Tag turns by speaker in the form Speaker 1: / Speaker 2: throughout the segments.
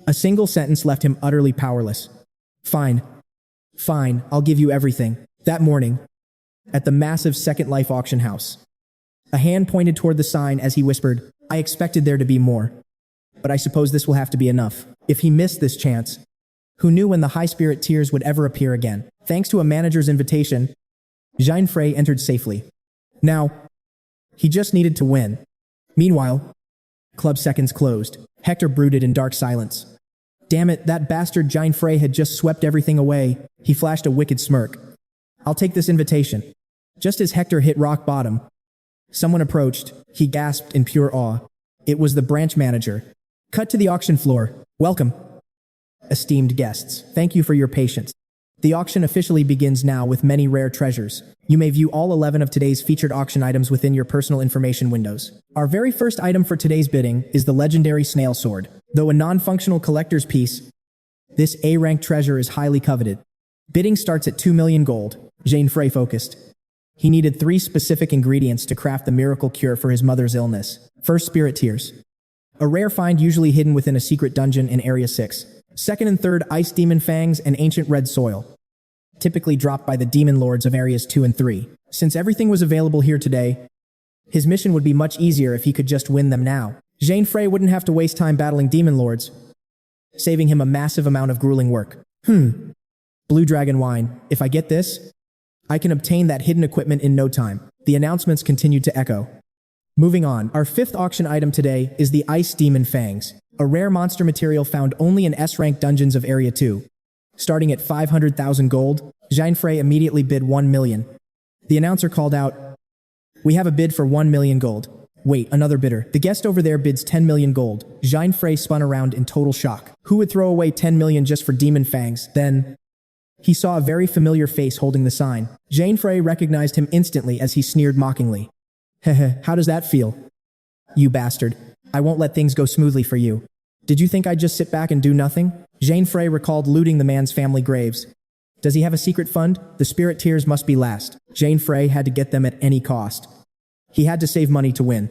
Speaker 1: A single sentence left him utterly powerless. Fine. Fine, I'll give you everything. That morning, at the massive Second Life auction house, a hand pointed toward the sign as he whispered, I expected there to be more. But I suppose this will have to be enough. If he missed this chance, who knew when the high spirit tears would ever appear again? Thanks to a manager's invitation, Jein Frey entered safely. Now, he just needed to win. Meanwhile, club seconds closed. Hector brooded in dark silence. Damn it, that bastard Jein Frey had just swept everything away. He flashed a wicked smirk. I'll take this invitation. Just as Hector hit rock bottom, someone approached. He gasped in pure awe. It was the branch manager. Cut to the auction floor. Welcome, esteemed guests. Thank you for your patience. The auction officially begins now with many rare treasures. You may view all 11 of today's featured auction items within your personal information windows. Our very first item for today's bidding is the legendary snail sword. Though a non-functional collector's piece, this A-rank treasure is highly coveted. Bidding starts at 2 million gold. Jein Frey focused. He needed 3 specific ingredients to craft the miracle cure for his mother's illness. First, spirit tears. A rare find usually hidden within a secret dungeon in Area 6. Second and third, ice demon fangs and ancient red soil, typically dropped by the demon lords of Areas 2 and 3. Since everything was available here today, his mission would be much easier if he could just win them now. Jein Frey wouldn't have to waste time battling demon lords, saving him a massive amount of grueling work. Blue dragon wine. If I get this, I can obtain that hidden equipment in no time. The announcements continued to echo. Moving on, our fifth auction item today is the ice demon fangs, a rare monster material found only in S-rank dungeons of Area 2. Starting at 500,000 gold, Jein Frey immediately bid 1 million. The announcer called out, "We have a bid for 1 million gold." Wait, another bidder. The guest over there bids 10 million gold. Jein Frey spun around in total shock. Who would throw away 10 million just for demon fangs? Then he saw a very familiar face holding the sign. Jein Frey recognized him instantly as he sneered mockingly. Heh, how does that feel? You bastard. I won't let things go smoothly for you. Did you think I'd just sit back and do nothing? Jein Frey recalled looting the man's family graves. Does he have a secret fund? The spirit tears must be last. Jein Frey had to get them at any cost. He had to save money to win.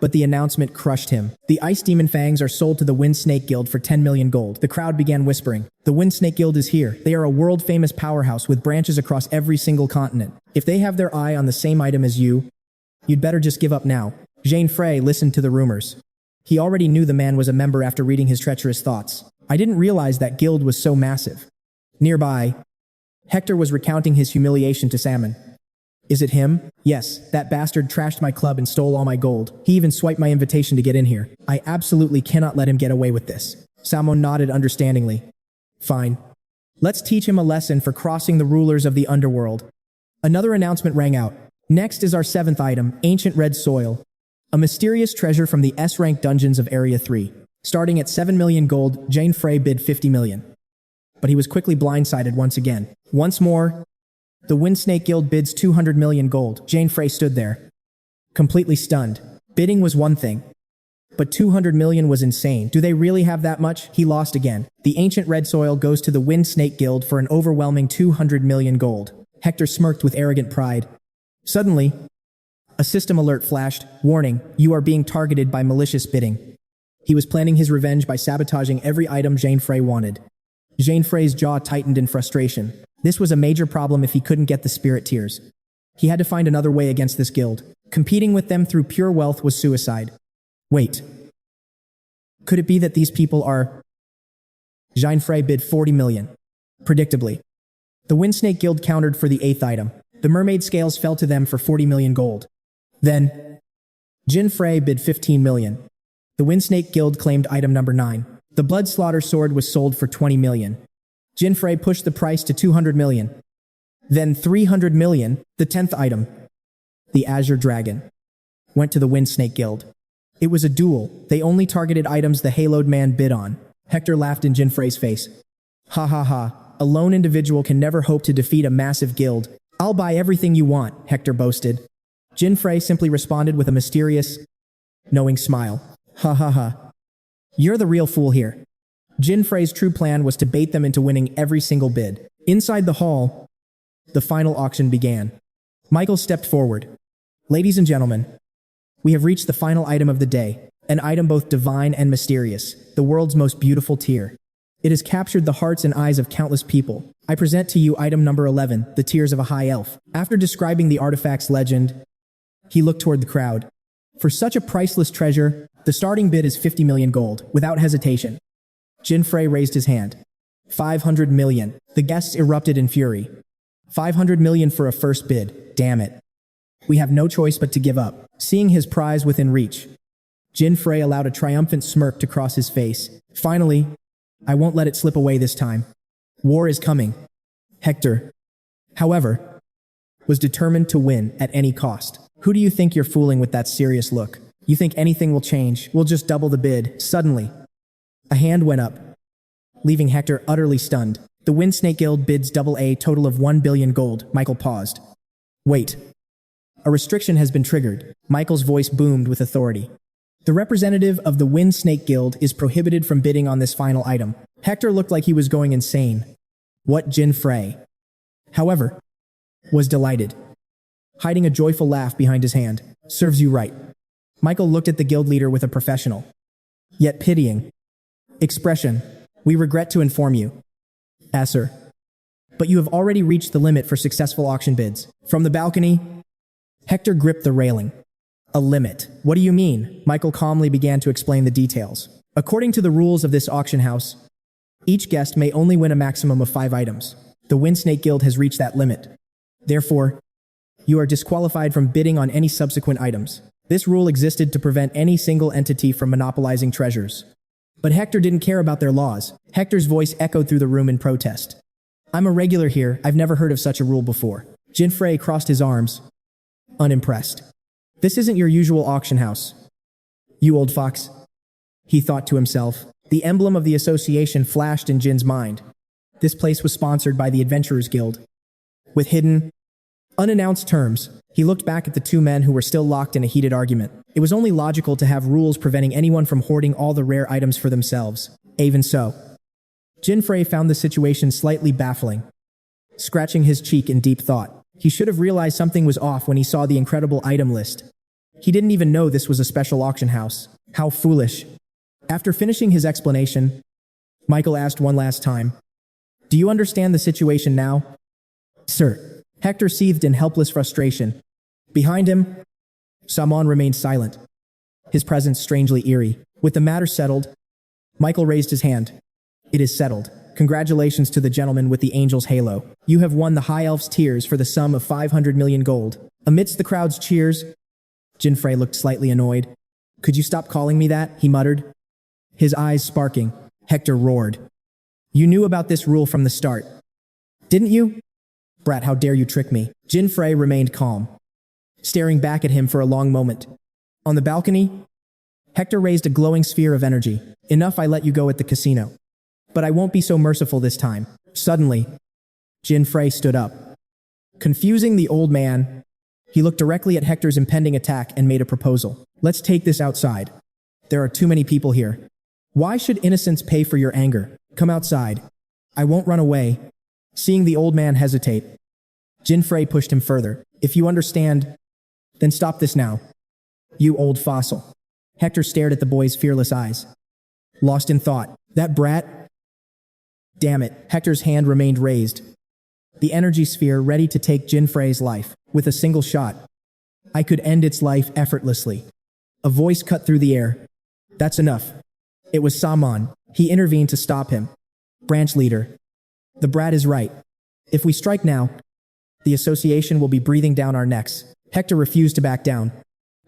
Speaker 1: But the announcement crushed him. The Ice Demon Fangs are sold to the Wind Snake Guild for 10 million gold. The crowd began whispering. The Wind Snake Guild is here. They are a world-famous powerhouse with branches across every single continent. If they have their eye on the same item as you, you'd better just give up now. Jein Frey listened to the rumors. He already knew the man was a member after reading his treacherous thoughts. I didn't realize that guild was so massive. Nearby, Hector was recounting his humiliation to Salmon. Is it him? Yes, that bastard trashed my club and stole all my gold. He even swiped my invitation to get in here. I absolutely cannot let him get away with this. Salmon nodded understandingly. Fine. Let's teach him a lesson for crossing the rulers of the underworld. Another announcement rang out. Next is our seventh item, Ancient Red Soil. A mysterious treasure from the S-rank dungeons of Area 3. Starting at 7 million gold, Jein Frey bid 50 million. But he was quickly blindsided once again. Once more, the Wind Snake Guild bids 200 million gold. Jein Frey stood there, completely stunned. Bidding was one thing, but 200 million was insane. Do they really have that much? He lost again. The Ancient Red Soil goes to the Wind Snake Guild for an overwhelming 200 million gold. Hector smirked with arrogant pride. Suddenly, a system alert flashed. Warning, you are being targeted by malicious bidding. He was planning his revenge by sabotaging every item Jein Frey wanted. Jein Frey's jaw tightened in frustration. This was a major problem if he couldn't get the spirit tears. He had to find another way against this guild. Competing with them through pure wealth was suicide. Wait. Could it be that these people are... Jein Frey bid 40 million. Predictably. The Wind Snake Guild countered for the eighth item. The mermaid scales fell to them for 40 million gold. Then, Jein Frey bid 15 million. The Wind Snake Guild claimed item number 9. The Blood Slaughter Sword was sold for 20 million. Jein Frey pushed the price to 200 million. Then 300 million, the 10th item, the Azure Dragon, went to the Wind Snake Guild. It was a duel. They only targeted items the Haloed man bid on. Hector laughed in Jein Frey's face. Ha ha ha, a lone individual can never hope to defeat a massive guild. I'll buy everything you want, Hector boasted. Jein Frey simply responded with a mysterious, knowing smile. Ha ha ha. You're the real fool here. Jein Frey's true plan was to bait them into winning every single bid. Inside the hall, the final auction began. Michael stepped forward. Ladies and gentlemen, we have reached the final item of the day. An item both divine and mysterious, the world's most beautiful tear. It has captured the hearts and eyes of countless people. I present to you item number 11, the tears of a high elf. After describing the artifact's legend, he looked toward the crowd. For such a priceless treasure, the starting bid is 50 million gold, without hesitation. Jein Frey raised his hand. 500 million. The guests erupted in fury. 500 million for a first bid. Damn it. We have no choice but to give up. Seeing his prize within reach, Jein Frey allowed a triumphant smirk to cross his face. Finally, I won't let it slip away this time. War is coming. Hector, however, was determined to win at any cost. Who do you think you're fooling with that serious look? You think anything will change? We'll just double the bid. Suddenly, a hand went up, leaving Hector utterly stunned. The Windsnake Guild bids double a total of 1 billion gold. Michael paused. Wait. A restriction has been triggered. Michael's voice boomed with authority. The representative of the Windsnake Guild is prohibited from bidding on this final item. Hector looked like he was going insane. What? Jein Frey, however, was delighted, hiding a joyful laugh behind his hand. Serves you right. Michael looked at the guild leader with a professional, yet pitying, expression. We regret to inform you, sir, but you have already reached the limit for successful auction bids. From the balcony, Hector gripped the railing. A limit? What do you mean? Michael calmly began to explain the details. According to the rules of this auction house, each guest may only win a maximum of 5 items. The Windsnake Guild has reached that limit. Therefore, you are disqualified from bidding on any subsequent items. This rule existed to prevent any single entity from monopolizing treasures. But Hector didn't care about their laws. Hector's voice echoed through the room in protest. I'm a regular here. I've never heard of such a rule before. Jein Frey crossed his arms, unimpressed. This isn't your usual auction house. You old fox, he thought to himself. The emblem of the association flashed in Jin's mind. This place was sponsored by the Adventurers Guild. With hidden, unannounced terms, he looked back at the two men who were still locked in a heated argument. It was only logical to have rules preventing anyone from hoarding all the rare items for themselves. Even so, Jein Frey found the situation slightly baffling. Scratching his cheek in deep thought, he should have realized something was off when he saw the incredible item list. He didn't even know this was a special auction house. How foolish. After finishing his explanation, Michael asked one last time, Do you understand the situation now? Sir. Hector seethed in helpless frustration. Behind him, Samon remained silent, his presence strangely eerie. With the matter settled, Michael raised his hand. It is settled. Congratulations to the gentleman with the angel's halo. You have won the High Elf's tears for the sum of 500 million gold. Amidst the crowd's cheers, Jein Frey looked slightly annoyed. Could you stop calling me that? He muttered, his eyes sparking. Hector roared. You knew about this rule from the start, didn't you? Brat, how dare you trick me? Jein Frey remained calm, staring back at him for a long moment. On the balcony, Hector raised a glowing sphere of energy. Enough, I let you go at the casino. But I won't be so merciful this time. Suddenly, Jein Frey stood up. Confusing the old man, he looked directly at Hector's impending attack and made a proposal. Let's take this outside. There are too many people here. Why should innocents pay for your anger? Come outside. I won't run away. Seeing the old man hesitate, Jein Frey pushed him further. If you understand, then stop this now. You old fossil. Hector stared at the boy's fearless eyes, lost in thought. That brat? Damn it. Hector's hand remained raised, the energy sphere ready to take Jein Frey's life. With a single shot, I could end its life effortlessly. A voice cut through the air. That's enough. It was Samon. He intervened to stop him. Branch leader. The brat is right. If we strike now, the association will be breathing down our necks. Hector refused to back down.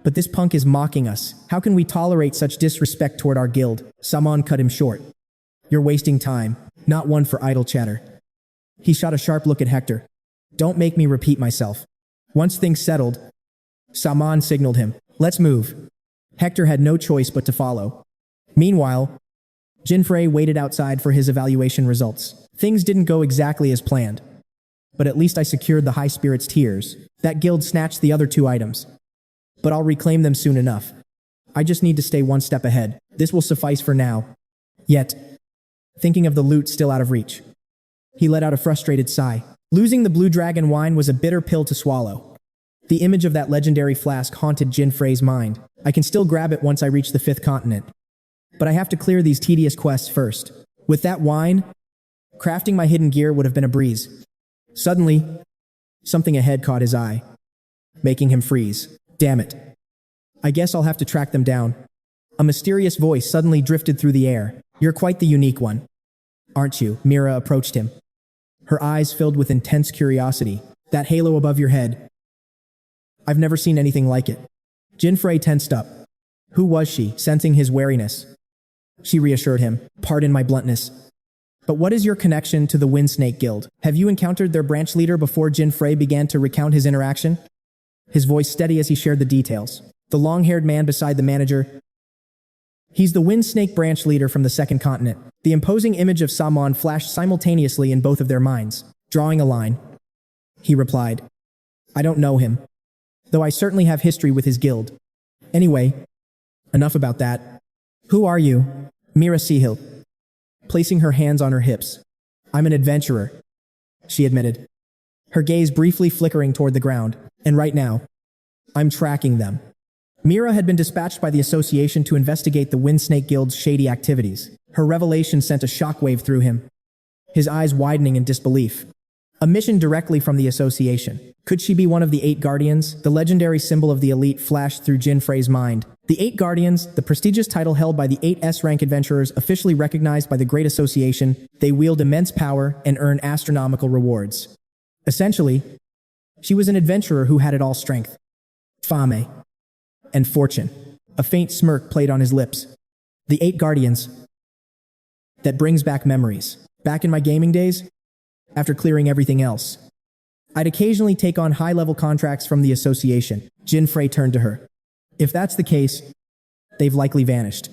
Speaker 1: But this punk is mocking us. How can we tolerate such disrespect toward our guild? Samon cut him short. You're wasting time, not one for idle chatter. He shot a sharp look at Hector. Don't make me repeat myself. Once things settled, Samon signaled him. Let's move. Hector had no choice but to follow. Meanwhile, Jein Frey waited outside for his evaluation results. Things didn't go exactly as planned, but at least I secured the High Spirit's tears. That guild snatched the other 2 items, but I'll reclaim them soon enough. I just need to stay one step ahead. This will suffice for now. Yet, thinking of the loot still out of reach, he let out a frustrated sigh. Losing the Blue Dragon wine was a bitter pill to swallow. The image of that legendary flask haunted Jein Frey's mind. I can still grab it once I reach the 5th continent. But I have to clear these tedious quests first. With that wine, crafting my hidden gear would have been a breeze. Suddenly, something ahead caught his eye, making him freeze. Damn it. I guess I'll have to track them down. A mysterious voice suddenly drifted through the air. You're quite the unique one, aren't you? Mira approached him, her eyes filled with intense curiosity. That halo above your head. I've never seen anything like it. Jein Frey tensed up. Who was she? Sensing his wariness, she reassured him. Pardon my bluntness, but what is your connection to the Wind Snake Guild? Have you encountered their branch leader before? Jein Frey began to recount his interaction, his voice steady as he shared the details. The long-haired man beside the manager. He's the Wind Snake branch leader from the 2nd continent. The imposing image of Samon flashed simultaneously in both of their minds. Drawing a line, he replied. I don't know him, though I certainly have history with his guild. Anyway, enough about that. Who are you? Mira Sihil, placing her hands on her hips. I'm an adventurer, she admitted, her gaze briefly flickering toward the ground. And right now, I'm tracking them. Mira had been dispatched by the association to investigate the Wind Snake Guild's shady activities. Her revelation sent a shockwave through him, his eyes widening in disbelief. A mission directly from the association. Could she be one of the 8 Guardians? The legendary symbol of the elite flashed through Jein Frey's mind. The 8 Guardians, the prestigious title held by the 8 S-rank adventurers officially recognized by the Great Association, they wield immense power and earn astronomical rewards. Essentially, she was an adventurer who had it all: strength, fame, and fortune. A faint smirk played on his lips. The 8 Guardians. That brings back memories. Back in my gaming days, after clearing everything else, I'd occasionally take on high-level contracts from the association. Jein Frey turned to her. If that's the case, they've likely vanished.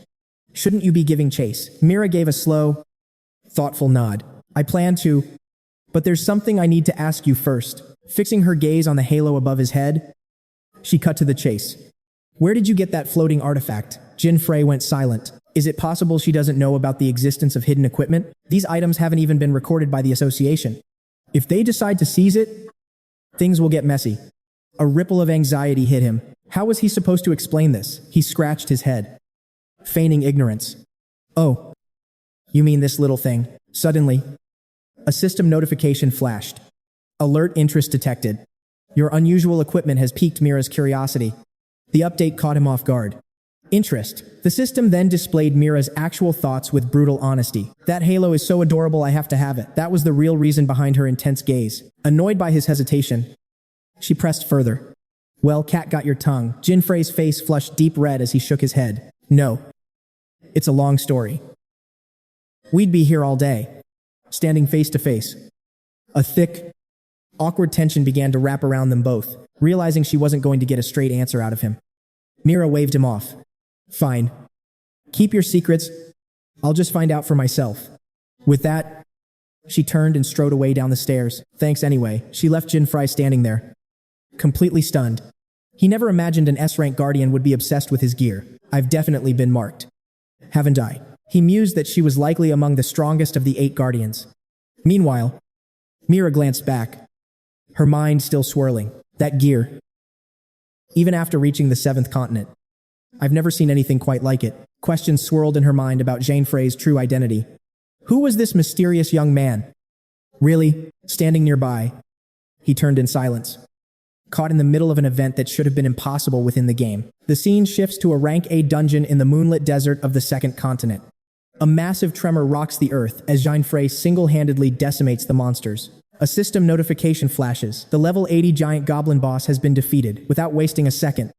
Speaker 1: Shouldn't you be giving chase? Mira gave a slow, thoughtful nod. I plan to, but there's something I need to ask you first. Fixing her gaze on the halo above his head, she cut to the chase. Where did you get that floating artifact? Jein Frey went silent. Is it possible she doesn't know about the existence of hidden equipment? These items haven't even been recorded by the association. If they decide to seize it, things will get messy. A ripple of anxiety hit him. How was he supposed to explain this? He scratched his head, feigning ignorance. Oh, you mean this little thing? Suddenly, a system notification flashed. Alert interest detected. Your unusual equipment has piqued Mira's curiosity. The update caught him off guard. Interest. The system then displayed Mira's actual thoughts with brutal honesty. That halo is so adorable, I have to have it. That was the real reason behind her intense gaze. Annoyed by his hesitation, she pressed further. Well, cat got your tongue. Jein Frey's face flushed deep red as he shook his head. No. It's a long story. We'd be here all day, standing face to face. A thick, awkward tension began to wrap around them both, realizing she wasn't going to get a straight answer out of him. Mira waved him off. Fine. Keep your secrets. I'll just find out for myself. With that, she turned and strode away down the stairs. Thanks anyway. She left Jein Frey standing there, completely stunned. He never imagined an S-rank guardian would be obsessed with his gear. I've definitely been marked, haven't I? He mused that she was likely among the strongest of the 8 guardians. Meanwhile, Mira glanced back, her mind still swirling. That gear. Even after reaching the 7th continent, I've never seen anything quite like it. Questions swirled in her mind about Jein Frey's true identity. Who was this mysterious young man? Really? Standing nearby, he turned in silence, caught in the middle of an event that should have been impossible within the game. The scene shifts to a rank A dungeon in the moonlit desert of the 2nd continent. A massive tremor rocks the earth as Jein Frey single-handedly decimates the monsters. A system notification flashes. The level 80 giant goblin boss has been defeated. Without wasting a second,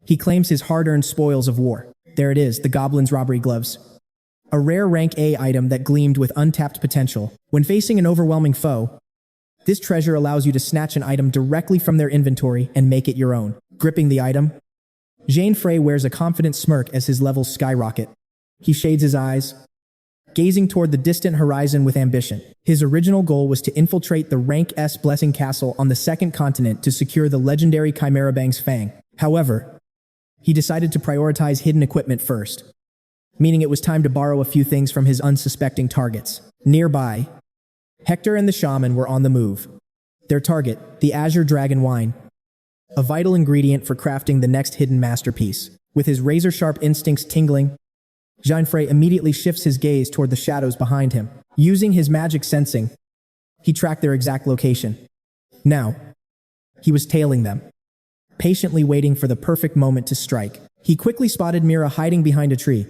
Speaker 1: he claims his hard-earned spoils of war. There it is, the goblin's robbery gloves. A rare rank A item that gleamed with untapped potential. When facing an overwhelming foe, this treasure allows you to snatch an item directly from their inventory and make it your own. Gripping the item, Jein Frey wears a confident smirk as his levels skyrocket. He shades his eyes, gazing toward the distant horizon with ambition. His original goal was to infiltrate the Rank S Blessing Castle on the 2nd continent to secure the legendary Chimera Bang's Fang. However, he decided to prioritize hidden equipment first, meaning it was time to borrow a few things from his unsuspecting targets. Nearby, Hector and the shaman were on the move. Their target, the Azure Dragon Wine, a vital ingredient for crafting the next hidden masterpiece. With his razor-sharp instincts tingling, Jein Frey immediately shifts his gaze toward the shadows behind him. Using his magic sensing, he tracked their exact location. Now, he was tailing them, patiently waiting for the perfect moment to strike. He quickly spotted Mira hiding behind a tree.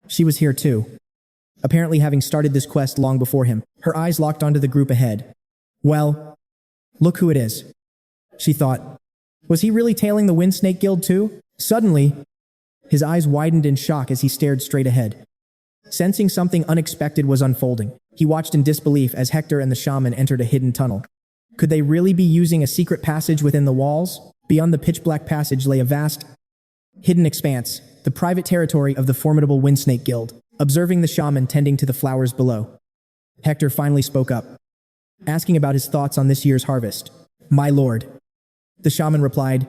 Speaker 1: She was here too, apparently having started this quest long before him. Her eyes locked onto the group ahead. Well, look who it is, she thought. Was he really tailing the Windsnake Guild too? Suddenly, his eyes widened in shock as he stared straight ahead. Sensing something unexpected was unfolding, he watched in disbelief as Hector and the shaman entered a hidden tunnel. Could they really be using a secret passage within the walls? Beyond the pitch-black passage lay a vast, hidden expanse, the private territory of the formidable Windsnake Guild. Observing the shaman tending to the flowers below, Hector finally spoke up, asking about his thoughts on this year's harvest. "My lord," the shaman replied,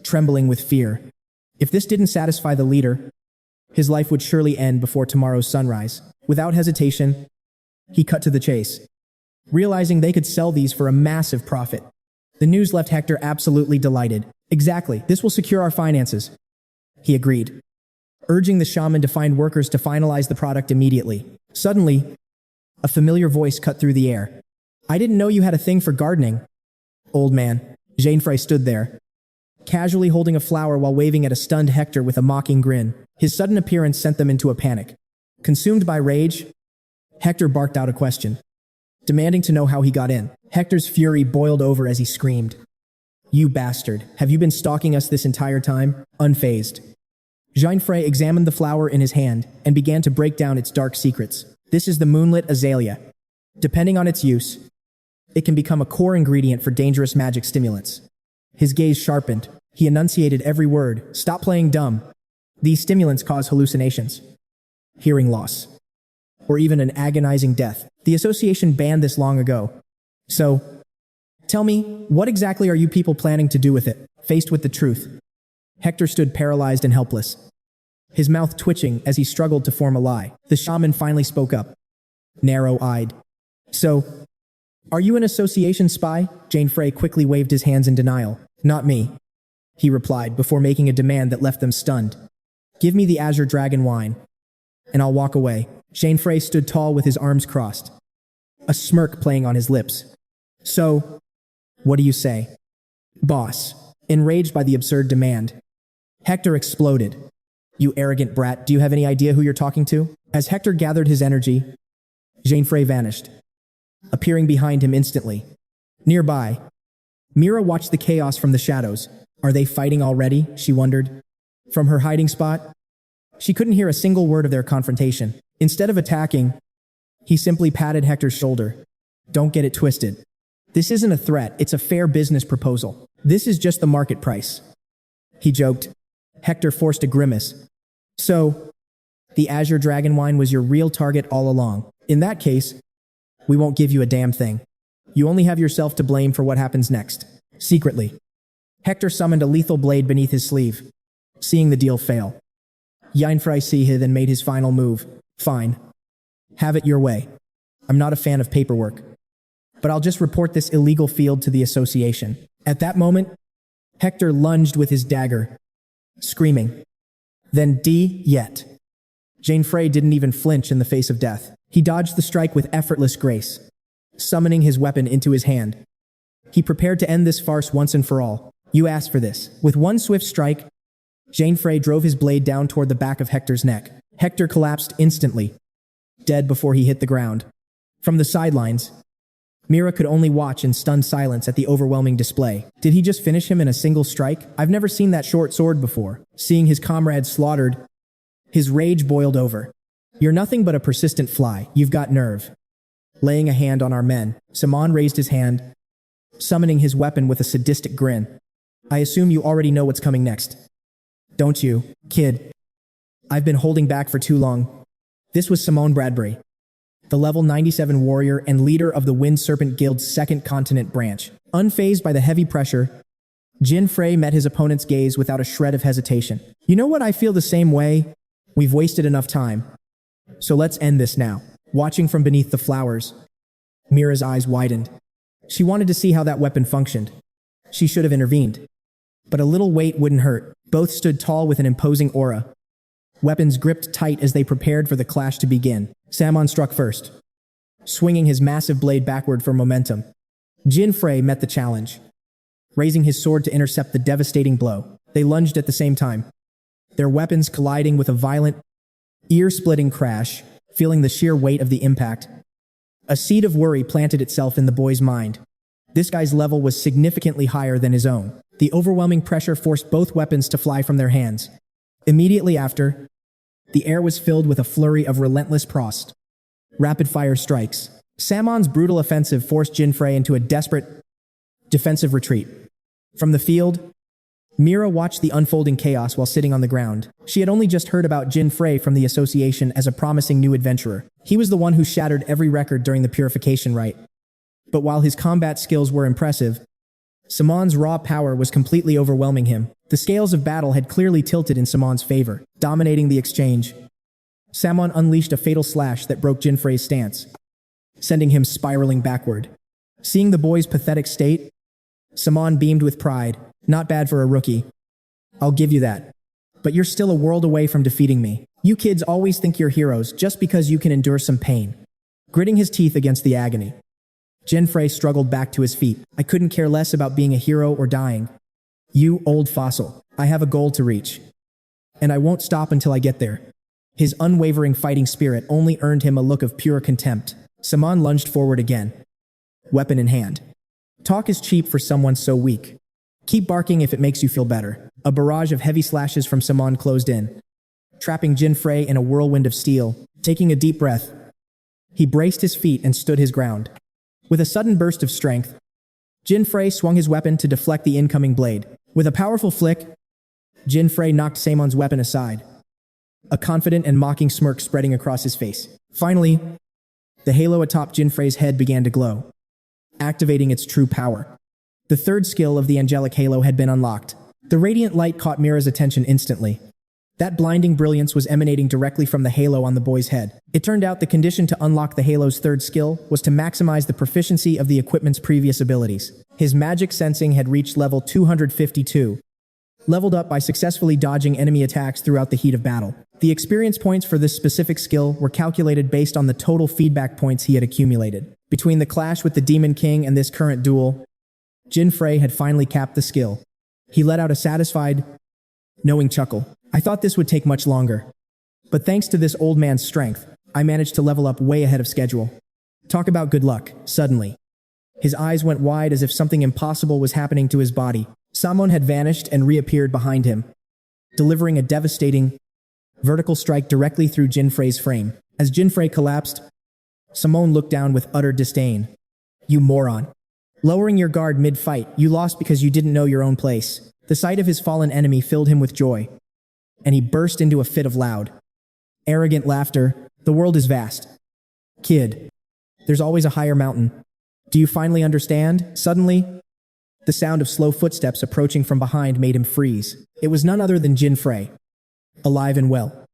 Speaker 1: trembling with fear. If this didn't satisfy the leader, his life would surely end before tomorrow's sunrise. Without hesitation, he cut to the chase, realizing they could sell these for a massive profit. The news left Hector absolutely delighted. "Exactly, this will secure our finances," he agreed, urging the shaman to find workers to finalize the product immediately. Suddenly, a familiar voice cut through the air. "I didn't know you had a thing for gardening." Old man, Jein Frey stood there, casually holding a flower while waving at a stunned Hector with a mocking grin. His sudden appearance sent them into a panic. Consumed by rage, Hector barked out a question, demanding to know how he got in. Hector's fury boiled over as he screamed, "You bastard, have you been stalking us this entire time?" Unfazed, Jein Frey examined the flower in his hand and began to break down its dark secrets. This is the moonlit azalea. Depending on its use, it can become a core ingredient for dangerous magic stimulants. His gaze sharpened. He enunciated every word. "Stop playing dumb. These stimulants cause hallucinations, hearing loss, or even an agonizing death. The association banned this long ago. So, tell me, what exactly are you people planning to do with it?" Faced with the truth, Hector stood paralyzed and helpless, his mouth twitching as he struggled to form a lie. The shaman finally spoke up, narrow-eyed. "So, are you an association spy?" Jein Frey quickly waved his hands in denial. "Not me," he replied before making a demand that left them stunned. "Give me the Azure Dragon wine, and I'll walk away." Jein Frey stood tall with his arms crossed, a smirk playing on his lips. "So, what do you say, boss?" Enraged by the absurd demand, Hector exploded. "You arrogant brat, do you have any idea who you're talking to?" As Hector gathered his energy, Jein Frey vanished, appearing behind him instantly. Nearby, Mira watched the chaos from the shadows. "Are they fighting already?" she wondered. From her hiding spot, she couldn't hear a single word of their confrontation. Instead of attacking, he simply patted Hector's shoulder. "Don't get it twisted. This isn't a threat, it's a fair business proposal. This is just the market price," he joked. Hector forced a grimace. "So, the Azure Dragon wine was your real target all along. In that case, we won't give you a damn thing. You only have yourself to blame for what happens next." Secretly, Hector summoned a lethal blade beneath his sleeve, seeing the deal fail. Jein Frey then made his final move. "Fine. Have it your way. I'm not a fan of paperwork, but I'll just report this illegal field to the association." At that moment, Hector lunged with his dagger, screaming, "Then yet." Jein Frey didn't even flinch in the face of death. He dodged the strike with effortless grace, summoning his weapon into his hand. He prepared to end this farce once and for all. "You asked for this." With one swift strike, Jein Frey drove his blade down toward the back of Hector's neck. Hector collapsed instantly, dead before he hit the ground. From the sidelines, Mira could only watch in stunned silence at the overwhelming display. Did he just finish him in a single strike? I've never seen that short sword before. Seeing his comrade slaughtered, his rage boiled over. "You're nothing but a persistent fly. You've got nerve." Laying a hand on our men, Simon raised his hand, summoning his weapon with a sadistic grin. "I assume you already know what's coming next, don't you, kid? I've been holding back for too long." This was Simone Bradbury, the level 97 warrior and leader of the Wind Serpent Guild's second continent branch. Unfazed by the heavy pressure, Jein Frey met his opponent's gaze without a shred of hesitation. "You know what, I feel the same way. We've wasted enough time. So let's end this now." Watching from beneath the flowers, Mira's eyes widened. She wanted to see how that weapon functioned. She should have intervened. But a little weight wouldn't hurt. Both stood tall with an imposing aura, weapons gripped tight as they prepared for the clash to begin. Samon struck first, swinging his massive blade backward for momentum. Jein Frey met the challenge, raising his sword to intercept the devastating blow. They lunged at the same time, their weapons colliding with a violent, ear-splitting crash. Feeling the sheer weight of the impact, a seed of worry planted itself in the boy's mind. This guy's level was significantly higher than his own. The overwhelming pressure forced both weapons to fly from their hands. Immediately after, the air was filled with a flurry of relentless rapid-fire strikes. Samon's brutal offensive forced Jein Frey into a desperate, defensive retreat. From the field, Mira watched the unfolding chaos while sitting on the ground. She had only just heard about Jein Frey from the association as a promising new adventurer. He was the one who shattered every record during the purification rite. But while his combat skills were impressive, Samon's raw power was completely overwhelming him. The scales of battle had clearly tilted in Samon's favor, dominating the exchange. Samon unleashed a fatal slash that broke Jein Frey's stance, sending him spiraling backward. Seeing the boy's pathetic state, Samon beamed with pride. Not bad for a rookie. I'll give you that. But you're still a world away from defeating me. You kids always think you're heroes just because you can endure some pain. Gritting his teeth against the agony, Jein Frey struggled back to his feet. I couldn't care less about being a hero or dying. You old fossil. I have a goal to reach. And I won't stop until I get there. His unwavering fighting spirit only earned him a look of pure contempt. Samon lunged forward again, weapon in hand. Talk is cheap for someone so weak. Keep barking if it makes you feel better. A barrage of heavy slashes from Samon closed in, trapping Jein Frey in a whirlwind of steel. Taking a deep breath, he braced his feet and stood his ground. With a sudden burst of strength, Jein Frey swung his weapon to deflect the incoming blade. With a powerful flick, Jein Frey knocked Samon's weapon aside, a confident and mocking smirk spreading across his face. Finally, the halo atop Jein Frey's head began to glow, activating its true power. The third skill of the angelic halo had been unlocked. The radiant light caught Mira's attention instantly. That blinding brilliance was emanating directly from the halo on the boy's head. It turned out the condition to unlock the halo's third skill was to maximize the proficiency of the equipment's previous abilities. His magic sensing had reached level 252, leveled up by successfully dodging enemy attacks throughout the heat of battle. The experience points for this specific skill were calculated based on the total feedback points he had accumulated. Between the clash with the Demon King and this current duel, Jein Frey had finally capped the skill. He let out a satisfied, knowing chuckle. I thought this would take much longer. But thanks to this old man's strength, I managed to level up way ahead of schedule. Talk about good luck. Suddenly, his eyes went wide as if something impossible was happening to his body. Samon had vanished and reappeared behind him, delivering a devastating, vertical strike directly through Jein Frey's frame. As Jein Frey collapsed, Samon looked down with utter disdain. You moron. Lowering your guard mid-fight, you lost because you didn't know your own place. The sight of his fallen enemy filled him with joy, and he burst into a fit of loud, arrogant laughter. The world is vast. Kid, there's always a higher mountain. Do you finally understand? Suddenly, the sound of slow footsteps approaching from behind made him freeze. It was none other than Jein Frey, alive and well.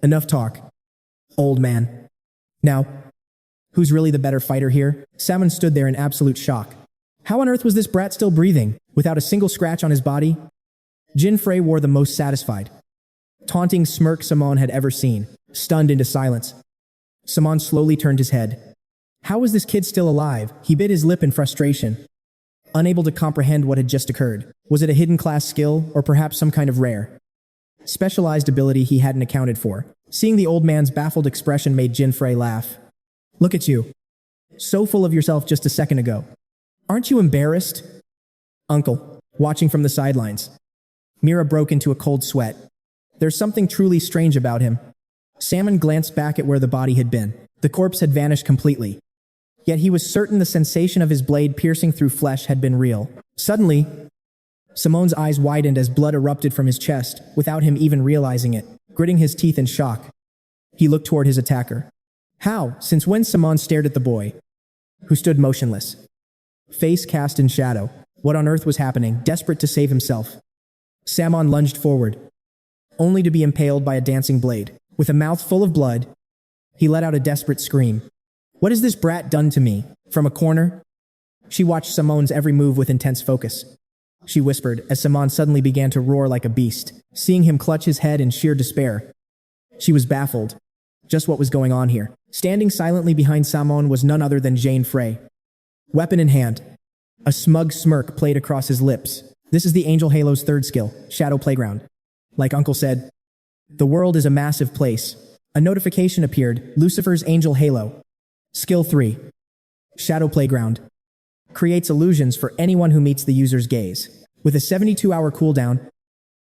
Speaker 1: Enough talk, old man. Now, who's really the better fighter here? Samon stood there in absolute shock. How on earth was this brat still breathing, without a single scratch on his body? Jein Frey wore the most satisfied, taunting smirk Samon had ever seen. Stunned into silence, Samon slowly turned his head. How was this kid still alive? He bit his lip in frustration, unable to comprehend what had just occurred. Was it a hidden class skill, or perhaps some kind of rare, specialized ability he hadn't accounted for? Seeing the old man's baffled expression made Jein Frey laugh. Look at you. So full of yourself just a second ago. Aren't you embarrassed? Uncle, watching from the sidelines, Mira broke into a cold sweat. There's something truly strange about him. Samon glanced back at where the body had been. The corpse had vanished completely. Yet he was certain the sensation of his blade piercing through flesh had been real. Suddenly, Samon's eyes widened as blood erupted from his chest, without him even realizing it. Gritting his teeth in shock, he looked toward his attacker. How? Since when? Samon stared at the boy, who stood motionless, face cast in shadow. What on earth was happening? Desperate to save himself, Samon lunged forward, only to be impaled by a dancing blade. With a mouth full of blood, he let out a desperate scream. What has this brat done to me? From a corner, she watched Samon's every move with intense focus. she whispered as Saman suddenly began to roar like a beast. Seeing him clutch his head in sheer despair, she was baffled. Just what was going on here? Standing silently behind Saman was none other than Jein Frey. Weapon in hand. A smug smirk played across his lips. This is the Angel Halo's third skill, Shadow Playground. Like Uncle said, the world is a massive place. A notification appeared, Lucifer's Angel Halo. Skill 3. Shadow Playground. Creates illusions for anyone who meets the user's gaze. With a 72-hour cooldown,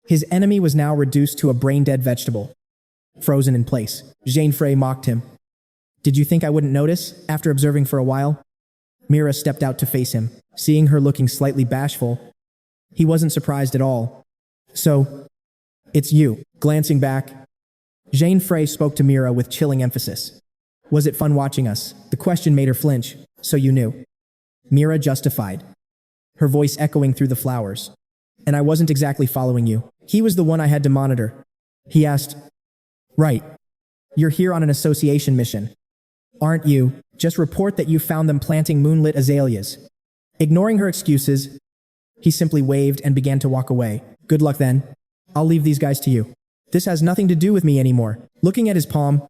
Speaker 1: his enemy was now reduced to a brain-dead vegetable. Frozen in place. Jein Frey mocked him. Did you think I wouldn't notice? After observing for a while, Mira stepped out to face him. Seeing her looking slightly bashful, he wasn't surprised at all. So, it's you. Glancing back, Jein Frey spoke to Mira with chilling emphasis. Was it fun watching us? The question made her flinch. So you knew. Mira justified, her voice echoing through the flowers. And I wasn't exactly following you. He was the one I had to monitor. He asked, right. You're here on an association mission, aren't you? Just report that you found them planting moonlit azaleas. Ignoring her excuses, he simply waved and began to walk away. Good luck then. I'll leave these guys to you. This has nothing to do with me anymore. Looking at his palm,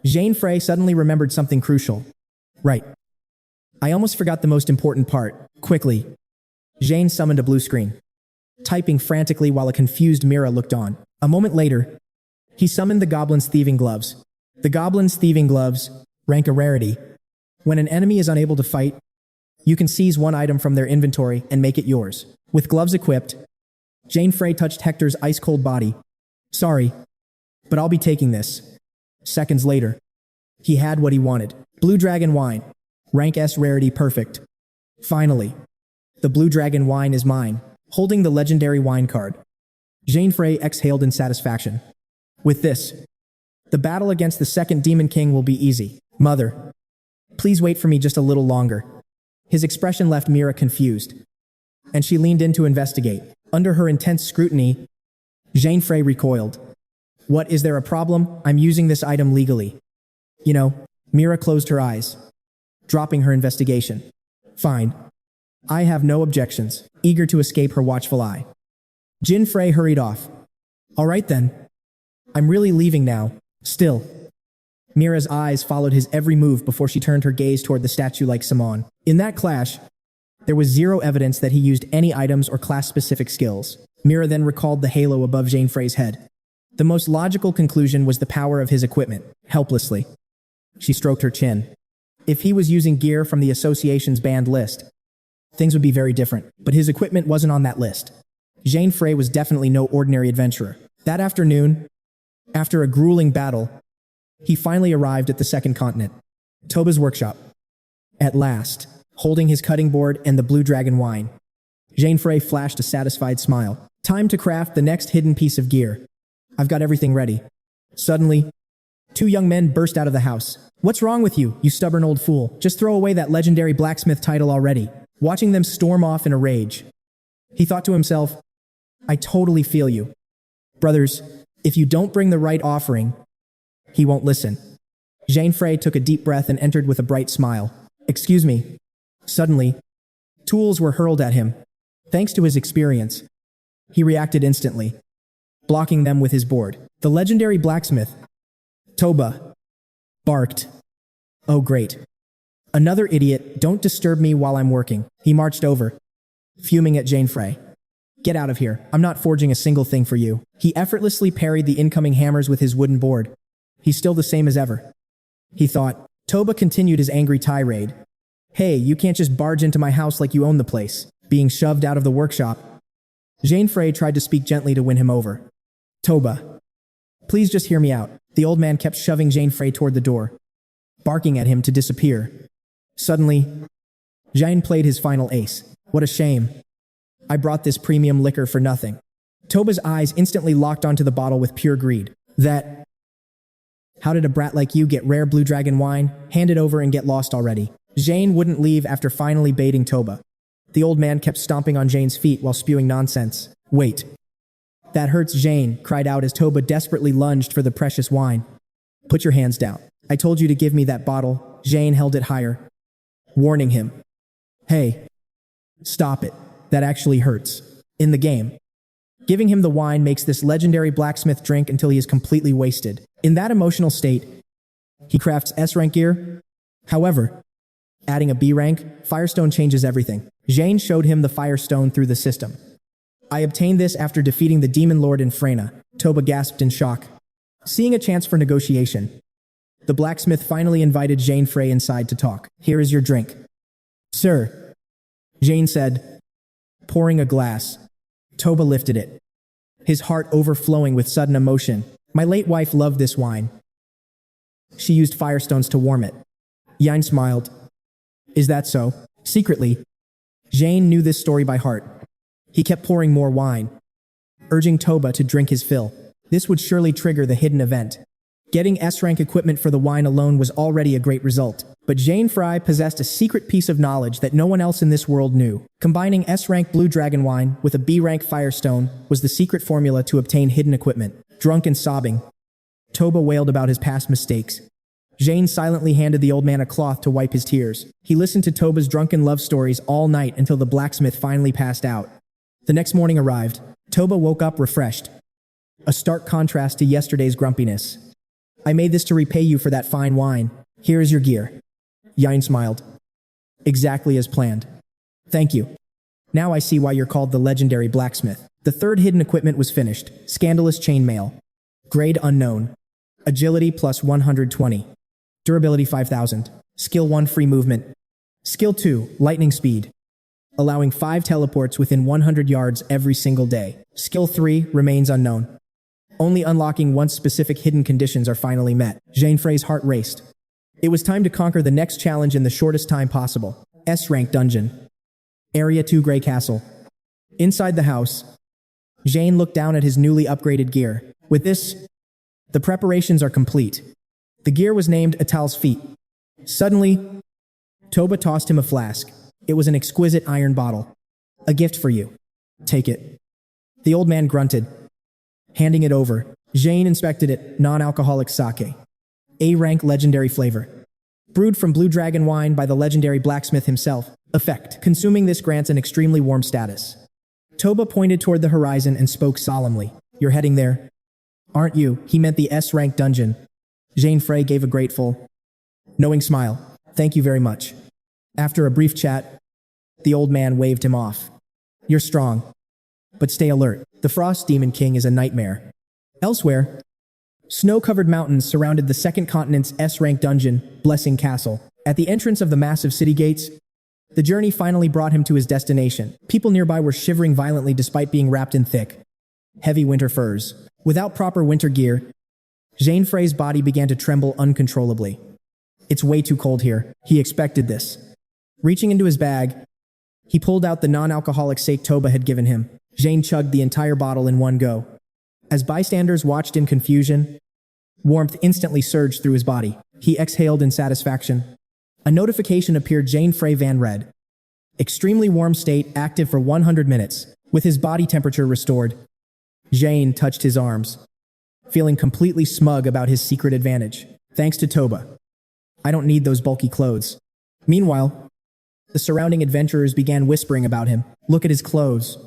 Speaker 1: Jein Frey suddenly remembered something crucial. Right. I almost forgot the most important part. Quickly, Jein summoned a blue screen, typing frantically while a confused Mira looked on. A moment later, he summoned the Goblin's Thieving Gloves. The Goblin's Thieving Gloves rank a rarity. When an enemy is unable to fight, you can seize one item from their inventory and make it yours. With gloves equipped, Jein Frey touched Hector's ice-cold body. Sorry, but I'll be taking this. Seconds later, he had what he wanted. Blue Dragon Wine. Rank S rarity perfect. Finally, the Blue Dragon Wine is mine. Holding the legendary wine card, Jein Frey exhaled in satisfaction. With this, the battle against the second Demon King will be easy. Mother, please wait for me just a little longer. His expression left Mira confused, and she leaned in to investigate. Under her intense scrutiny, Jein Frey recoiled. What, is there a problem? I'm using this item legally. You know, Mira closed her eyes, dropping her investigation. Fine. I have no objections, eager to escape her watchful eye. Jein Frey hurried off. All right then. I'm really leaving now. Still. Mira's eyes followed his every move before she turned her gaze toward the statue like Saman. In that clash, there was zero evidence that he used any items or class-specific skills. Mira then recalled the halo above Jein Frey's head. The most logical conclusion was the power of his equipment. Helplessly, she stroked her chin. If he was using gear from the association's banned list, things would be very different. But his equipment wasn't on that list. Jein Frey was definitely no ordinary adventurer. That afternoon, after a grueling battle, he finally arrived at the second continent, Toba's workshop. At last, holding his cutting board and the Blue Dragon Wine, Jein Frey flashed a satisfied smile. Time to craft the next hidden piece of gear. I've got everything ready. Suddenly, two young men burst out of the house. What's wrong with you, you stubborn old fool? Just throw away that legendary blacksmith title already. Watching them storm off in a rage, he thought to himself, I totally feel you. Brothers, if you don't bring the right offering, he won't listen. Jein Frey took a deep breath and entered with a bright smile. Excuse me. Suddenly, tools were hurled at him. Thanks to his experience, he reacted instantly, blocking them with his board. The legendary blacksmith, Toba, barked. Oh great. Another idiot, don't disturb me while I'm working. He marched over, fuming at Jein Frey. Get out of here. I'm not forging a single thing for you. He effortlessly parried the incoming hammers with his wooden board. He's still the same as ever, he thought. Toba continued his angry tirade. Hey, you can't just barge into my house like you own the place. Being shoved out of the workshop, Jein Frey tried to speak gently to win him over. Toba, please just hear me out. The old man kept shoving Jein Frey toward the door, barking at him to disappear. Suddenly, Jein played his final ace. What a shame. I brought this premium liquor for nothing. Toba's eyes instantly locked onto the bottle with pure greed. How did a brat like you get rare Blue Dragon wine? Hand it over and get lost already. Jein wouldn't leave after finally baiting Toba. The old man kept stomping on Jein's feet while spewing nonsense. Wait. That hurts, Jein cried out as Toba desperately lunged for the precious wine. Put your hands down. I told you to give me that bottle. Jein held it higher, warning him. Hey. Stop it. That actually hurts. in the game. Giving him the wine makes this legendary blacksmith drink until he is completely wasted. In that emotional state, he crafts S-rank gear. However, adding a B rank, Firestone changes everything. Jein showed him the Firestone through the system. I obtained this after defeating the Demon Lord in Freyna. Toba gasped in shock. Seeing a chance for negotiation, the blacksmith finally invited Jein Frey inside to talk. Here is your drink. Sir, Jein said, pouring a glass. Toba lifted it, his heart overflowing with sudden emotion. My late wife loved this wine. She used firestones to warm it. Jein smiled. Is that so? Secretly, Jein knew this story by heart. He kept pouring more wine, urging Toba to drink his fill. This would surely trigger the hidden event. Getting S-rank equipment for the wine alone was already a great result. But Jein Frey possessed a secret piece of knowledge that no one else in this world knew. Combining S-rank Blue Dragon wine with a B-rank Firestone was the secret formula to obtain hidden equipment. Drunk and sobbing, Toba wailed about his past mistakes. Jein silently handed the old man a cloth to wipe his tears. He listened to Toba's drunken love stories all night until the blacksmith finally passed out. The next morning arrived. Toba woke up refreshed, a stark contrast to yesterday's grumpiness. I made this to repay you for that fine wine. Here is your gear. Jein smiled. Exactly as planned. Thank you. Now I see why you're called the legendary blacksmith. The third hidden equipment was finished. Scandalous chainmail. Grade unknown. Agility plus 120. Durability 5000. Skill 1 free movement. Skill 2 lightning speed, allowing 5 teleports within 100 yards every single day. Skill 3 remains unknown, only unlocking once specific hidden conditions are finally met. Jein Frey's heart raced. It was time to conquer the next challenge in the shortest time possible. S-rank dungeon. Area 2 Grey Castle. Inside the house, Jein looked down at his newly upgraded gear. With this, the preparations are complete. The gear was named Atal's Feet. Suddenly, Toba tossed him a flask. It was an exquisite iron bottle. A gift for you. Take it. The old man grunted, handing it over. Jein inspected it. Non-alcoholic sake. A-rank legendary flavor. Brewed from Blue Dragon wine by the legendary blacksmith himself. Effect. Consuming this grants an extremely warm status. Toba pointed toward the horizon and spoke solemnly. You're heading there, aren't you? He meant the S-rank dungeon. Jein Frey gave a grateful, knowing smile. Thank you very much. After a brief chat, the old man waved him off. You're strong, but stay alert. The Frost Demon King is a nightmare. Elsewhere, snow-covered mountains surrounded the second continent's S-rank dungeon, Blessing Castle. At the entrance of the massive city gates, the journey finally brought him to his destination. People nearby were shivering violently despite being wrapped in thick, heavy winter furs. Without proper winter gear, Jein Frey's body began to tremble uncontrollably. It's way too cold here. He expected this. Reaching into his bag, he pulled out the non-alcoholic sake Toba had given him. Jein chugged the entire bottle in one go. As bystanders watched in confusion, warmth instantly surged through his body. He exhaled in satisfaction. A notification appeared. Jein Frey Van read. Extremely warm state active for 100 minutes. With his body temperature restored, Jein touched his arms, feeling completely smug about his secret advantage. Thanks to Toba. I don't need those bulky clothes. Meanwhile, the surrounding adventurers began whispering about him. Look at his clothes.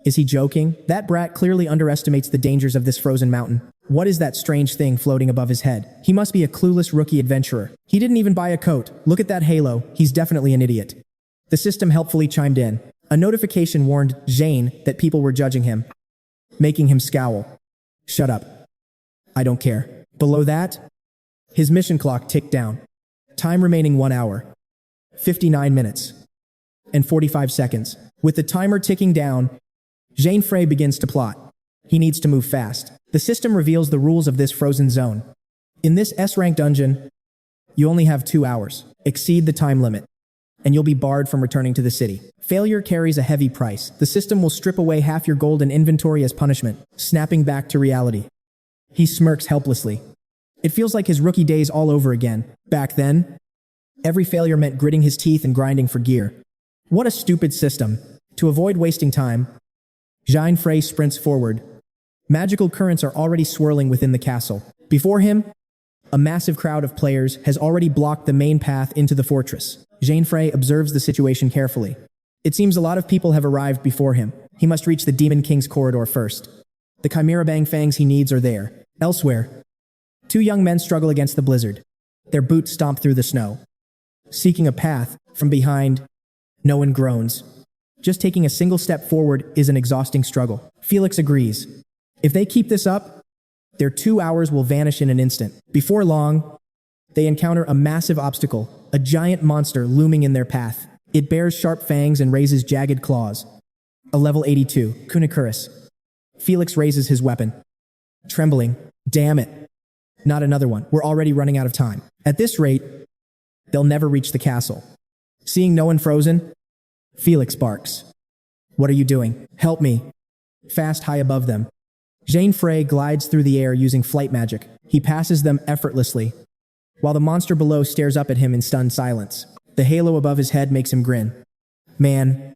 Speaker 1: Is he joking? That brat clearly underestimates the dangers of this frozen mountain. What is that strange thing floating above his head? He must be a clueless rookie adventurer. He didn't even buy a coat. Look at that halo. He's definitely an idiot. The system helpfully chimed in. A notification warned Jein that people were judging him, making him scowl. Shut up. I don't care. Below that, his mission clock ticked down. Time remaining 1 hour, 59 minutes, and 45 seconds. With the timer ticking down, Jein Frey begins to plot. He needs to move fast. The system reveals the rules of this frozen zone. In this S-rank dungeon, you only have 2 hours. Exceed the time limit, and you'll be barred from returning to the city. Failure carries a heavy price. The system will strip away half your gold and inventory as punishment. Snapping back to reality, he smirks helplessly. It feels like his rookie days all over again. Back then, every failure meant gritting his teeth and grinding for gear. What a stupid system. To avoid wasting time, Jein Frey sprints forward. Magical currents are already swirling within the castle. Before him, a massive crowd of players has already blocked the main path into the fortress. Jein Frey observes the situation carefully. It seems a lot of people have arrived before him. He must reach the Demon King's corridor first. The Chimera Bang fangs he needs are there. Elsewhere, two young men struggle against the blizzard. Their boots stomp through the snow. Seeking a path, from behind, no one groans. Just taking a single step forward is an exhausting struggle. Felix agrees. If they keep this up, their 2 hours will vanish in an instant. Before long, they encounter a massive obstacle, a giant monster looming in their path. It bears sharp fangs and raises jagged claws. A level 82, 𝐼𝐻𝐒. Felix raises his weapon. Trembling. Damn it. Not another one. We're already running out of time. At this rate, they'll never reach the castle. Seeing no one frozen, Felix barks. What are you doing? Help me. Fast high above them, Jein Frey glides through the air using flight magic. He passes them effortlessly, while the monster below stares up at him in stunned silence. The halo above his head makes him grin. Man,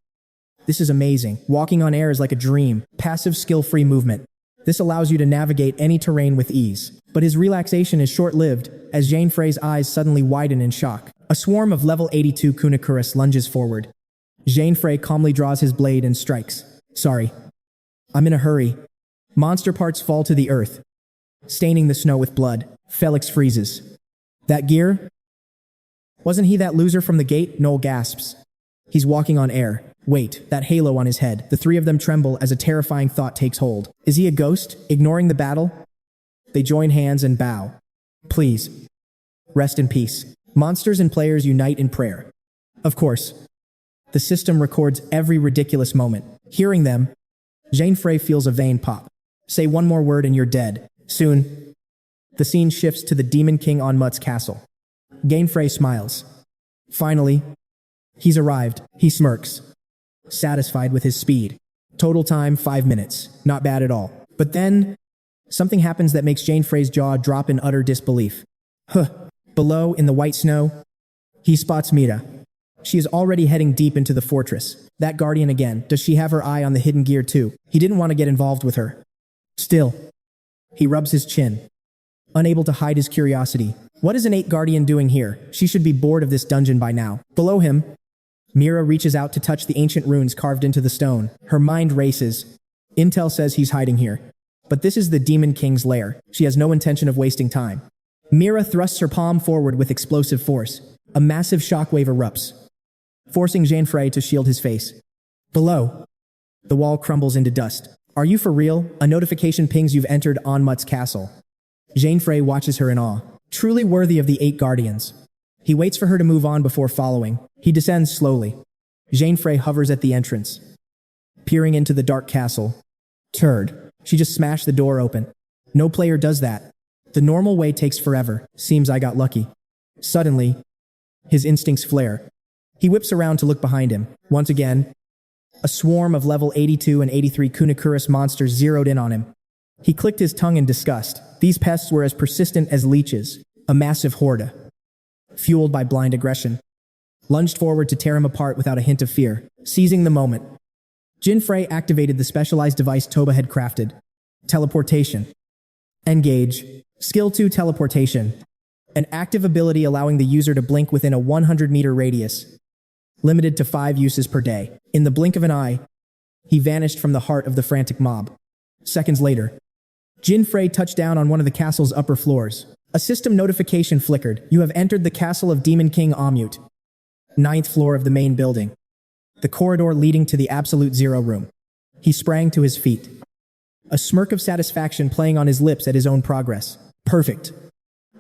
Speaker 1: this is amazing. Walking on air is like a dream. Passive skill-free movement. This allows you to navigate any terrain with ease. But his relaxation is short-lived, as Jein Frey's eyes suddenly widen in shock. A swarm of level 82 𝐼𝐻𝐒 lunges forward. Jein Frey calmly draws his blade and strikes. Sorry. I'm in a hurry. Monster parts fall to the earth, staining the snow with blood. Felix freezes. That gear? Wasn't he that loser from the gate? Noel gasps. He's walking on air. Wait, that halo on his head. The three of them tremble as a terrifying thought takes hold. Is he a ghost, ignoring the battle? They join hands and bow. Please, rest in peace. Monsters and players unite in prayer. Of course, the system records every ridiculous moment. Hearing them, Jein Frey feels a vein pop. Say one more word and you're dead. Soon, the scene shifts to the Demon King 𝐼𝐻𝐒's castle. Jein Frey smiles. Finally, he's arrived. He smirks, satisfied with his speed. Total time, 5 minutes. Not bad at all. But then, something happens that makes Jein Frey's jaw drop in utter disbelief. Below, in the white snow, he spots Mira. She is already heading deep into the fortress. That guardian again. Does she have her eye on the hidden gear too? He didn't want to get involved with her. Still, he rubs his chin, unable to hide his curiosity. What is an 8 guardian doing here? She should be bored of this dungeon by now. Below him, Mira reaches out to touch the ancient runes carved into the stone. Her mind races. Intel says he's hiding here. But this is the Demon King's lair. She has no intention of wasting time. Mira thrusts her palm forward with explosive force. A massive shockwave erupts, forcing Jein Frey to shield his face. Below, the wall crumbles into dust. Are you for real? A notification pings you've entered 𝐼𝐻𝐒's castle. Jein Frey watches her in awe. Truly worthy of the 8 guardians. He waits for her to move on before following. He descends slowly. Jein Frey hovers at the entrance, peering into the dark castle. Turd. She just smashed the door open. No player does that. The normal way takes forever. Seems I got lucky. Suddenly, his instincts flare. He whips around to look behind him. Once again, a swarm of level 82 and 83 𝐼𝐻𝐒 monsters zeroed in on him. He clicked his tongue in disgust. These pests were as persistent as leeches. A massive horde, fueled by blind aggression, lunged forward to tear him apart without a hint of fear. Seizing the moment, Jein Frey activated the specialized device Toba had crafted. Teleportation. Engage. Skill 2 Teleportation. An active ability allowing the user to blink within a 100-meter radius, limited to 5 uses per day. In the blink of an eye, he vanished from the heart of the frantic mob. Seconds later, Jein Frey touched down on one of the castle's upper floors. A system notification flickered. You have entered the castle of Demon King 𝐼𝐻𝐒, 9th floor of the main building, the corridor leading to the Absolute Zero room. He sprang to his feet, a smirk of satisfaction playing on his lips at his own progress. Perfect.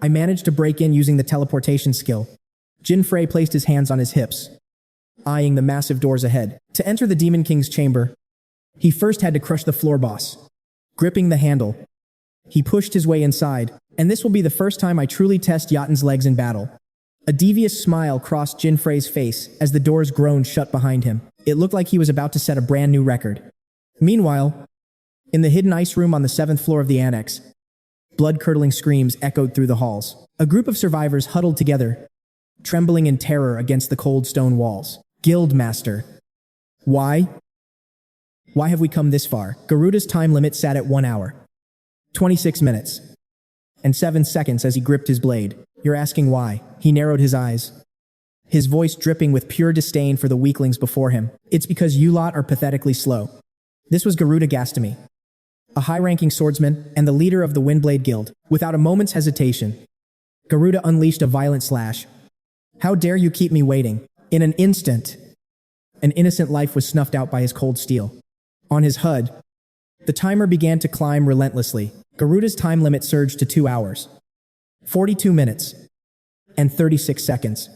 Speaker 1: I managed to break in using the teleportation skill. Jein Frey placed his hands on his hips, eyeing the massive doors ahead. To enter the Demon King's chamber, he first had to crush the floor boss. Gripping the handle, he pushed his way inside, and this will be the first time I truly test 𝐼𝐻𝐒's legs in battle. A devious smile crossed Jein Frey's face as the doors groaned shut behind him. It looked like he was about to set a brand new record. Meanwhile, in the hidden ice room on the 7th floor of the annex, blood-curdling screams echoed through the halls. A group of survivors huddled together, trembling in terror against the cold stone walls. Guildmaster. Why? Why have we come this far? Garuda's time limit sat at 1 hour, 26 minutes, and 7 seconds as he gripped his blade. You're asking why? He narrowed his eyes, his voice dripping with pure disdain for the weaklings before him. It's because you lot are pathetically slow. This was 𝐼𝐓, a high-ranking swordsman and the leader of the Windblade Guild. Without a moment's hesitation, 𝐼𝐓 unleashed a violent slash. How dare you keep me waiting? In an instant, an innocent life was snuffed out by his cold steel. On his HUD, the timer began to climb relentlessly. 𝐼𝐓's time limit surged to 2 hours, 42 minutes, and 36 seconds.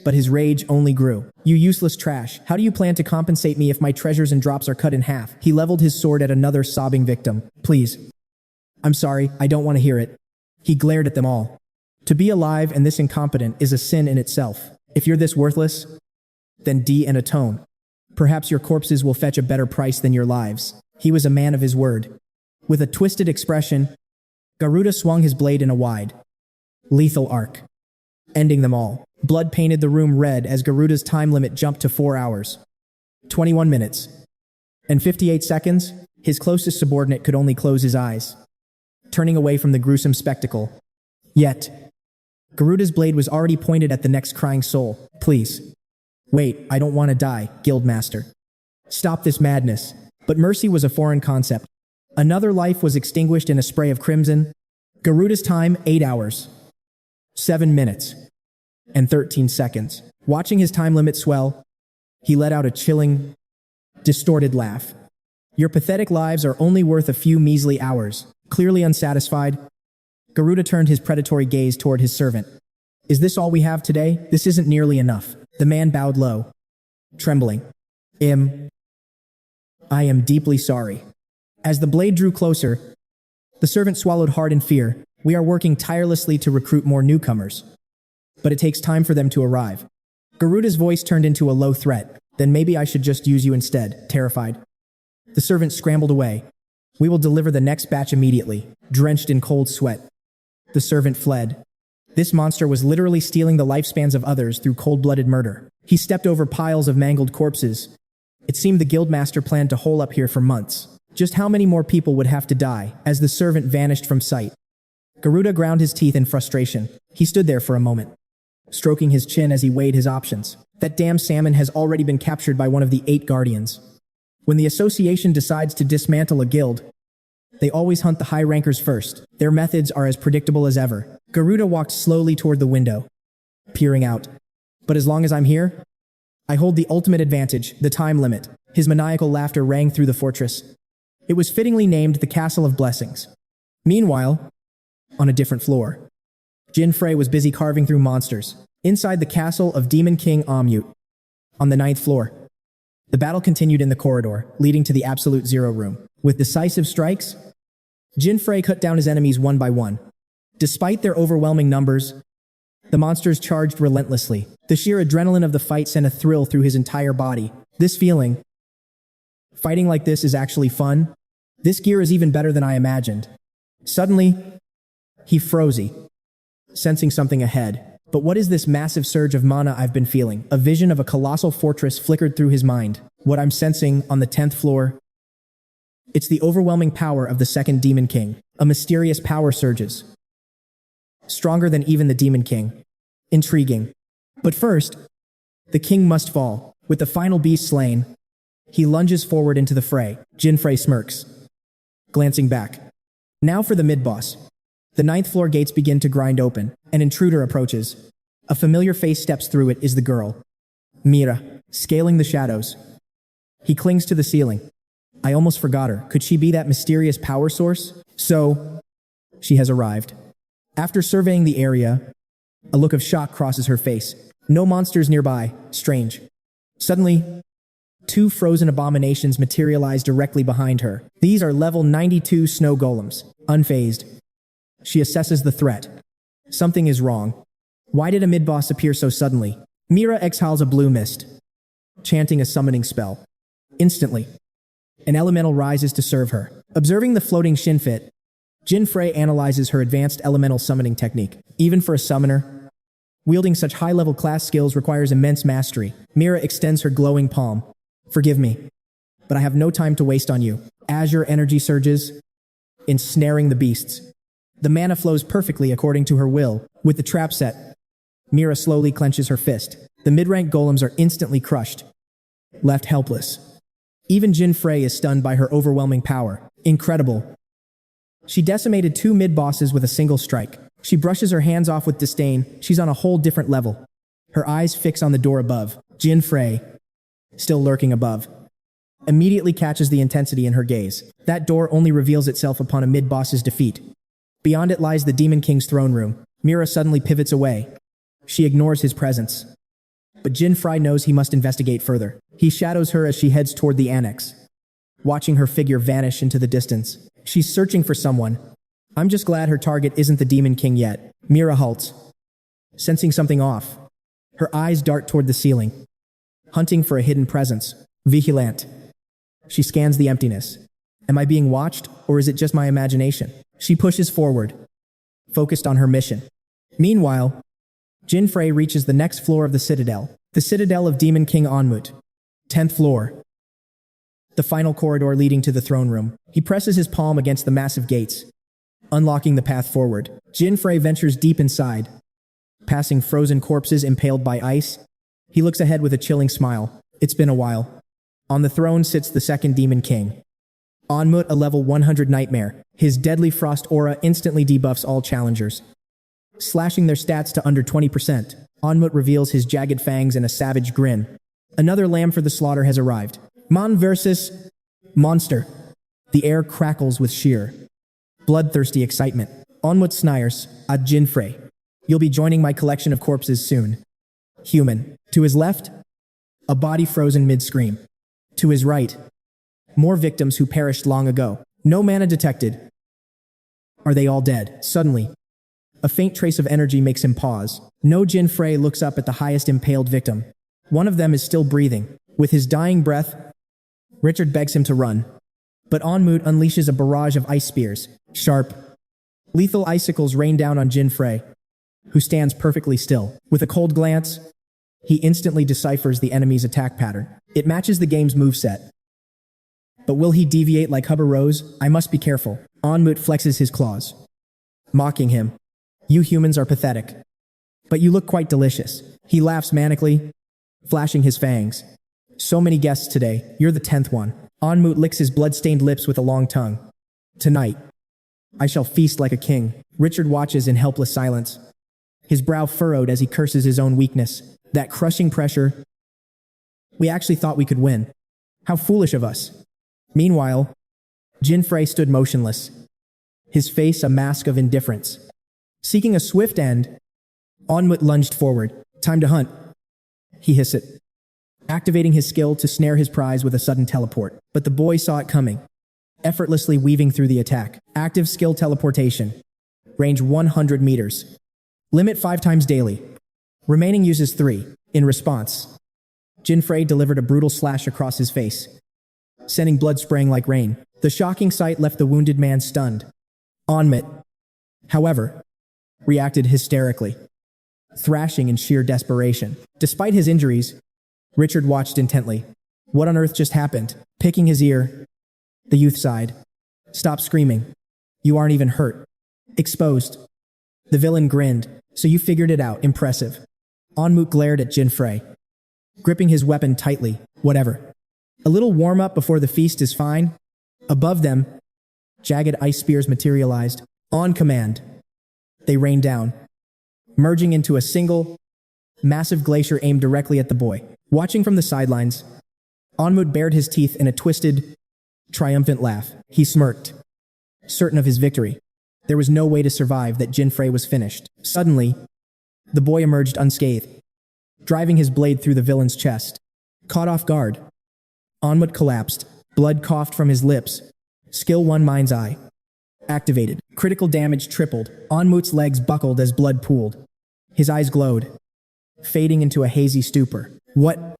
Speaker 1: But his rage only grew. You useless trash. How do you plan to compensate me if my treasures and drops are cut in half? He leveled his sword at another sobbing victim. Please. I'm sorry, I don't want to hear it. He glared at them all. To be alive and this incompetent is a sin in itself. If you're this worthless, then D and atone. Perhaps your corpses will fetch a better price than your lives. He was a man of his word. With a twisted expression, 𝐼𝐓 swung his blade in a wide, lethal arc, ending them all. Blood painted the room red as 𝐼𝐓's time limit jumped to 4 hours, 21 minutes, and 58 seconds. His closest subordinate could only close his eyes, turning away from the gruesome spectacle. Yet, 𝐼𝐓's blade was already pointed at the next crying soul. Please. Wait, I don't want to die, Guildmaster. Stop this madness. But mercy was a foreign concept. Another life was extinguished in a spray of crimson. 𝐼𝐓's time, 8 hours, 7 minutes, and 13 seconds. Watching his time limit swell, he let out a chilling, distorted laugh. Your pathetic lives are only worth a few measly hours. Clearly unsatisfied, 𝐼𝐓 turned his predatory gaze toward his servant. Is this all we have today? This isn't nearly enough. The man bowed low, trembling. I am deeply sorry. As the blade drew closer, the servant swallowed hard in fear. We are working tirelessly to recruit more newcomers, but it takes time for them to arrive. 𝐼𝐓's voice turned into a low threat. Then maybe I should just use you instead, terrified. The servant scrambled away. We will deliver the next batch immediately, drenched in cold sweat. The servant fled. This monster was literally stealing the lifespans of others through cold-blooded murder. He stepped over piles of mangled corpses. It seemed the guildmaster planned to hole up here for months. Just how many more people would have to die as the servant vanished from sight? 𝐼𝐓 ground his teeth in frustration. He stood there for a moment, stroking his chin as he weighed his options. That damn salmon has already been captured by one of the 8 guardians. When the association decides to dismantle a guild, they always hunt the high rankers first. Their methods are as predictable as ever. 𝐼𝐓 walked slowly toward the window, peering out. But as long as I'm here, I hold the ultimate advantage, the time limit. His maniacal laughter rang through the fortress. It was fittingly named the Castle of Blessings. Meanwhile, on a different floor, Jein Frey was busy carving through monsters. Inside the castle of Demon King 𝐼𝐓, on the 9th floor, the battle continued in the corridor, leading to the Absolute Zero room. With decisive strikes, Jein Frey cut down his enemies one by one. Despite their overwhelming numbers, the monsters charged relentlessly. The sheer adrenaline of the fight sent a thrill through his entire body. This feeling, fighting like this is actually fun. This gear is even better than I imagined. Suddenly, he froze, sensing something ahead. But what is this massive surge of mana I've been feeling? A vision of a colossal fortress flickered through his mind. What I'm sensing on the 10th floor? It's the overwhelming power of the second Demon King. A mysterious power surges, stronger than even the Demon King. Intriguing. But first, the king must fall. With the final beast slain, he lunges forward into the fray. Jein Frey smirks, glancing back. Now for the mid-boss. The 9th floor gates begin to grind open. An intruder approaches. A familiar face steps through. It is the girl, Mira, scaling the shadows. He clings to the ceiling. I almost forgot her. Could she be that mysterious power source? So, she has arrived. After surveying the area, a look of shock crosses her face. No monsters nearby. Strange. Suddenly, 2 frozen abominations materialize directly behind her. These are level 92 snow golems. Unfazed, she assesses the threat. Something is wrong. Why did a mid-boss appear so suddenly? Mira exhales a blue mist, chanting a summoning spell. Instantly, an elemental rises to serve her. Observing the floating shinfit, Jein Frey analyzes her advanced elemental summoning technique. Even for a summoner, wielding such high-level class skills requires immense mastery. Mira extends her glowing palm. Forgive me, but I have no time to waste on you. Azure energy surges, ensnaring the beasts. The mana flows perfectly according to her will. With the trap set, Mira slowly clenches her fist. The mid-rank golems are instantly crushed, left helpless. Even Jein Frey is stunned by her overwhelming power. Incredible. She decimated 2 mid-bosses with a single strike. She brushes her hands off with disdain. She's on a whole different level. Her eyes fix on the door above. Jein Frey, still lurking above, immediately catches the intensity in her gaze. That door only reveals itself upon a mid-boss's defeat. Beyond it lies the Demon King's throne room. Mira suddenly pivots away. She ignores his presence. But Jein Frey knows he must investigate further. He shadows her as she heads toward the annex, watching her figure vanish into the distance. She's searching for someone. I'm just glad her target isn't the Demon King yet. Mira halts, sensing something off. Her eyes dart toward the ceiling, hunting for a hidden presence. Vigilant. She scans the emptiness. Am I being watched, or is it just my imagination? She pushes forward, focused on her mission. Meanwhile, Jein Frey reaches the next floor of the citadel of Demon King 𝐼𝐎𝐑𝐚𝐧𝐤. 10th floor. The final corridor leading to the throne room. He presses his palm against the massive gates, unlocking the path forward. Jein Frey ventures deep inside, passing frozen corpses impaled by ice. He looks ahead with a chilling smile. It's been a while. On the throne sits the second Demon King, 𝐼𝐎𝐑𝐚𝐧𝐤, a level 100 nightmare. His deadly frost aura instantly debuffs all challengers, slashing their stats to under 20%. 𝐼𝐎𝐸𝐷 reveals his jagged fangs in a savage grin. Another lamb for the slaughter has arrived. Mon versus monster. The air crackles with sheer, bloodthirsty excitement. 𝐼𝐎𝐸𝐷 sneers at Jein Frey. You'll be joining my collection of corpses soon. Human. To his left, a body frozen mid-scream. To his right, more victims who perished long ago. No mana detected. Are they all dead? Suddenly, a faint trace of energy makes him pause. No. Jein Frey looks up at the highest impaled victim. One of them is still breathing. With his dying breath, Richard begs him to run. But 𝐼𝐸𝐷 unleashes a barrage of ice spears. Sharp, lethal icicles rain down on Jein Frey, who stands perfectly still. With a cold glance, he instantly deciphers the enemy's attack pattern. It matches the game's moveset. But will he deviate like Hubba Rose? I must be careful. 𝐼𝐸𝐷 flexes his claws, mocking him. You humans are pathetic, but you look quite delicious. He laughs manically, flashing his fangs. So many guests today, you're the 10th one. 𝐼𝐸𝐷 licks his blood-stained lips with a long tongue. Tonight, I shall feast like a king. Richard watches in helpless silence, his brow furrowed as he curses his own weakness. That crushing pressure. We actually thought we could win. How foolish of us. Meanwhile, Jein Frey stood motionless, his face a mask of indifference. Seeking a swift end, 𝐼𝐸𝐷 lunged forward. Time to hunt, he hissed, activating his skill to snare his prize with a sudden teleport. But the boy saw it coming, effortlessly weaving through the attack. Active skill teleportation. Range 100 meters. Limit 5 times daily. Remaining uses 3. In response, Jein Frey delivered a brutal slash across his face, sending blood spraying like rain. The shocking sight left the wounded man stunned. 𝐼𝐸𝐷, however, reacted hysterically, thrashing in sheer desperation. Despite his injuries, Richard watched intently. What on earth just happened? Picking his ear, the youth sighed. Stop screaming. You aren't even hurt. Exposed. The villain grinned. So you figured it out. Impressive. 𝐼𝐸𝐷 glared at Jein Frey, gripping his weapon tightly. Whatever. A little warm-up before the feast is fine. Above them, jagged ice spears materialized. On command, they rained down, merging into a single, massive glacier aimed directly at the boy. Watching from the sidelines, 𝐼𝐸𝐷 bared his teeth in a twisted, triumphant laugh. He smirked, certain of his victory. There was no way to survive that Jein Frey was finished. Suddenly, the boy emerged unscathed, driving his blade through the villain's chest. Caught off guard, 𝐼𝐸𝐷 collapsed. Blood coughed from his lips. Skill 1 Mind's Eye. Activated. Critical damage tripled. 𝐼𝐸𝐷's legs buckled as blood pooled. His eyes glowed, fading into a hazy stupor. What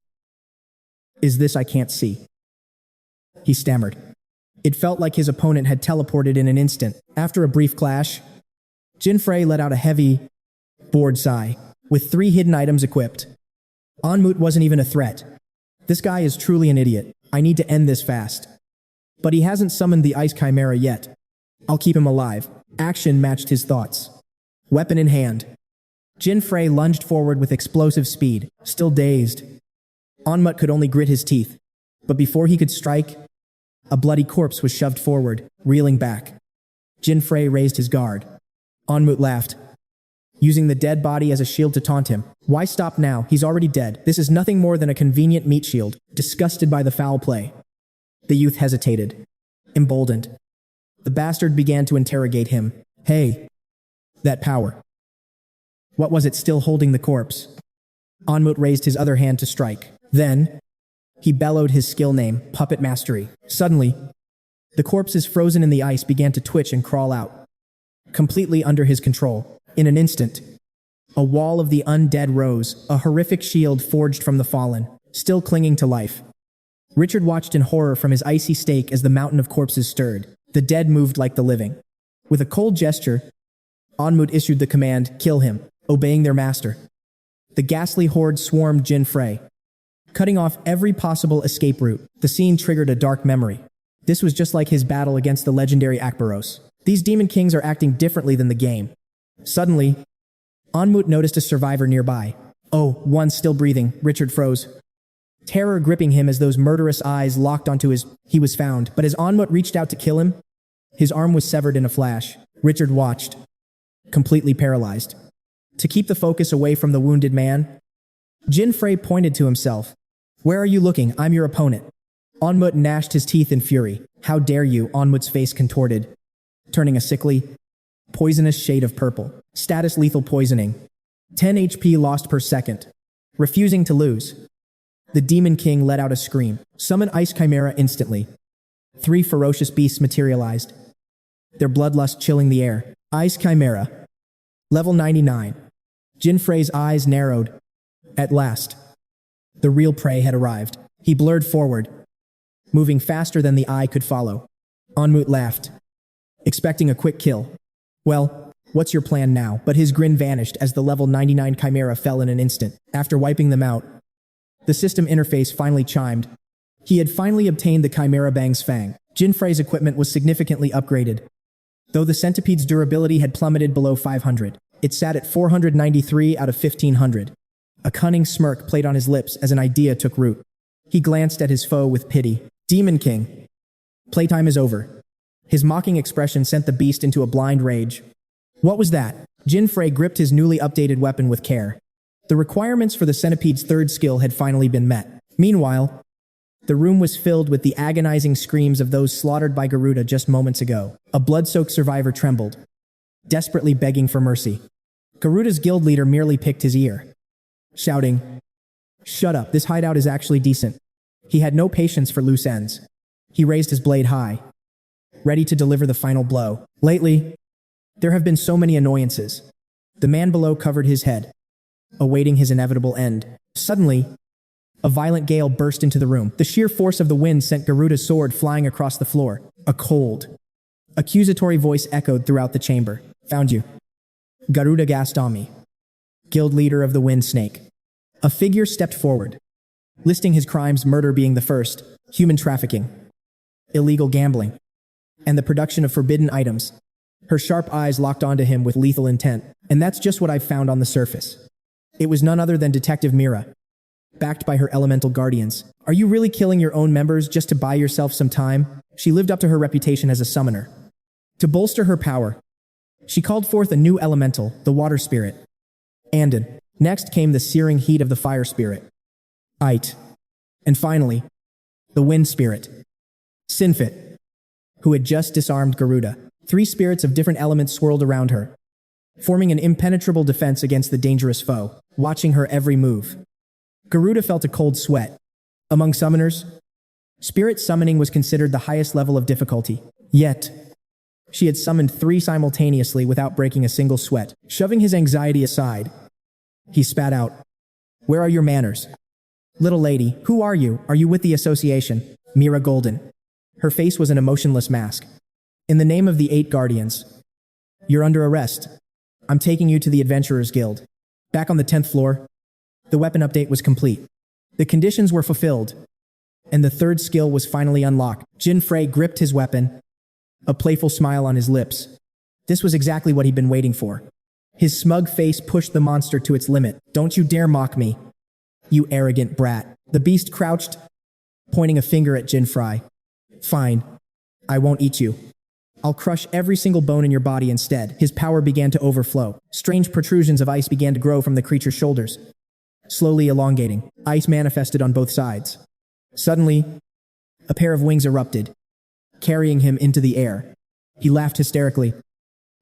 Speaker 1: is this I can't see? He stammered. It felt like his opponent had teleported in an instant. After a brief clash, Jein Frey let out a heavy, bored sigh. With 3 hidden items equipped, 𝐼𝐸𝐷 wasn't even a threat. This guy is truly an idiot. I need to end this fast. But he hasn't summoned the Ice Chimera yet. I'll keep him alive. Action matched his thoughts. Weapon in hand, Jein Frey lunged forward with explosive speed. Still dazed, 𝐼𝐸𝐷 could only grit his teeth. But before he could strike, a bloody corpse was shoved forward, reeling back. Jein Frey raised his guard. 𝐼𝐎-𝐑𝐚𝐧𝐤 laughed, using the dead body as a shield to taunt him. Why stop now? He's already dead. This is nothing more than a convenient meat shield. Disgusted by the foul play, the youth hesitated, emboldened. The bastard began to interrogate him. Hey, that power. What was it still holding the corpse? 𝐼𝐎-𝐸 raised his other hand to strike. Then, he bellowed his skill name, Puppet Mastery. Suddenly, the corpses frozen in the ice began to twitch and crawl out, completely under his control. In an instant, a wall of the undead rose, a horrific shield forged from the fallen, still clinging to life. Richard watched in horror from his icy stake as the mountain of corpses stirred. The dead moved like the living. With a cold gesture, 𝐼𝐎-𝐸 issued the command, kill him, obeying their master. The ghastly horde swarmed Jein Frey, cutting off every possible escape route. The scene triggered a dark memory. This was just like his battle against the legendary 𝐼𝐴. These demon kings are acting differently than the game. Suddenly, 𝐼𝐎-𝐸 noticed a survivor nearby. Oh, one still breathing. Richard froze, terror gripping him as those murderous eyes locked onto his. He was found, but as 𝐼𝐎-𝐸 reached out to kill him, his arm was severed in a flash. Richard watched, completely paralyzed. To keep the focus away from the wounded man, Jein Frey pointed to himself. Where are you looking? I'm your opponent. 𝐼𝐎-𝐸 gnashed his teeth in fury. How dare you? 𝐼𝐎-𝐸's face contorted, turning a sickly, poisonous shade of purple. Status lethal poisoning. 10 HP lost per second. Refusing to lose, the Demon King let out a scream. Summon Ice Chimera instantly. 3 ferocious beasts materialized, their bloodlust chilling the air. Ice Chimera. Level 99. Jein Frey's eyes narrowed. At last, the real prey had arrived. He blurred forward, moving faster than the eye could follow. 𝐼𝐎-𝐸 laughed, expecting a quick kill. Well, what's your plan now? But his grin vanished as the level 99 Chimera fell in an instant. After wiping them out, the system interface finally chimed. He had finally obtained the Chimera Bang's Fang. Jein Frey's equipment was significantly upgraded. Though the centipede's durability had plummeted below 500, it sat at 493 out of 1500. A cunning smirk played on his lips as an idea took root. He glanced at his foe with pity. Demon King, playtime is over. His mocking expression sent the beast into a blind rage. What was that? Jein Frey gripped his newly updated weapon with care. The requirements for the centipede's third skill had finally been met. Meanwhile, the room was filled with the agonizing screams of those slaughtered by Garuda just moments ago. A blood-soaked survivor trembled, desperately begging for mercy. Garuda's guild leader merely picked his ear, shouting, "Shut up, this hideout is actually decent." He had no patience for loose ends. He raised his blade high, ready to deliver the final blow. Lately, there have been so many annoyances. The man below covered his head, awaiting his inevitable end. Suddenly, a violent gale burst into the room. The sheer force of the wind sent Garuda's sword flying across the floor. A cold, accusatory voice echoed throughout the chamber. Found you. Garuda Gastami, guild leader of the Wind Snake. A figure stepped forward, listing his crimes, murder being the first, human trafficking, illegal gambling, and the production of forbidden items. Her sharp eyes locked onto him with lethal intent. And that's just what I've found on the surface. It was none other than Detective Mira, backed by her elemental guardians. Are you really killing your own members just to buy yourself some time? She lived up to her reputation as a summoner. To bolster her power, she called forth a new elemental, the water spirit, Anden. Next came the searing heat of the fire spirit, 𝐼𝐸. And finally, the wind spirit, Sinfit, who had just disarmed Garuda. 3 spirits of different elements swirled around her, forming an impenetrable defense against the dangerous foe. Watching her every move, Garuda felt a cold sweat. Among summoners, spirit summoning was considered the highest level of difficulty. Yet, she had summoned 3 simultaneously without breaking a single sweat. Shoving his anxiety aside, he spat out, "Where are your manners? Little lady, who are you? Are you with the association?" Mira Golden. Her face was an emotionless mask. "In the name of the 8 guardians, you're under arrest. I'm taking you to the Adventurers Guild." Back on the 10th floor, the weapon update was complete. The conditions were fulfilled, and the third skill was finally unlocked. Jein Frey gripped his weapon, a playful smile on his lips. This was exactly what he'd been waiting for. His smug face pushed the monster to its limit. "Don't you dare mock me, you arrogant brat." The beast crouched, pointing a finger at Jein Frey. Fine. I won't eat you. I'll crush every single bone in your body instead. His power began to overflow. Strange protrusions of ice began to grow from the creature's shoulders, slowly elongating. Ice manifested on both sides. Suddenly, a pair of wings erupted, carrying him into the air. He laughed hysterically,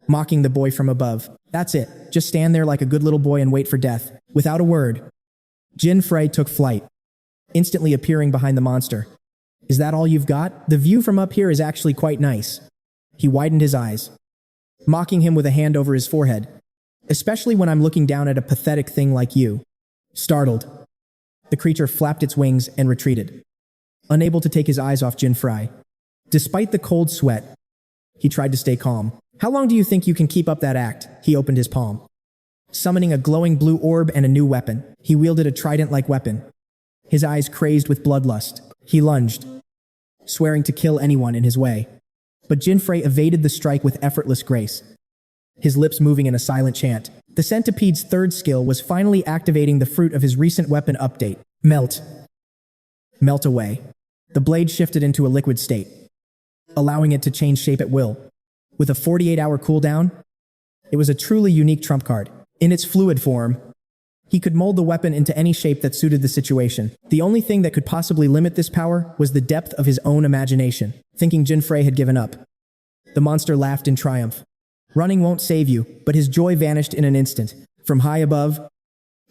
Speaker 1: mocking the boy from above. That's it. Just stand there like a good little boy and wait for death. Without a word, Jein Frey took flight, instantly appearing behind the monster. Is that all you've got? The view from up here is actually quite nice. He widened his eyes, mocking him with a hand over his forehead. Especially when I'm looking down at a pathetic thing like you. Startled, the creature flapped its wings and retreated, unable to take his eyes off Jein Frey. Despite the cold sweat, he tried to stay calm. How long do you think you can keep up that act? He opened his palm, summoning a glowing blue orb and a new weapon. He wielded a trident-like weapon, his eyes crazed with bloodlust. He lunged, swearing to kill anyone in his way. But Jein Frey evaded the strike with effortless grace, his lips moving in a silent chant. The centipede's third skill was finally activating the fruit of his recent weapon update. Melt. Melt away. The blade shifted into a liquid state, allowing it to change shape at will. With a 48-hour cooldown, it was a truly unique trump card. In its fluid form, he could mold the weapon into any shape that suited the situation. The only thing that could possibly limit this power was the depth of his own imagination. Thinking Jein Frey had given up, the monster laughed in triumph. Running won't save you, but his joy vanished in an instant. From high above,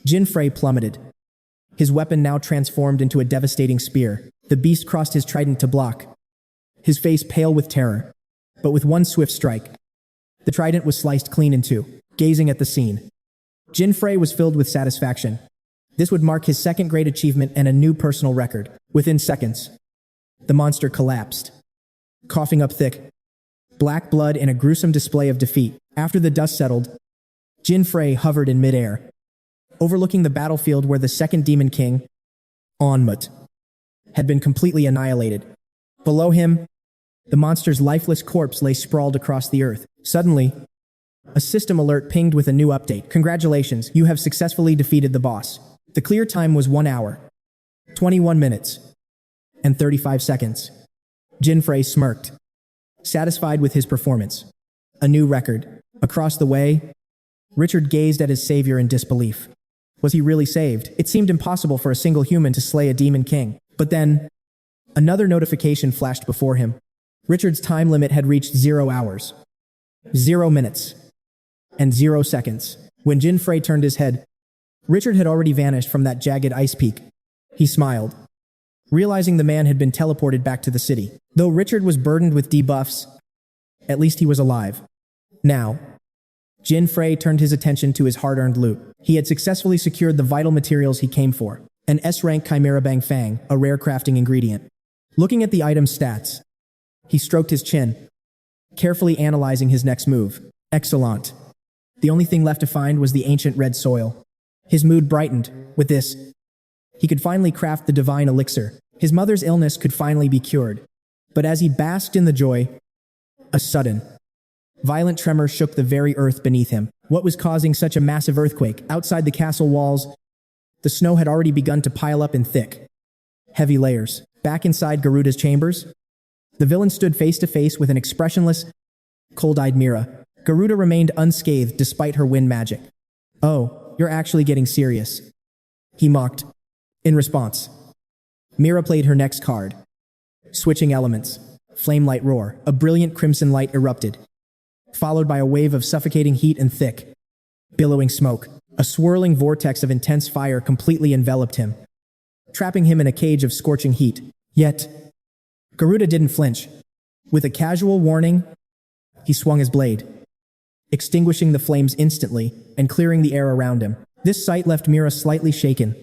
Speaker 1: Jein Frey plummeted, his weapon now transformed into a devastating spear. The beast crossed his trident to block, his face pale with terror. But with one swift strike, the trident was sliced clean in two. Gazing at the scene, Jein Frey was filled with satisfaction. This would mark his second great achievement and a new personal record. Within seconds, the monster collapsed, coughing up thick, black blood in a gruesome display of defeat. After the dust settled, Jein Frey hovered in midair, overlooking the battlefield where the second demon king, 𝐼𝐎𝐑𝐚𝐧𝐤, had been completely annihilated. Below him, the monster's lifeless corpse lay sprawled across the earth. Suddenly, a system alert pinged with a new update. Congratulations, you have successfully defeated the boss. The clear time was 1 hour, 21 minutes, and 35 seconds. Jein Frey smirked, satisfied with his performance. A new record. Across the way, Richard gazed at his savior in disbelief. Was he really saved? It seemed impossible for a single human to slay a demon king. But then, another notification flashed before him. Richard's time limit had reached 0 hours, 0 minutes, and 0 seconds. When Jein Frey turned his head, Richard had already vanished from that jagged ice peak. He smiled, realizing the man had been teleported back to the city. Though Richard was burdened with debuffs, at least he was alive. Now, Jein Frey turned his attention to his hard-earned loot. He had successfully secured the vital materials he came for. An S-rank chimera bang fang, a rare crafting ingredient. Looking at the item's stats, he stroked his chin, carefully analyzing his next move. Excellent. The only thing left to find was the ancient red soil. His mood brightened. With this, he could finally craft the divine elixir. His mother's illness could finally be cured. But as he basked in the joy, a sudden, violent tremor shook the very earth beneath him. What was causing such a massive earthquake? Outside the castle walls, the snow had already begun to pile up in thick, heavy layers. Back inside Garuda's chambers, the villain stood face to face with an expressionless, cold-eyed Mira. Garuda remained unscathed despite her wind magic. Oh, you're actually getting serious, he mocked. In response, Mira played her next card. Switching elements. Flame light roar. A brilliant crimson light erupted, followed by a wave of suffocating heat and thick, billowing smoke. A swirling vortex of intense fire completely enveloped him, trapping him in a cage of scorching heat. Yet, Garuda didn't flinch. With a casual warning, he swung his blade, extinguishing the flames instantly and clearing the air around him. This sight left Mira slightly shaken.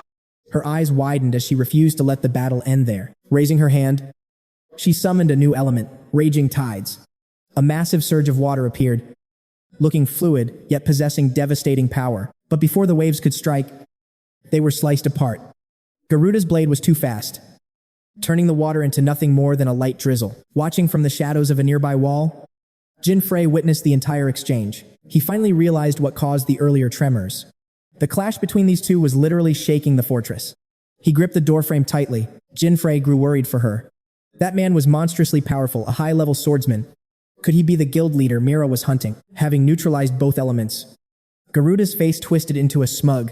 Speaker 1: Her eyes widened as she refused to let the battle end there. Raising her hand, she summoned a new element, raging tides. A massive surge of water appeared, looking fluid, yet possessing devastating power. But before the waves could strike, they were sliced apart. Garuda's blade was too fast, turning the water into nothing more than a light drizzle. Watching from the shadows of a nearby wall, Jein Frey witnessed the entire exchange. He finally realized what caused the earlier tremors. The clash between these two was literally shaking the fortress. He gripped the doorframe tightly, Jein Frey grew worried for her. That man was monstrously powerful, a high-level swordsman. Could he be the guild leader Mira was hunting, having neutralized both elements? Garuda's face twisted into a smug,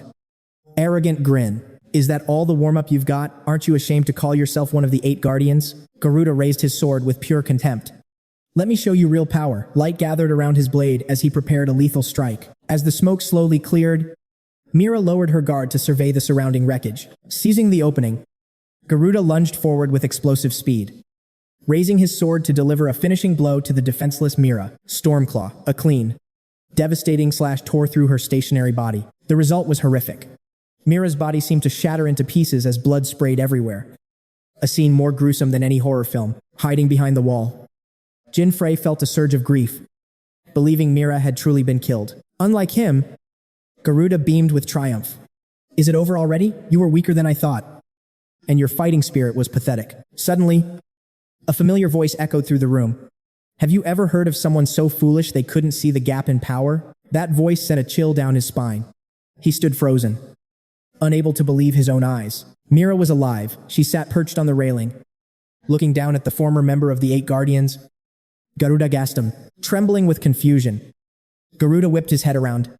Speaker 1: arrogant grin. Is that all the warm-up you've got? Aren't you ashamed to call yourself one of the 8 guardians? Garuda raised his sword with pure contempt. Let me show you real power. Light gathered around his blade as he prepared a lethal strike. As the smoke slowly cleared, Mira lowered her guard to survey the surrounding wreckage. Seizing the opening, Garuda lunged forward with explosive speed, raising his sword to deliver a finishing blow to the defenseless Mira. Stormclaw, a clean, devastating slash tore through her stationary body. The result was horrific. Mira's body seemed to shatter into pieces as blood sprayed everywhere. A scene more gruesome than any horror film. Hiding behind the wall, Jein Frey felt a surge of grief, believing Mira had truly been killed. Unlike him, Garuda beamed with triumph. Is it over already? You were weaker than I thought. And your fighting spirit was pathetic. Suddenly, a familiar voice echoed through the room. Have you ever heard of someone so foolish they couldn't see the gap in power? That voice sent a chill down his spine. He stood frozen, unable to believe his own eyes. Mira was alive. She sat perched on the railing, looking down at the former member of the 8 guardians. Garuda gasped him, trembling with confusion. Garuda whipped his head around.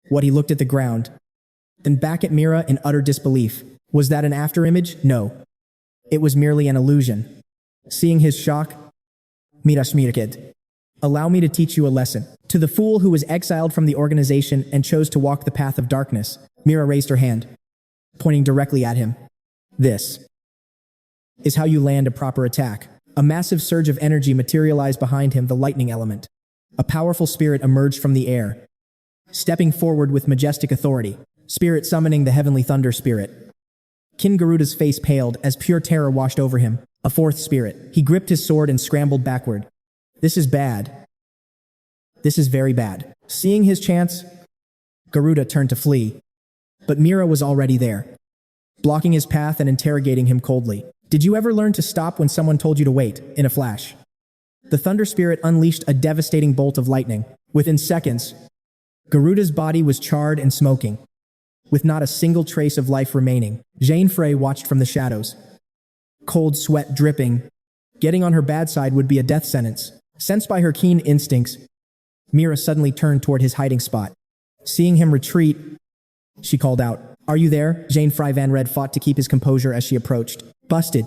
Speaker 1: He looked at the ground, then back at Mira in utter disbelief. Was that an afterimage? No. It was merely an illusion. Seeing his shock, Mira smirked. Allow me to teach you a lesson. To the fool who was exiled from the organization and chose to walk the path of darkness, Mira raised her hand, pointing directly at him. This is how you land a proper attack. A massive surge of energy materialized behind him, the lightning element. A powerful spirit emerged from the air, stepping forward with majestic authority. Spirit summoning the heavenly thunder spirit. Kin Garuda's face paled as pure terror washed over him. A 4th spirit. He gripped his sword and scrambled backward. This is bad. This is very bad. Seeing his chance, Garuda turned to flee. But Mira was already there, blocking his path and interrogating him coldly. Did you ever learn to stop when someone told you to wait? In a flash, the thunder spirit unleashed a devastating bolt of lightning. Within seconds, Garuda's body was charred and smoking, with not a single trace of life remaining. Jein Frey watched from the shadows, cold sweat dripping. Getting on her bad side would be a death sentence. Sensed by her keen instincts, Mira suddenly turned toward his hiding spot. Seeing him retreat, she called out, "Are you there?" Jein Frey Van Red fought to keep his composure as she approached. Busted.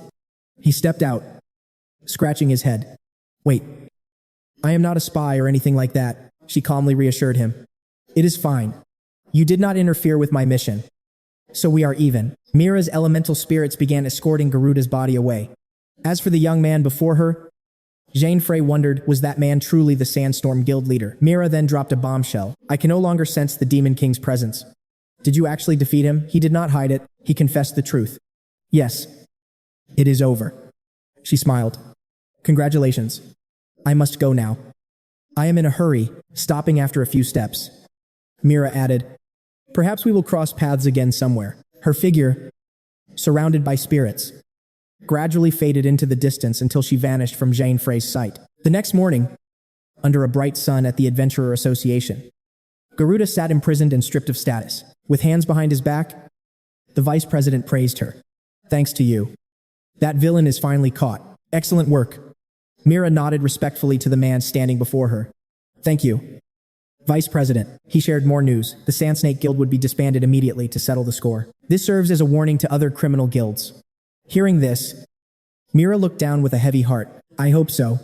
Speaker 1: He stepped out, scratching his head. Wait. I am not a spy or anything like that, she calmly reassured him. It is fine. You did not interfere with my mission, so we are even. Mira's elemental spirits began escorting Garuda's body away. As for the young man before her, Jein Frey wondered, was that man truly the Sandstorm Guild leader? Mira then dropped a bombshell. I can no longer sense the Demon King's presence. Did you actually defeat him? He did not hide it. He confessed the truth. Yes. It is over. She smiled. Congratulations. I must go now. I am in a hurry, stopping after a few steps. Mira added, perhaps we will cross paths again somewhere. Her figure, surrounded by spirits, gradually faded into the distance until she vanished from Jein Frey's sight. The next morning, under a bright sun at the Adventurer Association, Garuda sat imprisoned and stripped of status. With hands behind his back, the vice president praised her. Thanks to you. That villain is finally caught. Excellent work. Mira nodded respectfully to the man standing before her. Thank you. Vice President, he shared more news. The Sand Snake Guild would be disbanded immediately to settle the score. This serves as a warning to other criminal guilds. Hearing this, Mira looked down with a heavy heart. I hope so,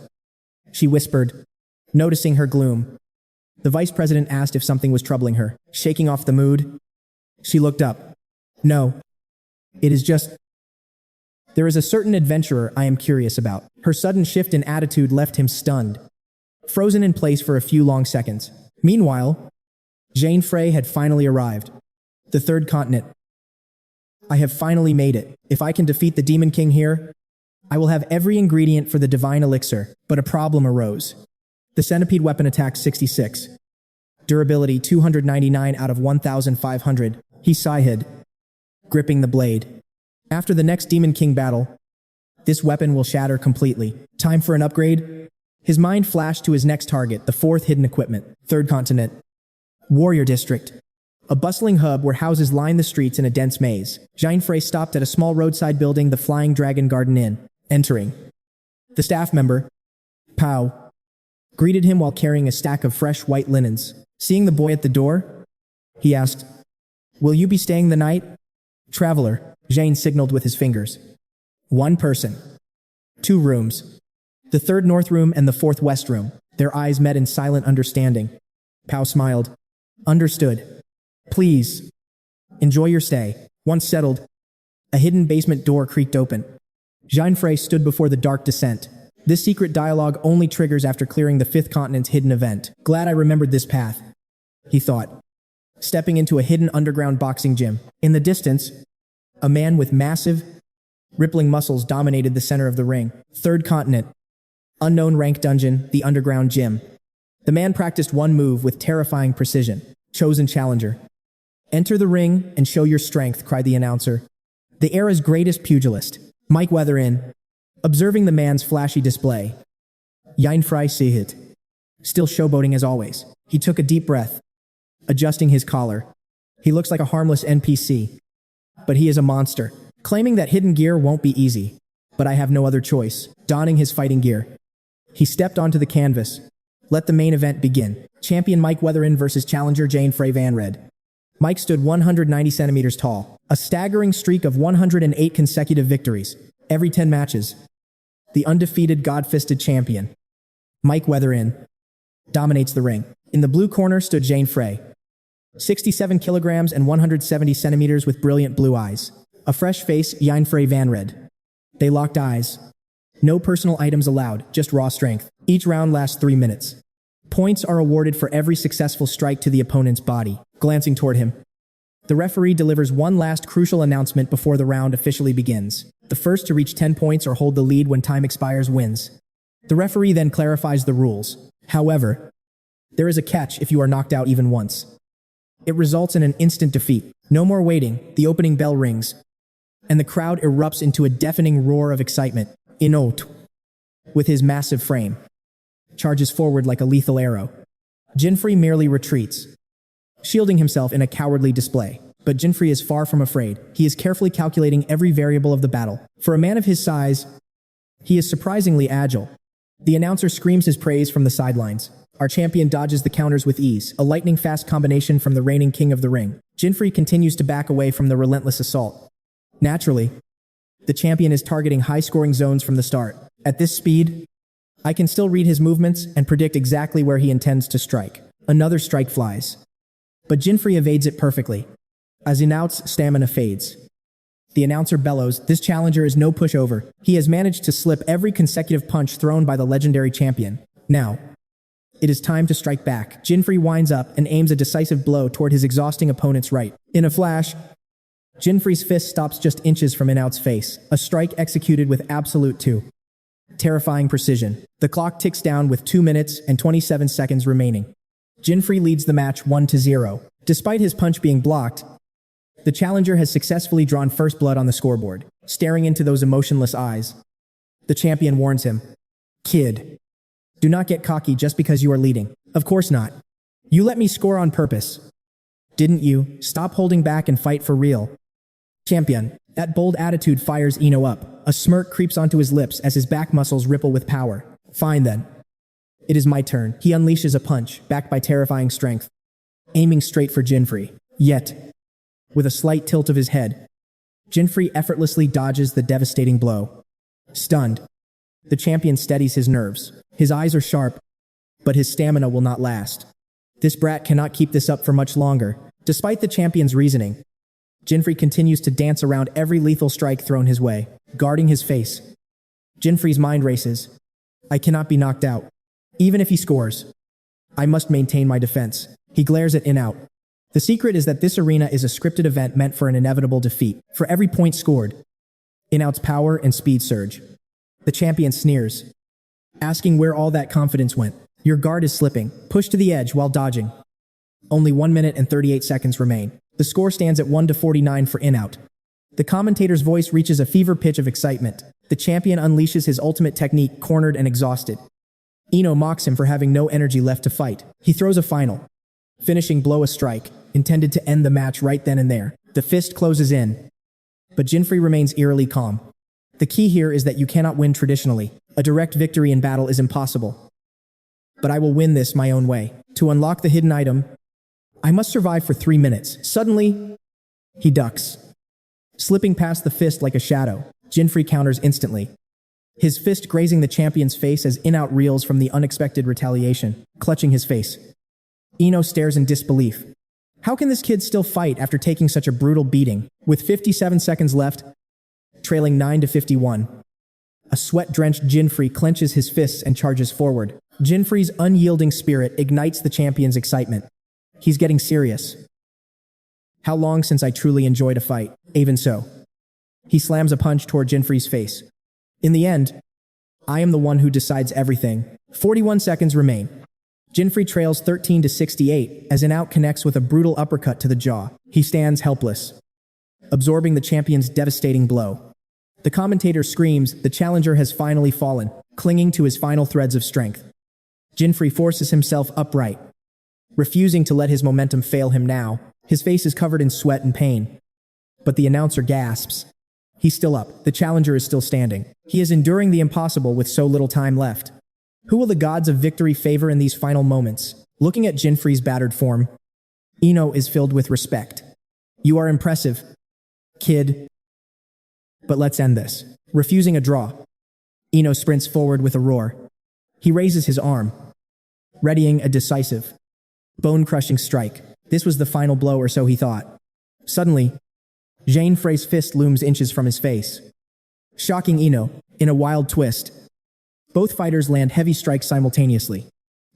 Speaker 1: she whispered, noticing her gloom. The vice president asked if something was troubling her. Shaking off the mood, she looked up. No. It is just... There is a certain adventurer I am curious about. Her sudden shift in attitude left him stunned, frozen in place for a few long seconds. Meanwhile, Jein Frey had finally arrived. The 3rd continent. I have finally made it. If I can defeat the Demon King here, I will have every ingredient for the divine elixir. But a problem arose. The centipede weapon attacked 66. Durability 299 out of 1,500. He sighed, gripping the blade. After the next Demon King battle, this weapon will shatter completely. Time for an upgrade? His mind flashed to his next target, the 4th hidden equipment. 3rd continent. Warrior District. a bustling hub where houses line the streets in a dense maze. Jein Frey stopped at a small roadside building, the Flying Dragon Garden Inn. Entering, the staff member, Pow, greeted him while carrying a stack of fresh white linens. Seeing the boy at the door, he asked, "Will you be staying the night?" "Traveler," Jein signaled with his fingers. "One person. 2 rooms. The 3rd north room and the 4th west room." Their eyes met in silent understanding. Pow smiled. "Understood. Please, enjoy your stay." Once settled, a hidden basement door creaked open. Jein Frey stood before the dark descent. This secret dialogue only triggers after clearing the 5th continent's hidden event. "Glad I remembered this path," he thought, stepping into a hidden underground boxing gym. In the distance, a man with massive, rippling muscles dominated the center of the ring. 3rd continent. Unknown rank dungeon, the underground gym. The man practiced one move with terrifying precision. "Chosen challenger. Enter the ring and show your strength," cried the announcer. The era's greatest pugilist, 𝐼𝐻, observing the man's flashy display. Jein Frey 𝐖𝐻, still showboating as always. He took a deep breath, adjusting his collar. He looks like a harmless NPC, but he is a monster. Claiming that hidden gear won't be easy, but I have no other choice. Donning his fighting gear, he stepped onto the canvas. Let the main event begin. Champion 𝐼𝐻 versus challenger Jein Frey Van Red. Mike stood 190 centimeters tall, a staggering streak of 108 consecutive victories, every 10 matches. The undefeated god-fisted champion, 𝐼𝐻, dominates the ring. In the blue corner stood Jein Frey, 67 kilograms and 170 centimeters with brilliant blue eyes. A fresh face, Jein Frey Van Red. They locked eyes. No personal items allowed, just raw strength. Each round lasts 3 minutes. Points are awarded for every successful strike to the opponent's body. Glancing toward him, the referee delivers one last crucial announcement before the round officially begins. The first to reach 10 points or hold the lead when time expires wins. The referee then clarifies the rules. However, there is a catch if you are knocked out even once. It results in an instant defeat. No more waiting, the opening bell rings, and the crowd erupts into a deafening roar of excitement. 𝐼𝐻, with his massive frame, charges forward like a lethal arrow. Jein Frey merely retreats, shielding himself in a cowardly display. But Jein Frey is far from afraid. He is carefully calculating every variable of the battle. For a man of his size, he is surprisingly agile. The announcer screams his praise from the sidelines. Our champion dodges the counters with ease, a lightning-fast combination from the reigning king of the ring. Jein Frey continues to back away from the relentless assault. Naturally, the champion is targeting high-scoring zones from the start. At this speed, I can still read his movements and predict exactly where he intends to strike. Another strike flies, but Jein Frey evades it perfectly. As 𝐼𝐻's stamina fades, the announcer bellows, "This challenger is no pushover. He has managed to slip every consecutive punch thrown by the legendary champion. Now, it is time to strike back." Jein Frey winds up and aims a decisive blow toward his exhausting opponent's right. In a flash, Jein Frey's fist stops just inches from 𝐼𝐻's face, a strike executed with absolute terrifying precision. The clock ticks down with 2 minutes and 27 seconds remaining. Jein Frey leads the match 1-0. Despite his punch being blocked, the challenger has successfully drawn first blood on the scoreboard. Staring into those emotionless eyes, the champion warns him, "Kid, do not get cocky just because you are leading." "Of course not. You let me score on purpose. Didn't you? Stop holding back and fight for real." Champion. That bold attitude fires 𝐼𝐻 up. A smirk creeps onto his lips as his back muscles ripple with power. "Fine then. It is my turn." He unleashes a punch, backed by terrifying strength, aiming straight for Jein Frey. Yet, with a slight tilt of his head, Jein Frey effortlessly dodges the devastating blow. Stunned, the champion steadies his nerves. His eyes are sharp, but his stamina will not last. This brat cannot keep this up for much longer. Despite the champion's reasoning, Jein Frey continues to dance around every lethal strike thrown his way, guarding his face. Jein Frey's mind races. I cannot be knocked out. Even if he scores, I must maintain my defense. He glares at 𝐼𝐻. The secret is that this arena is a scripted event meant for an inevitable defeat. For every point scored, 𝐼𝐻's power and speed surge. The champion sneers, asking where all that confidence went. Your guard is slipping. Push to the edge while dodging. Only 1 minute and 38 seconds remain. The score stands at 1-49 for 𝐼𝐻. The commentator's voice reaches a fever pitch of excitement. The champion unleashes his ultimate technique, cornered and exhausted. 𝐼𝐻 mocks him for having no energy left to fight. He throws a final finishing blow, a strike intended to end the match right then and there. The fist closes in, but Jein Frey remains eerily calm. The key here is that you cannot win traditionally. A direct victory in battle is impossible. But I will win this my own way. To unlock the hidden item, I must survive for 3 minutes. Suddenly, he ducks, slipping past the fist like a shadow. Jein Frey counters instantly, his fist grazing the champion's face as in-out reels from the unexpected retaliation, clutching his face. Ino stares in disbelief. How can this kid still fight after taking such a brutal beating? With 57 seconds left, trailing 9-51. A sweat-drenched Jein Frey clenches his fists and charges forward. Jein Frey's unyielding spirit ignites the champion's excitement. He's getting serious. How long since I truly enjoyed a fight? Even so. He slams a punch toward Jein Frey's face. In the end, I am the one who decides everything. 41 seconds remain. Jein Frey trails 13-68 as in-out connects with a brutal uppercut to the jaw. He stands helpless, absorbing the champion's devastating blow. The commentator screams, the challenger has finally fallen, clinging to his final threads of strength. Jein Frey forces himself upright, refusing to let his momentum fail him now. His face is covered in sweat and pain. But the announcer gasps. He's still up. The challenger is still standing. He is enduring the impossible with so little time left. Who will the gods of victory favor in these final moments? Looking at Jein Frey's battered form, Ino is filled with respect. You are impressive, kid. But let's end this. Refusing a draw, Ino sprints forward with a roar. He raises his arm, readying a decisive, bone-crushing strike. This was the final blow, or so he thought. Suddenly, Jein Frey's fist looms inches from his face, shocking Ino in a wild twist. Both fighters land heavy strikes simultaneously.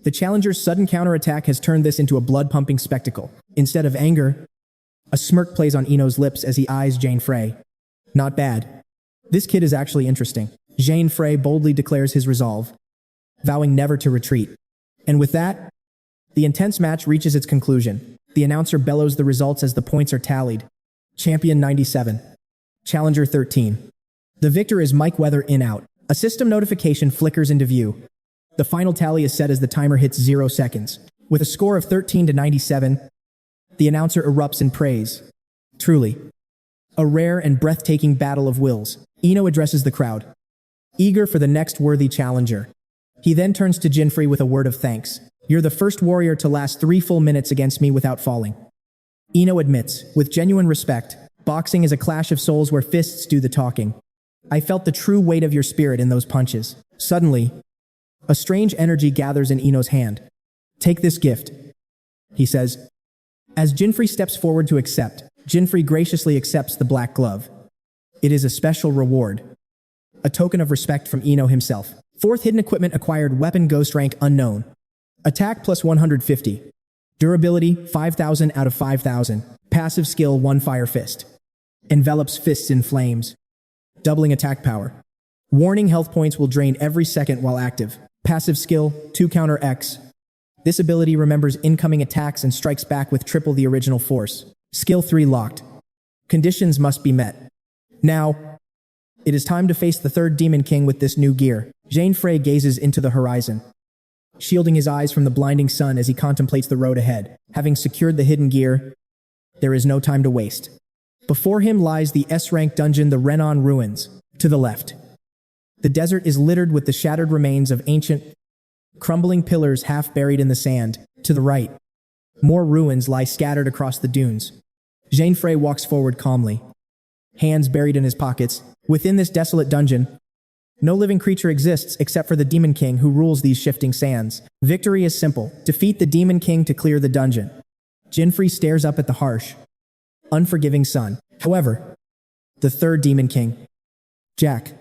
Speaker 1: The challenger's sudden counterattack has turned this into a blood-pumping spectacle. Instead of anger, a smirk plays on Ino's lips as he eyes Jein Frey. Not bad. This kid is actually interesting. Jein Frey boldly declares his resolve, vowing never to retreat. And with that, the intense match reaches its conclusion. The announcer bellows the results as the points are tallied. Champion 97. Challenger 13. The victor is Mike Weather in-out. A system notification flickers into view. The final tally is set as the timer hits 0 seconds. With a score of 13-97, the announcer erupts in praise. Truly, a rare and breathtaking battle of wills. Ino addresses the crowd, eager for the next worthy challenger. He then turns to Jein Frey with a word of thanks. You're the first warrior to last 3 full minutes against me without falling. Ino admits, with genuine respect, boxing is a clash of souls where fists do the talking. I felt the true weight of your spirit in those punches. Suddenly, a strange energy gathers in Ino's hand. Take this gift, he says. As Jein Frey steps forward to accept, Jein Frey graciously accepts the black glove. It is a special reward, a token of respect from Ino himself. 4th hidden equipment acquired weapon ghost rank unknown. Attack plus 150. Durability 5,000 out of 5,000. Passive skill 1 fire fist. Envelops fists in flames, doubling attack power. Warning, health points will drain every second while active. Passive skill 2 counter X. This ability remembers incoming attacks and strikes back with triple the original force. Skill 3 locked. Conditions must be met. Now, it is time to face the 3rd Demon King with this new gear. Jein Frey gazes into the horizon, shielding his eyes from the blinding sun as he contemplates the road ahead. Having secured the hidden gear, there is no time to waste. Before him lies the S-rank dungeon, the Renan Ruins. To the left, the desert is littered with the shattered remains of ancient, crumbling pillars half buried in the sand. To the right, more ruins lie scattered across the dunes. Jein Frey walks forward calmly, hands buried in his pockets. Within this desolate dungeon, no living creature exists except for the Demon King who rules these shifting sands. Victory is simple. Defeat the Demon King to clear the dungeon. Jein Frey stares up at the harsh, unforgiving sun. However, the 3rd Demon King, Jack,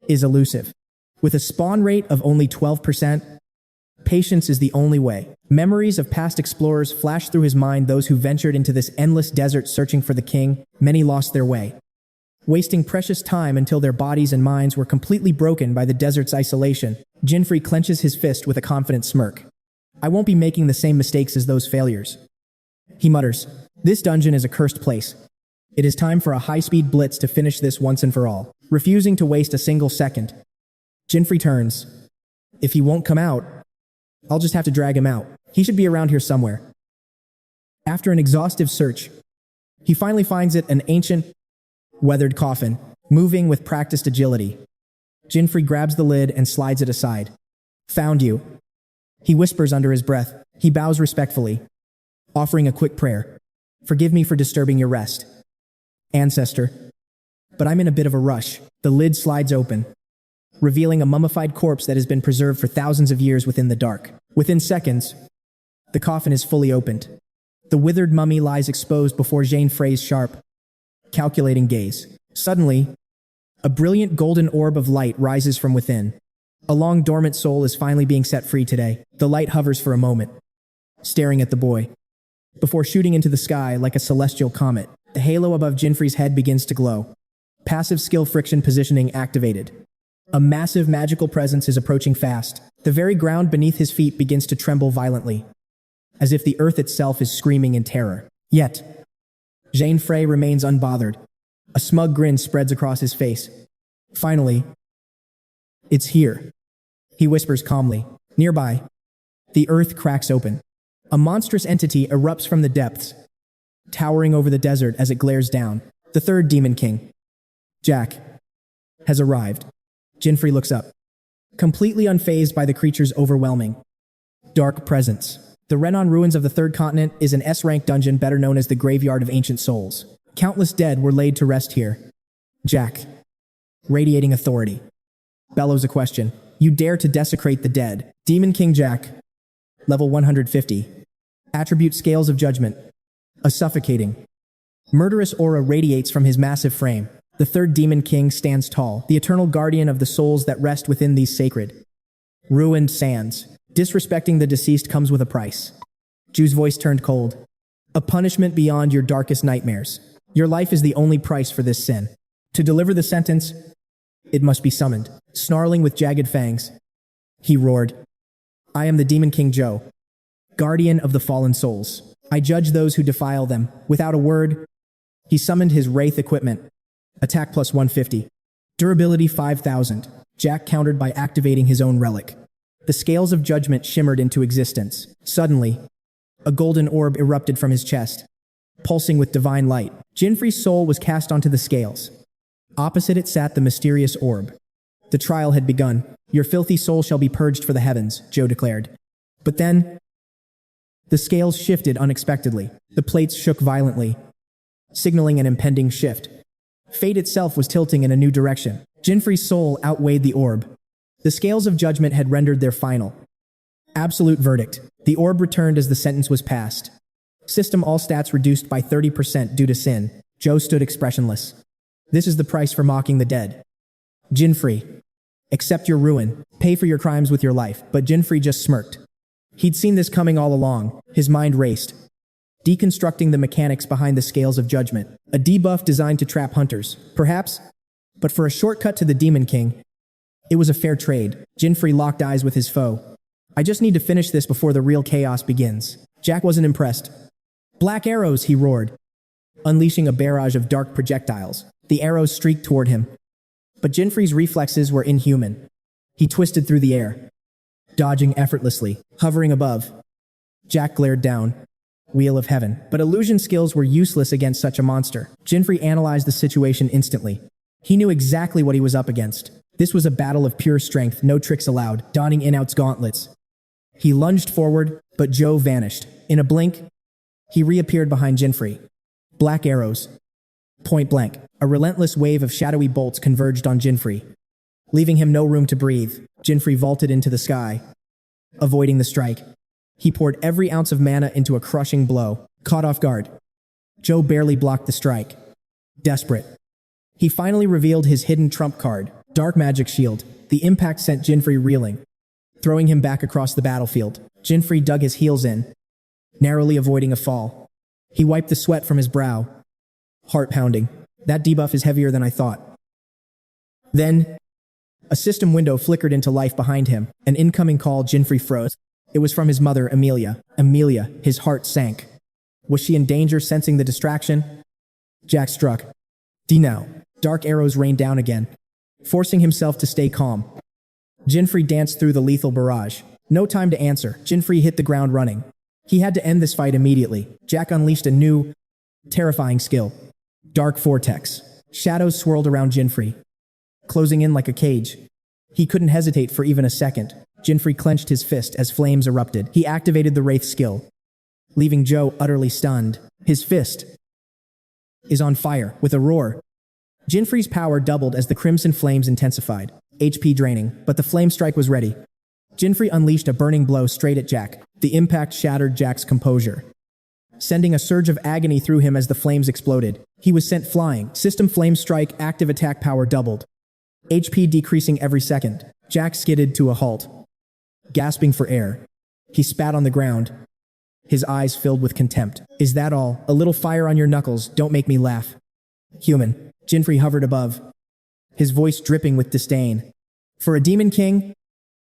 Speaker 1: is elusive. With a spawn rate of only 12%, patience is the only way. Memories of past explorers flash through his mind, those who ventured into this endless desert searching for the king. Many lost their way, wasting precious time until their bodies and minds were completely broken by the desert's isolation. Jein Frey clenches his fist with a confident smirk. I won't be making the same mistakes as those failures, he mutters. This dungeon is a cursed place. It is time for a high-speed blitz to finish this once and for all. Refusing to waste a single second, Jein Frey turns. If he won't come out, I'll just have to drag him out. He should be around here somewhere. After an exhaustive search, he finally finds it, an ancient, weathered coffin, moving with practiced agility. Jein Frey grabs the lid and slides it aside. "Found you," he whispers under his breath. He bows respectfully, offering a quick prayer. "Forgive me for disturbing your rest, ancestor, but I'm in a bit of a rush." The lid slides open, revealing a mummified corpse that has been preserved for thousands of years within the dark. Within seconds, the coffin is fully opened. The withered mummy lies exposed before Jein Frey's sharp, calculating gaze. Suddenly, a brilliant golden orb of light rises from within. A long-dormant soul is finally being set free today. The light hovers for a moment, staring at the boy, before shooting into the sky like a celestial comet. The halo above Jein Frey's head begins to glow. Passive skill friction positioning activated. A massive magical presence is approaching fast. The very ground beneath his feet begins to tremble violently, as if the earth itself is screaming in terror. Yet, Jein Frey remains unbothered. A smug grin spreads across his face. Finally, "It's here," he whispers calmly. Nearby, the earth cracks open. A monstrous entity erupts from the depths, towering over the desert as it glares down. The third Demon King, Jack, has arrived. Jein Frey looks up, completely unfazed by the creature's overwhelming, dark presence. The Renan ruins of the Third Continent is an S-rank dungeon better known as the Graveyard of Ancient Souls. Countless dead were laid to rest here. Jack, radiating authority, bellows a question. "You dare to desecrate the dead?" Demon King Jack, level 150. Attribute Scales of Judgment. A suffocating, murderous aura radiates from his massive frame. The third Demon King stands tall, the eternal guardian of the souls that rest within these sacred, ruined sands. Disrespecting the deceased comes with a price. Ju's voice turned cold. "A punishment beyond your darkest nightmares. Your life is the only price for this sin. To deliver the sentence, it must be summoned." Snarling with jagged fangs, he roared, "I am the Demon King Zhou, guardian of the fallen souls. I judge those who defile them." Without a word, he summoned his wraith equipment. Attack plus 150. Durability 5000. Jack countered by activating his own relic. The Scales of Judgment shimmered into existence. Suddenly, a golden orb erupted from his chest, pulsing with divine light. Jein Frey's soul was cast onto the scales. Opposite it sat the mysterious orb. The trial had begun. "Your filthy soul shall be purged for the heavens," Zhou declared. But then, the scales shifted unexpectedly. The plates shook violently, signaling an impending shift. Fate itself was tilting in a new direction. Jein Frey's soul outweighed the orb. The Scales of Judgment had rendered their final, absolute verdict. The orb returned as the sentence was passed. System all stats reduced by 30% due to sin. Zhou stood expressionless. "This is the price for mocking the dead. Jein Frey, accept your ruin. Pay for your crimes with your life." But Jein Frey just smirked. He'd seen this coming all along. His mind raced, deconstructing the mechanics behind the Scales of Judgment. A debuff designed to trap hunters, perhaps? But for a shortcut to the Demon King, it was a fair trade. Jein Frey locked eyes with his foe. "I just need to finish this before the real chaos begins." Jack wasn't impressed. "Black arrows," he roared, unleashing a barrage of dark projectiles. The arrows streaked toward him. But Jein Frey's reflexes were inhuman. He twisted through the air, dodging effortlessly. Hovering above, Jack glared down. Wheel of Heaven. But illusion skills were useless against such a monster. Jein Frey analyzed the situation instantly. He knew exactly what he was up against. This was a battle of pure strength, no tricks allowed. Donning In-Out's gauntlets, he lunged forward, but Zhou vanished. In a blink, he reappeared behind Jein Frey. Black arrows. Point blank. A relentless wave of shadowy bolts converged on Jein Frey, leaving him no room to breathe. Jein Frey vaulted into the sky, avoiding the strike. He poured every ounce of mana into a crushing blow. Caught off guard, Zhou barely blocked the strike. Desperate, he finally revealed his hidden trump card, Dark Magic Shield. The impact sent Jein Frey reeling, throwing him back across the battlefield. Jein Frey dug his heels in, narrowly avoiding a fall. He wiped the sweat from his brow, heart pounding. That debuff is heavier than I thought. Then, a system window flickered into life behind him. An incoming call. Jein Frey froze. It was from his mother, Amelia. Amelia, his heart sank. Was she in danger, sensing the distraction? Jack struck. Now. Dark arrows rained down again, forcing himself to stay calm. Jein Frey danced through the lethal barrage. No time to answer. Jein Frey hit the ground running, He had to end this fight immediately. Jack unleashed a new, terrifying skill. Dark Vortex. Shadows swirled around Jein Frey, closing in like a cage. He couldn't hesitate for even a second. Jein Frey clenched his fist as flames erupted. He activated the Wraith skill, leaving Joe utterly stunned. His fist is on fire. With a roar, Jein Frey's power doubled as the crimson flames intensified, HP draining, but the flame strike was ready. Jein Frey unleashed a burning blow straight at Jack. The impact shattered Jack's composure, sending a surge of agony through him as the flames exploded. He was sent flying. System Flame Strike active attack power doubled, HP decreasing every second. Jack skidded to a halt, gasping for air. He spat on the ground, his eyes filled with contempt. Is that all? A little fire on your knuckles, don't make me laugh. Human. Jein Frey hovered above, his voice dripping with disdain. For a demon king?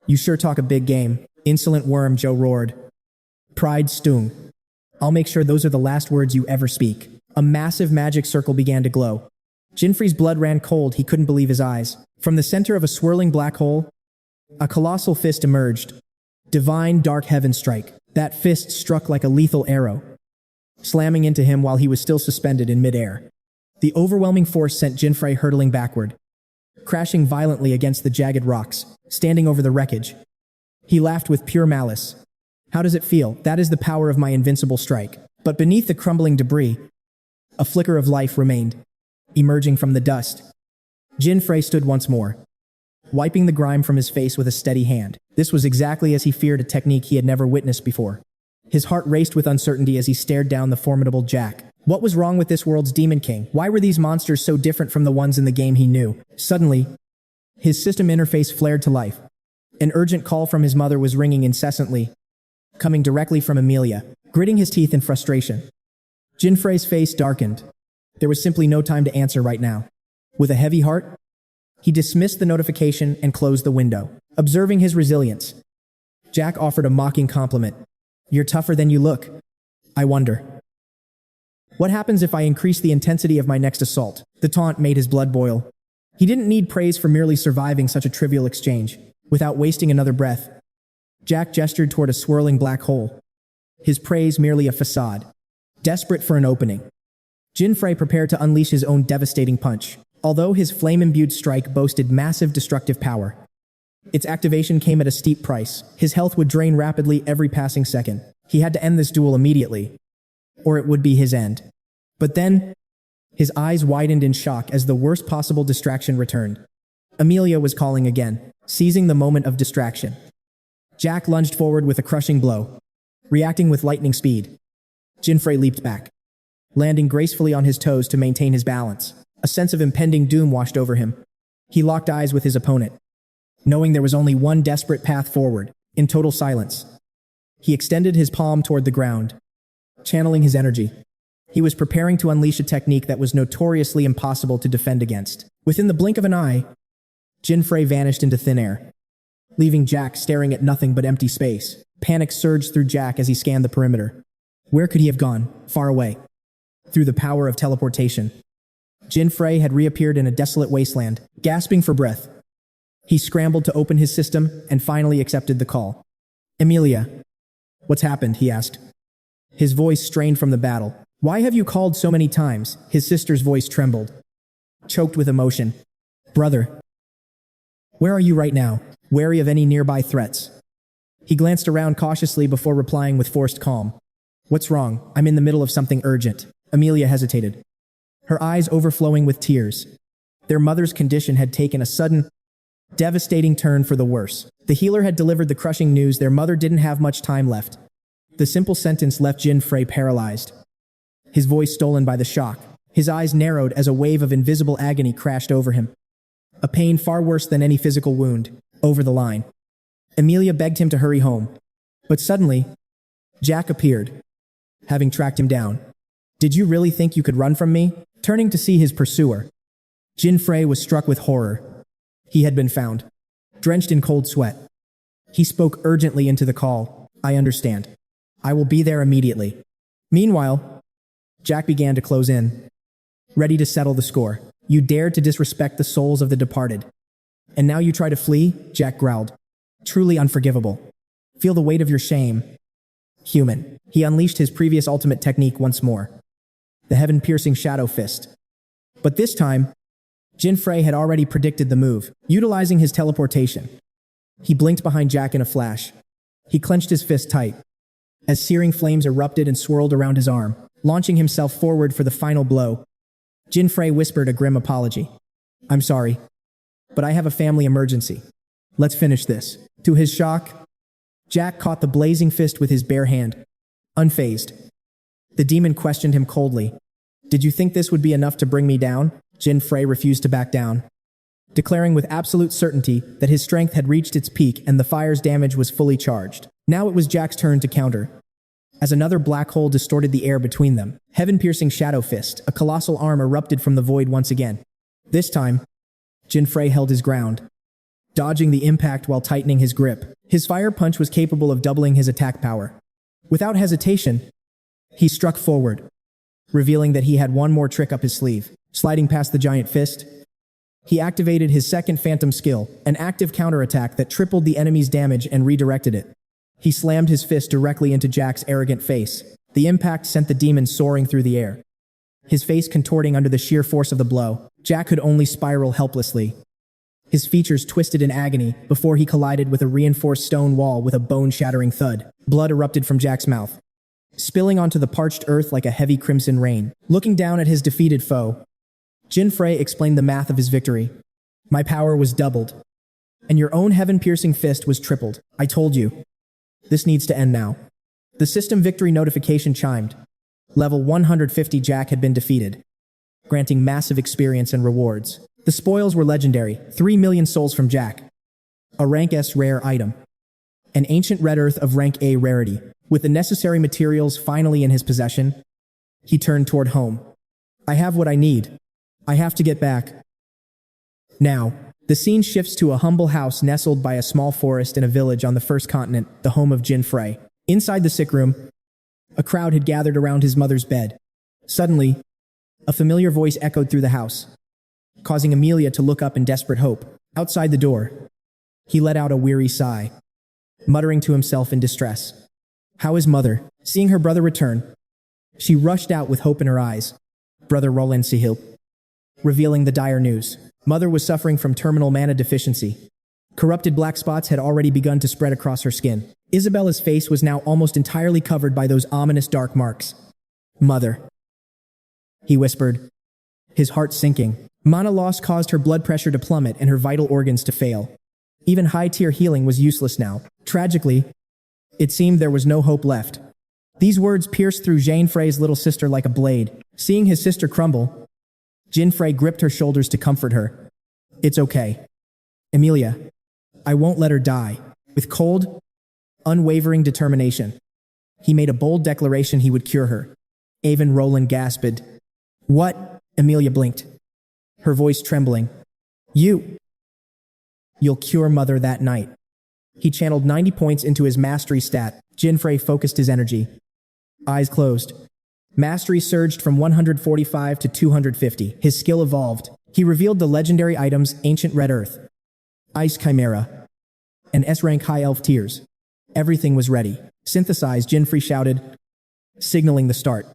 Speaker 1: You sure talk a big game. Insolent worm, Joe roared. Pride stung. I'll make sure those are the last words you ever speak. A massive magic circle began to glow. Jein Frey's blood ran cold, he couldn't believe his eyes. From the center of a swirling black hole, a colossal fist emerged. Divine Dark Heaven Strike. That fist struck like a lethal arrow, slamming into him while he was still suspended in midair. The overwhelming force sent Jein Frey hurtling backward, crashing violently against the jagged rocks, standing over the wreckage. He laughed with pure malice. How does it feel? That is the power of my invincible strike. But beneath the crumbling debris, a flicker of life remained, emerging from the dust. Jein Frey stood once more, wiping the grime from his face with a steady hand. This was exactly as he feared, a technique he had never witnessed before. His heart raced with uncertainty as he stared down the formidable Jack. What was wrong with this world's Demon King? Why were these monsters so different from the ones in the game he knew? Suddenly, his system interface flared to life. An urgent call from his mother was ringing incessantly, coming directly from Amelia. Gritting his teeth in frustration, Jein Frey's face darkened. There was simply no time to answer right now. With a heavy heart, he dismissed the notification and closed the window. Observing his resilience, Jack offered a mocking compliment. You're tougher than you look. I wonder, what happens if I increase the intensity of my next assault? The taunt made his blood boil. He didn't need praise for merely surviving such a trivial exchange. Without wasting another breath, Jack gestured toward a swirling black hole, his praise merely a facade. Desperate for an opening, Jein Frey prepared to unleash his own devastating punch. Although his flame-imbued strike boasted massive destructive power, its activation came at a steep price. His health would drain rapidly every passing second. He had to end this duel immediately, or it would be his end. But then, his eyes widened in shock as the worst possible distraction returned. Amelia was calling again, seizing the moment of distraction. Jack lunged forward with a crushing blow, reacting with lightning speed. Jein Frey leaped back, landing gracefully on his toes to maintain his balance. A sense of impending doom washed over him. He locked eyes with his opponent, knowing there was only one desperate path forward. In total silence, he extended his palm toward the ground, channeling his energy. He was preparing to unleash a technique that was notoriously impossible to defend against. Within the blink of an eye, Jein Frey vanished into thin air, leaving Jack staring at nothing but empty space. Panic surged through Jack as he scanned the perimeter. Where could he have gone? Far away. Through the power of teleportation, Jein Frey had reappeared in a desolate wasteland. Gasping for breath, he scrambled to open his system and finally accepted the call. Amelia. What's happened? He asked, his voice strained from the battle. Why have you called so many times? His sister's voice trembled, choked with emotion. Brother. Where are you right now? Wary of any nearby threats. He glanced around cautiously before replying with forced calm. What's wrong? I'm in the middle of something urgent. Amelia hesitated, her eyes overflowing with tears. Their mother's condition had taken a sudden, devastating turn for the worse. The healer had delivered the crushing news their mother didn't have much time left. The simple sentence left Jein Frey paralyzed, his voice stolen by the shock. His eyes narrowed as a wave of invisible agony crashed over him. A pain far worse than any physical wound. Over the line, Amelia begged him to hurry home. But suddenly, Jack appeared, having tracked him down. Did you really think you could run from me? Turning to see his pursuer, Jein Frey was struck with horror. He had been found, drenched in cold sweat. He spoke urgently into the call. I understand. I will be there immediately. Meanwhile, Jack began to close in, ready to settle the score. You dared to disrespect the souls of the departed. And now you try to flee? Jack growled. Truly unforgivable. Feel the weight of your shame. Human. He unleashed his previous ultimate technique once more. The heaven-piercing Shadow Fist. But this time, Jein Frey had already predicted the move, utilizing his teleportation. He blinked behind Jack in a flash. He clenched his fist tight, as searing flames erupted and swirled around his arm, launching himself forward for the final blow. Jein Frey whispered a grim apology. "I'm sorry, but I have a family emergency. Let's finish this." To his shock, Jack caught the blazing fist with his bare hand. Unfazed, the demon questioned him coldly. "Did you think this would be enough to bring me down?" Jein Frey refused to back down, declaring with absolute certainty that his strength had reached its peak and the fire's damage was fully charged. Now it was Jack's turn to counter. As another black hole distorted the air between them, heaven-piercing Shadow Fist, a colossal arm erupted from the void once again. This time, Jein Frey held his ground, dodging the impact while tightening his grip. His fire punch was capable of doubling his attack power. Without hesitation, he struck forward, revealing that he had one more trick up his sleeve. Sliding past the giant fist, he activated his second phantom skill, an active counterattack that tripled the enemy's damage and redirected it. He slammed his fist directly into Jack's arrogant face. The impact sent the demon soaring through the air, his face contorting under the sheer force of the blow. Jack could only spiral helplessly, his features twisted in agony before he collided with a reinforced stone wall with a bone-shattering thud. Blood erupted from Jack's mouth, spilling onto the parched earth like a heavy crimson rain. Looking down at his defeated foe, Jein Frey explained the math of his victory. "My power was doubled, and your own heaven-piercing fist was tripled. I told you. This needs to end now." The system victory notification chimed. Level 150 Jack had been defeated, granting massive experience and rewards. The spoils were legendary: 3 million souls from Jack, a rank S rare item, an ancient red earth of rank A rarity. With the necessary materials finally in his possession, he turned toward home. "I have what I need. I have to get back." Now, the scene shifts to a humble house nestled by a small forest in a village on the first continent, the home of Jein Frey. Inside the sick room, a crowd had gathered around his mother's bed. Suddenly, a familiar voice echoed through the house, causing Amelia to look up in desperate hope. Outside the door, he let out a weary sigh, muttering to himself in distress. How is Mother? Seeing her brother return, she rushed out with hope in her eyes. Brother 𝐼-𝐑𝐚𝐴, revealing the dire news. Mother was suffering from terminal mana deficiency. Corrupted black spots had already begun to spread across her skin. Isabella's face was now almost entirely covered by those ominous dark marks. "Mother," he whispered, his heart sinking. Mana loss caused her blood pressure to plummet and her vital organs to fail. Even high-tier healing was useless now. Tragically, it seemed there was no hope left. These words pierced through Jein Frey's little sister like a blade. Seeing his sister crumble, Jein Frey gripped her shoulders to comfort her. "It's okay, Amelia. I won't let her die." With cold, unwavering determination, he made a bold declaration he would cure her. Avon Roland gasped. "What?" Amelia blinked, her voice trembling. You'll cure Mother that night." He channeled 90 points into his mastery stat. Jein Frey focused his energy. Eyes closed. Mastery surged from 145 to 250. His skill evolved. He revealed the legendary items Ancient Red Earth, Ice Chimera, and S-rank high elf tiers. Everything was ready. "Synthesize," Jein Frey shouted, signaling the start.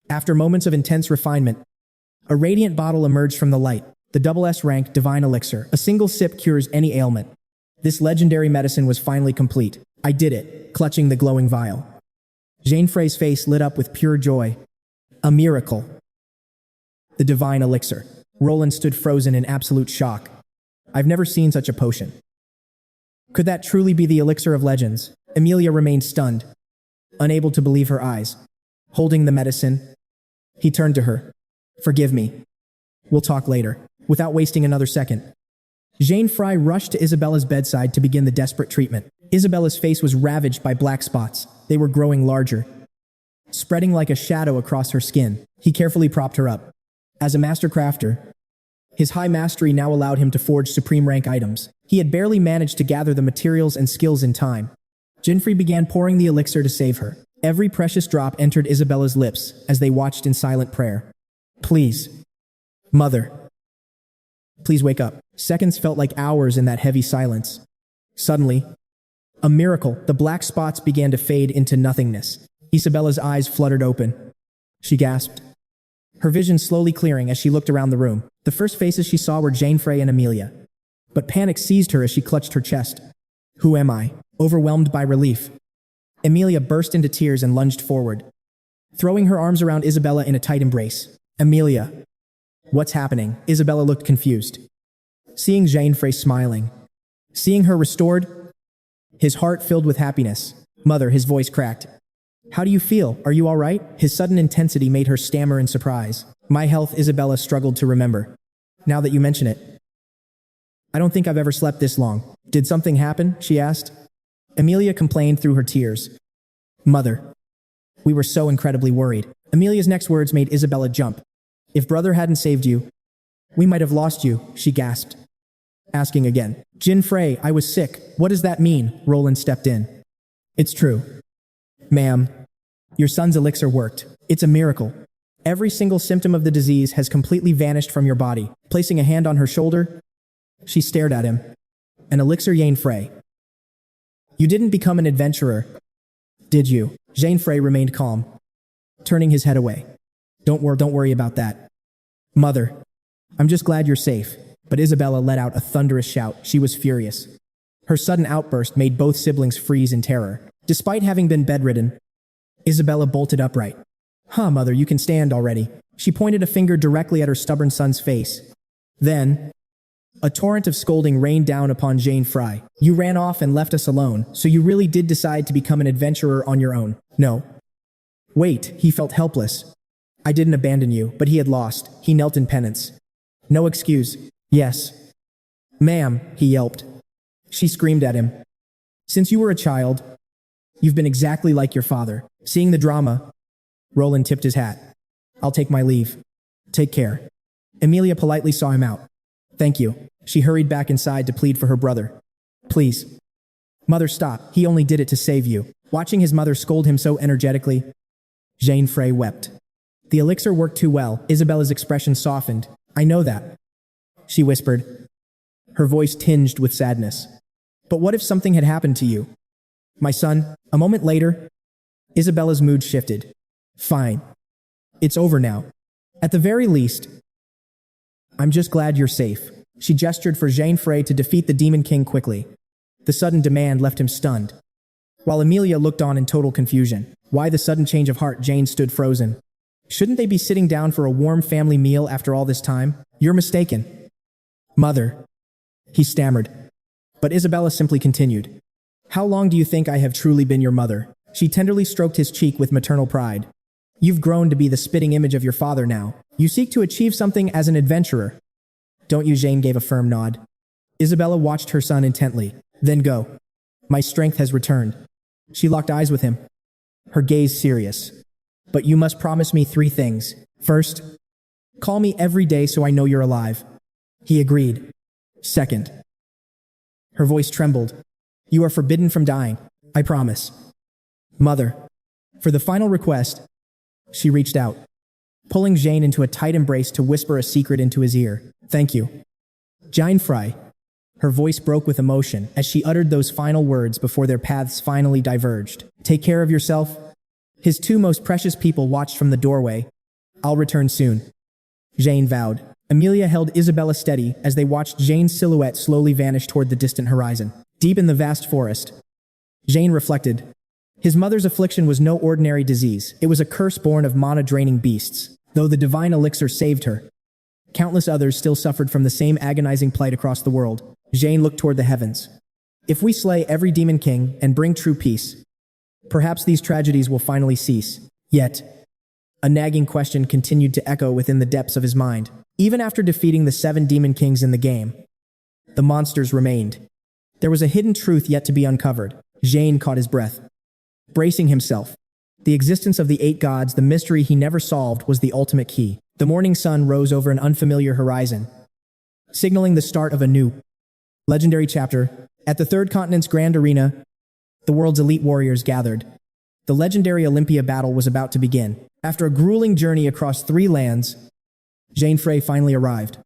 Speaker 1: After moments of intense refinement, a radiant bottle emerged from the light. The SS-rank Divine Elixir. A single sip cures any ailment. This legendary medicine was finally complete. "I did it," clutching the glowing vial. Jein Frey's face lit up with pure joy. A miracle. The Divine Elixir. Roland stood frozen in absolute shock. "I've never seen such a potion. Could that truly be the Elixir of Legends?" Amelia remained stunned, unable to believe her eyes. Holding the medicine, he turned to her. "Forgive me. We'll talk later." Without wasting another second, Jein Frey rushed to Isabella's bedside to begin the desperate treatment. Isabella's face was ravaged by black spots. They were growing larger, spreading like a shadow across her skin. He carefully propped her up. As a master crafter, his high mastery now allowed him to forge supreme rank items. He had barely managed to gather the materials and skills in time. Jein Frey began pouring the elixir to save her. Every precious drop entered Isabella's lips as they watched in silent prayer. "Please, Mother. Please wake up." Seconds felt like hours in that heavy silence. Suddenly, A miracle, the black spots began to fade into nothingness. Isabella's eyes fluttered open. She gasped, her vision slowly clearing as she looked around the room. The first faces she saw were Jein Frey and Amelia. But panic seized her as she clutched her chest. Who am I? Overwhelmed by relief. Amelia burst into tears and lunged forward, throwing her arms around Isabella in a tight embrace. Amelia. What's happening? Isabella looked confused. Seeing Jein Frey smiling, seeing her restored, his heart filled with happiness. Mother, his voice cracked. How do you feel? Are you all right? His sudden intensity made her stammer in surprise. My health, Isabella struggled to remember. Now that you mention it. I don't think I've ever slept this long. Did something happen? She asked. Amelia complained through her tears. Mother. We were so incredibly worried. Amelia's next words made Isabella jump. If brother hadn't saved you, we might have lost you, she gasped. Asking again. Jein Frey, I was sick. What does that mean? Roland stepped in. It's true. Ma'am, your son's elixir worked. It's a miracle. Every single symptom of the disease has completely vanished from your body. Placing a hand on her shoulder, she stared at him. An elixir, Jein Frey. You didn't become an adventurer, did you? Jein Frey remained calm, turning his head away. Don't worry about that. Mother, I'm just glad you're safe. But Isabella let out a thunderous shout. She was furious. Her sudden outburst made both siblings freeze in terror. Despite having been bedridden, Isabella bolted upright. Mother, you can stand already. She pointed a finger directly at her stubborn son's face. Then, a torrent of scolding rained down upon Jein Frey. You ran off and left us alone, so you really did decide to become an adventurer on your own. No. Wait, he felt helpless. I didn't abandon you, but he had lost. He knelt in penance. No excuse. Yes. Ma'am, he yelped. She screamed at him. Since you were a child, you've been exactly like your father. Seeing the drama, Roland tipped his hat. I'll take my leave. Take care. Amelia politely saw him out. Thank you. She hurried back inside to plead for her brother. Please. Mother, stop. He only did it to save you. Watching his mother scold him so energetically, Jein Frey wept. The elixir worked too well. Isabella's expression softened. I know that, she whispered, her voice tinged with sadness. But what if something had happened to you? My son. A moment later, Isabella's mood shifted. Fine. It's over now. At the very least, I'm just glad you're safe. She gestured for Jein Frey to defeat the Demon King quickly. The sudden demand left him stunned. While Amelia looked on in total confusion. Why the sudden change of heart? Jein stood frozen. Shouldn't they be sitting down for a warm family meal after all this time? You're mistaken. Mother, he stammered. But Isabella simply continued. How long do you think I have truly been your mother? She tenderly stroked his cheek with maternal pride. You've grown to be the spitting image of your father now. You seek to achieve something as an adventurer. Don't you? Jein gave a firm nod. Isabella watched her son intently. Then go. My strength has returned. She locked eyes with him, her gaze serious. But you must promise me 3 things. First, call me every day so I know you're alive. He agreed. Second, her voice trembled. You are forbidden from dying. I promise. Mother, for the final request, she reached out, pulling Jein into a tight embrace to whisper a secret into his ear. Thank you. Jein Frey. Her voice broke with emotion as she uttered those final words before their paths finally diverged. Take care of yourself. His 2 most precious people watched from the doorway. I'll return soon, Jein vowed. Amelia held Isabella steady as they watched Jein's silhouette slowly vanish toward the distant horizon. Deep in the vast forest, Jein reflected. His mother's affliction was no ordinary disease. It was a curse born of mana-draining beasts. Though the divine elixir saved her, countless others still suffered from the same agonizing plight across the world. Jein looked toward the heavens. If we slay every demon king and bring true peace, perhaps these tragedies will finally cease. Yet, a nagging question continued to echo within the depths of his mind. Even after defeating the 7 demon kings in the game, the monsters remained. There was a hidden truth yet to be uncovered. Jein caught his breath, bracing himself. The existence of the 8 gods, the mystery he never solved, was the ultimate key. The morning sun rose over an unfamiliar horizon, signaling the start of a new, legendary chapter. At the Third Continent's Grand Arena, the world's elite warriors gathered. The legendary Olympia battle was about to begin. After a grueling journey across 3 lands, Jein Frey finally arrived,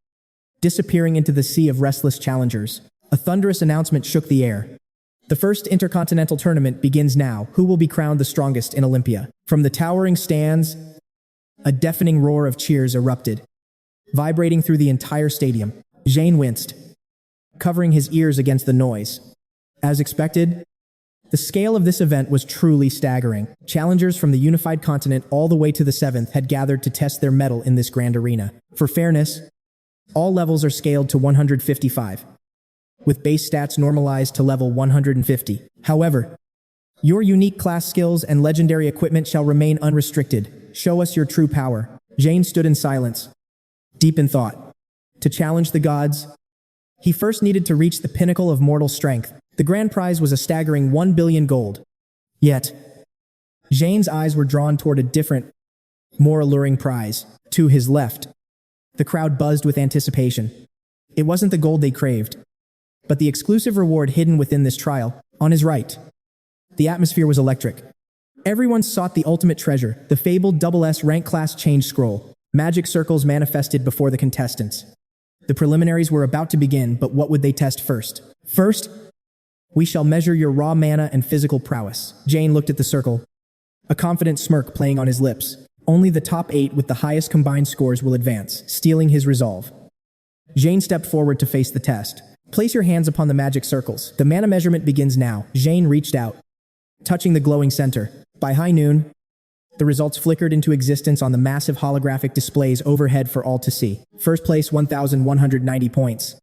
Speaker 1: disappearing into the sea of restless challengers. A thunderous announcement shook the air. The first intercontinental tournament begins now. Who will be crowned the strongest in Olympia? From the towering stands, a deafening roar of cheers erupted, vibrating through the entire stadium. Jein winced, covering his ears against the noise. As expected, the scale of this event was truly staggering. Challengers from the unified continent all the way to the 7th had gathered to test their mettle in this grand arena. For fairness, all levels are scaled to 155, with base stats normalized to level 150. However, your unique class skills and legendary equipment shall remain unrestricted. Show us your true power. Jein stood in silence, deep in thought. To challenge the gods, he first needed to reach the pinnacle of mortal strength. The grand prize was a staggering 1 billion gold. Yet, Jein's eyes were drawn toward a different, more alluring prize. To his left, the crowd buzzed with anticipation. It wasn't the gold they craved, but the exclusive reward hidden within this trial. On his right, the atmosphere was electric. Everyone sought the ultimate treasure, the fabled SSS-rank class change scroll. Magic circles manifested before the contestants. The preliminaries were about to begin, but what would they test first? First, we shall measure your raw mana and physical prowess. Jein looked at the circle, a confident smirk playing on his lips. Only the top 8 with the highest combined scores will advance, stealing his resolve. Jein stepped forward to face the test. Place your hands upon the magic circles. The mana measurement begins now. Jein reached out, touching the glowing center. By high noon, the results flickered into existence on the massive holographic displays overhead for all to see. First place, 1,190 points.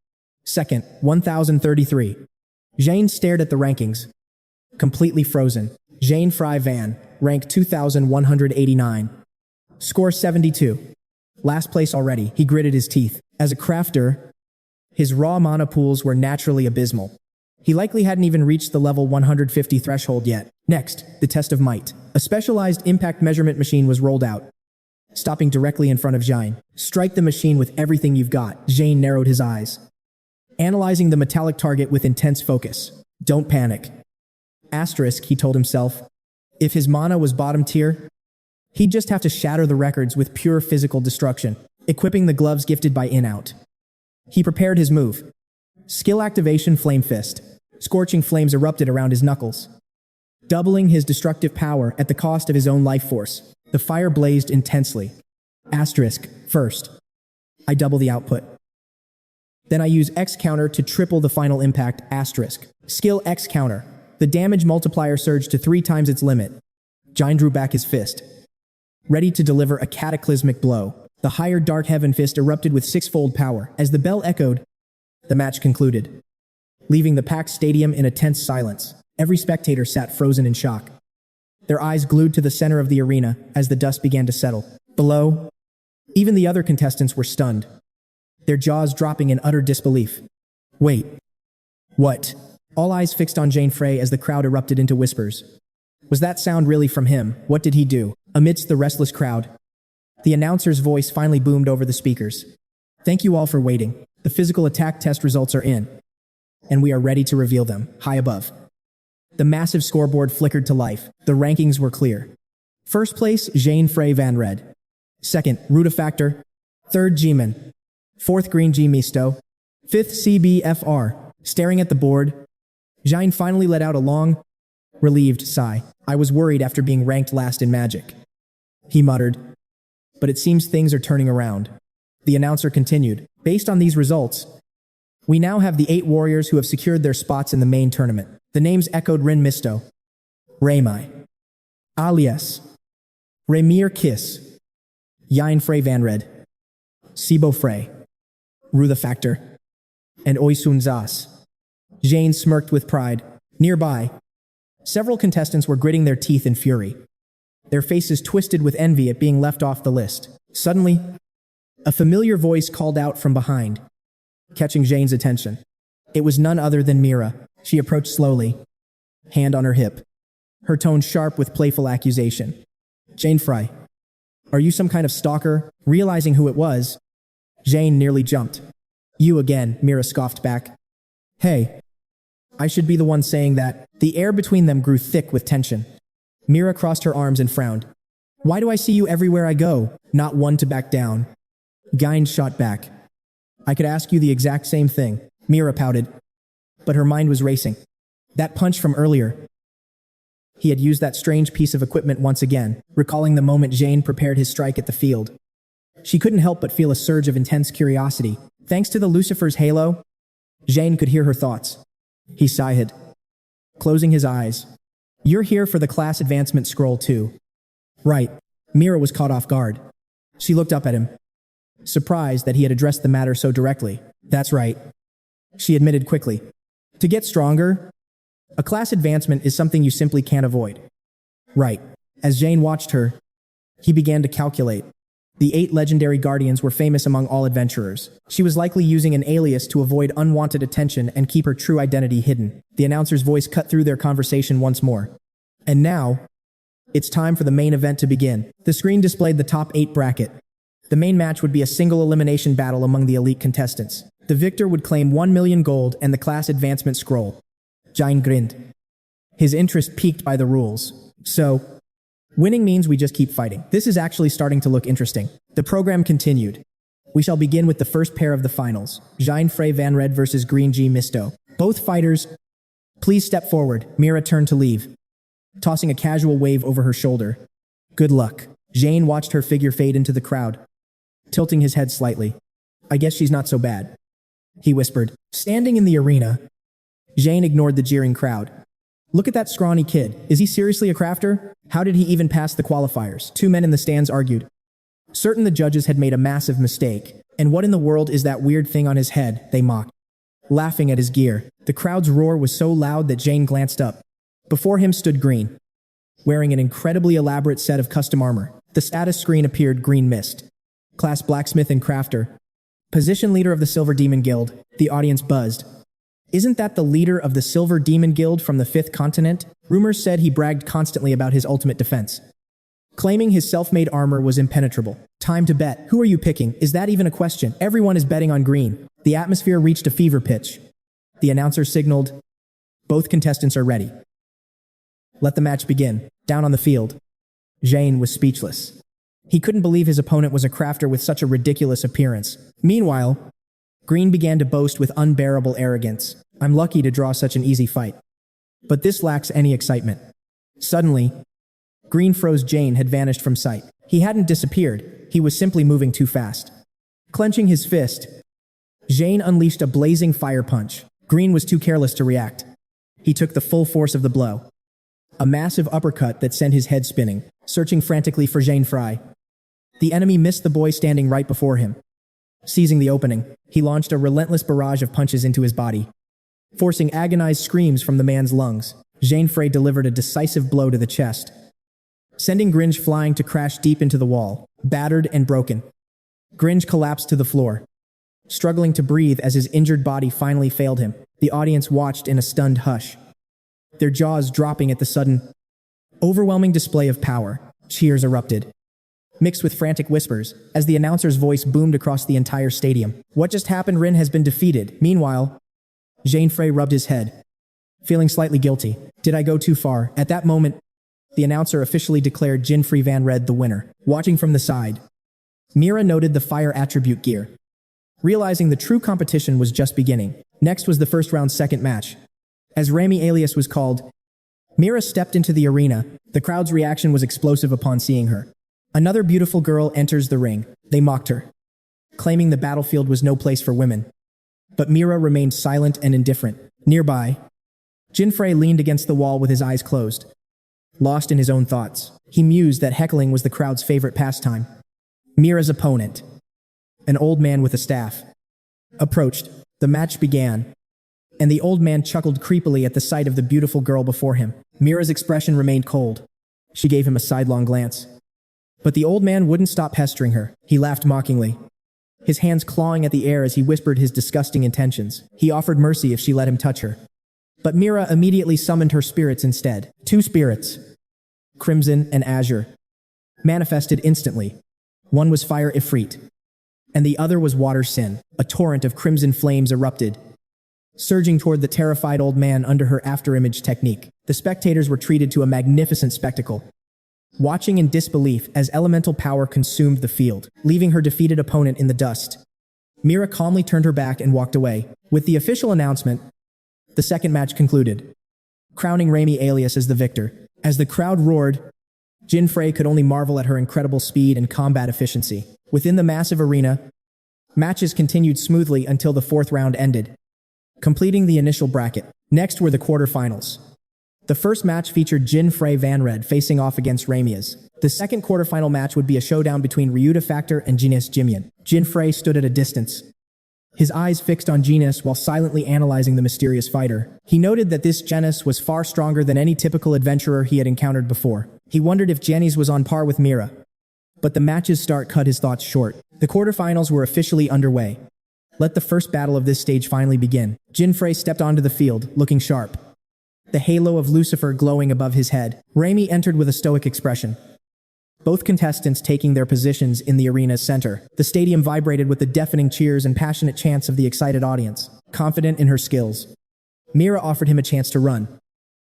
Speaker 1: Second, 1,033. Jein stared at the rankings, completely frozen. Jein Frey Van, rank 2,189. Score 72. Last place already, he gritted his teeth. As a crafter, his raw mana pools were naturally abysmal. He likely hadn't even reached the level 150 threshold yet. Next, the test of might. A specialized impact measurement machine was rolled out, stopping directly in front of Jein. Strike the machine with everything you've got. Jein narrowed his eyes, analyzing the metallic target with intense focus. Don't panic. Asterisk, he told himself. If his mana was bottom tier, he'd just have to shatter the records with pure physical destruction. Equipping the gloves gifted by In-Out, he prepared his move. Skill activation, Flame Fist. Scorching flames erupted around his knuckles, doubling his destructive power at the cost of his own life force. The fire blazed intensely. Asterisk, first, I double the output. Then I use X counter to triple the final impact. Asterisk. Skill X counter. The damage multiplier surged to 3 times its limit. Jein drew back his fist, ready to deliver a cataclysmic blow. The higher Dark Heaven Fist erupted with 6-fold power. As the bell echoed, the match concluded, leaving the packed stadium in a tense silence. Every spectator sat frozen in shock, their eyes glued to the center of the arena as the dust began to settle. Below, even the other contestants were stunned, their jaws dropping in utter disbelief. Wait. What? All eyes fixed on Jein Frey as the crowd erupted into whispers. Was that sound really from him? What did he do? Amidst the restless crowd, the announcer's voice finally boomed over the speakers. Thank you all for waiting. The physical attack test results are in, and we are ready to reveal them. High above, the massive scoreboard flickered to life. The rankings were clear. First place, Jein Frey Van Red. Second, Rudafactor. Third, G-Man. Fourth, Green G Misto. Fifth, CBFR. Staring at the board, Jein finally let out a long, relieved sigh. I was worried after being ranked last in Magic, he muttered. But it seems things are turning around. The announcer continued. Based on these results, we now have the 8 warriors who have secured their spots in the main tournament. The names echoed: Rin Misto, Raymai, alias Raymir Kiss, Jein Frey Van Red, Sibo Frey, Rudafactor, and Oisun Zas. Jein smirked with pride. Nearby, several contestants were gritting their teeth in fury, their faces twisted with envy at being left off the list. Suddenly, a familiar voice called out from behind, catching Jein's attention. It was none other than Mira. She approached slowly, hand on her hip, her tone sharp with playful accusation. Jein Frey, are you some kind of stalker? Realizing who it was, Jein nearly jumped. You again, Mira scoffed back. Hey, I should be the one saying that. The air between them grew thick with tension. Mira crossed her arms and frowned. Why do I see you everywhere I go? Not one to back down. Jein shot back. I could ask you the exact same thing. Mira pouted, but her mind was racing. That punch from earlier. He had used that strange piece of equipment once again, recalling the moment Jein prepared his strike at the field. She couldn't help but feel a surge of intense curiosity. Thanks to the Lucifer's halo, Jein could hear her thoughts. He sighed, closing his eyes. You're here for the class advancement scroll too. Right. Mira was caught off guard. She looked up at him, surprised that he had addressed the matter so directly. That's right, she admitted quickly. To get stronger, a class advancement is something you simply can't avoid. Right. As Jein watched her, he began to calculate. The 8 legendary guardians were famous among all adventurers. She was likely using an alias to avoid unwanted attention and keep her true identity hidden. The announcer's voice cut through their conversation once more. And now, it's time for the main event to begin. The screen displayed the top 8 bracket. The main match would be a single elimination battle among the elite contestants. The victor would claim 1 million gold and the class advancement scroll. Jein grinned, his interest piqued by the rules. So, winning means we just keep fighting. This is actually starting to look interesting. The program continued. We shall begin with the first pair of the finals. Jein Frey Van Red versus Green G Misto. Both fighters, please step forward. Mira turned to leave, tossing a casual wave over her shoulder. Good luck. Jein watched her figure fade into the crowd, tilting his head slightly. I guess she's not so bad, he whispered. Standing in the arena, Jein ignored the jeering crowd. Look at that scrawny kid. Is he seriously a crafter? How did he even pass the qualifiers? 2 men in the stands argued. Certain the judges had made a massive mistake. And what in the world is that weird thing on his head? They mocked, laughing at his gear. The crowd's roar was so loud that Jein glanced up. Before him stood Green, wearing an incredibly elaborate set of custom armor. The status screen appeared Green Mist, class blacksmith and crafter, position leader of the Silver Demon Guild. The audience buzzed. Isn't that the leader of the Silver Demon Guild from the 5th continent? Rumors said he bragged constantly about his ultimate defense, claiming his self-made armor was impenetrable. Time to bet. Who are you picking? Is that even a question? Everyone is betting on Green. The atmosphere reached a fever pitch. The announcer signaled, both contestants are ready. Let the match begin. Down on the field, Jein was speechless. He couldn't believe his opponent was a crafter with such a ridiculous appearance. Meanwhile, Green began to boast with unbearable arrogance. I'm lucky to draw such an easy fight. But this lacks any excitement. Suddenly, Green froze. Jein had vanished from sight. He hadn't disappeared, he was simply moving too fast. Clenching his fist, Jein unleashed a blazing fire punch. Green was too careless to react. He took the full force of the blow. A massive uppercut that sent his head spinning, searching frantically for Jein Frey. The enemy missed the boy standing right before him. Seizing the opening, he launched a relentless barrage of punches into his body, forcing agonized screams from the man's lungs. Jein Frey delivered a decisive blow to the chest, sending Gringe flying to crash deep into the wall, battered and broken. Gringe collapsed to the floor, struggling to breathe as his injured body finally failed him. The audience watched in a stunned hush, their jaws dropping at the sudden, overwhelming display of power. Cheers erupted, mixed with frantic whispers, as the announcer's voice boomed across the entire stadium. What just happened? Rin has been defeated. Meanwhile, Jein Frey rubbed his head, feeling slightly guilty. Did I go too far? At that moment, the announcer officially declared Jein Frey Van Red the winner. Watching from the side, Mira noted the fire attribute gear, realizing the true competition was just beginning. Next was the first round's second match. As Rami alias was called, Mira stepped into the arena. The crowd's reaction was explosive upon seeing her. Another beautiful girl enters the ring. They mocked her, claiming the battlefield was no place for women. But Mira remained silent and indifferent. Nearby, Jein Frey leaned against the wall with his eyes closed, lost in his own thoughts. He mused that heckling was the crowd's favorite pastime. Mira's opponent, an old man with a staff, approached. The match began, and the old man chuckled creepily at the sight of the beautiful girl before him. Mira's expression remained cold. She gave him a sidelong glance. But the old man wouldn't stop pestering her. He laughed mockingly, his hands clawing at the air as he whispered his disgusting intentions. He offered mercy if she let him touch her. But Mira immediately summoned her spirits instead. 2 spirits, Crimson and Azure, manifested instantly. One was Fire Ifrit, and the other was Water Sin. A torrent of crimson flames erupted, surging toward the terrified old man under her afterimage technique. The spectators were treated to a magnificent spectacle, watching in disbelief as elemental power consumed the field, leaving her defeated opponent in the dust. Mira calmly turned her back and walked away. With the official announcement, the second match concluded. crowning 𝐼𝐻𝐸 as the victor. As the crowd roared, Jein Frey could only marvel at her incredible speed and combat efficiency. Within the massive arena, matches continued smoothly until the fourth round ended, completing the initial bracket. Next were the quarterfinals. The first match featured Jein Frey Vanred facing off against 𝐼𝐻𝐸. The second quarterfinal match would be a showdown between �ryuta and 𝐠 Jein Frey stood at a distance, his eyes fixed on J while silently analyzing the mysterious fighter. He noted that this J was far stronger than any typical adventurer he had encountered before. He wondered if J was on par with Mira. But the match's start cut his thoughts short. The quarterfinals were officially underway. Let the first battle of this stage finally begin. Jein Frey stepped onto the field, looking sharp, the halo of Lucifer glowing above his head. 𝐼𝐻𝐸 entered with a stoic expression, both contestants taking their positions in the arena's center. The stadium vibrated with the deafening cheers and passionate chants of the excited audience. Confident in her skills, Mira offered him a chance to run,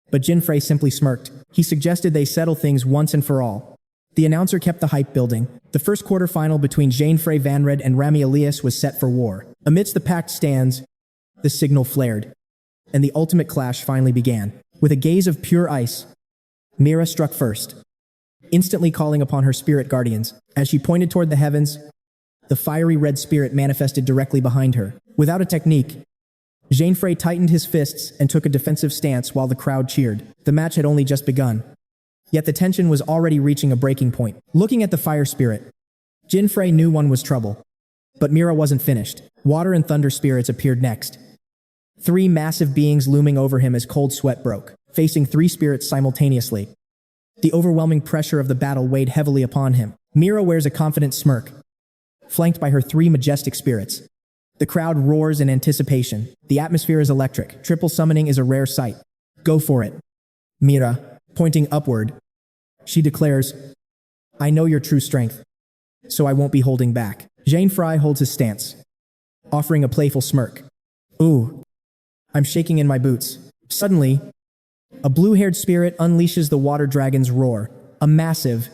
Speaker 1: but Jein Frey simply smirked. He suggested they settle things once and for all. The announcer kept the hype building. The first quarterfinal between Jein Frey Vanred and 𝐼𝐻𝐸 was set for war. Amidst the packed stands, the signal flared, and the ultimate clash finally began. With a gaze of pure ice, Mira struck first, instantly calling upon her spirit guardians. As she pointed toward the heavens, the fiery red spirit manifested directly behind her. Without a technique, Jein Frey tightened his fists and took a defensive stance while the crowd cheered. The match had only just begun, yet the tension was already reaching a breaking point. Looking at the fire spirit, Jein Frey knew one was trouble. But Mira wasn't finished. Water and thunder spirits appeared next, three massive beings looming over him as cold sweat broke, facing three spirits simultaneously. The overwhelming pressure of the battle weighed heavily upon him. Mira wears a confident smirk, flanked by her three majestic spirits. The crowd roars in anticipation. The atmosphere is electric. Triple summoning is a rare sight. Go for it, Mira. Pointing upward, she declares, I know your true strength, so I won't be holding back. Jein Frey holds his stance, offering a playful smirk. Ooh, I'm shaking in my boots. Suddenly, a blue-haired spirit unleashes the water dragon's roar. A massive,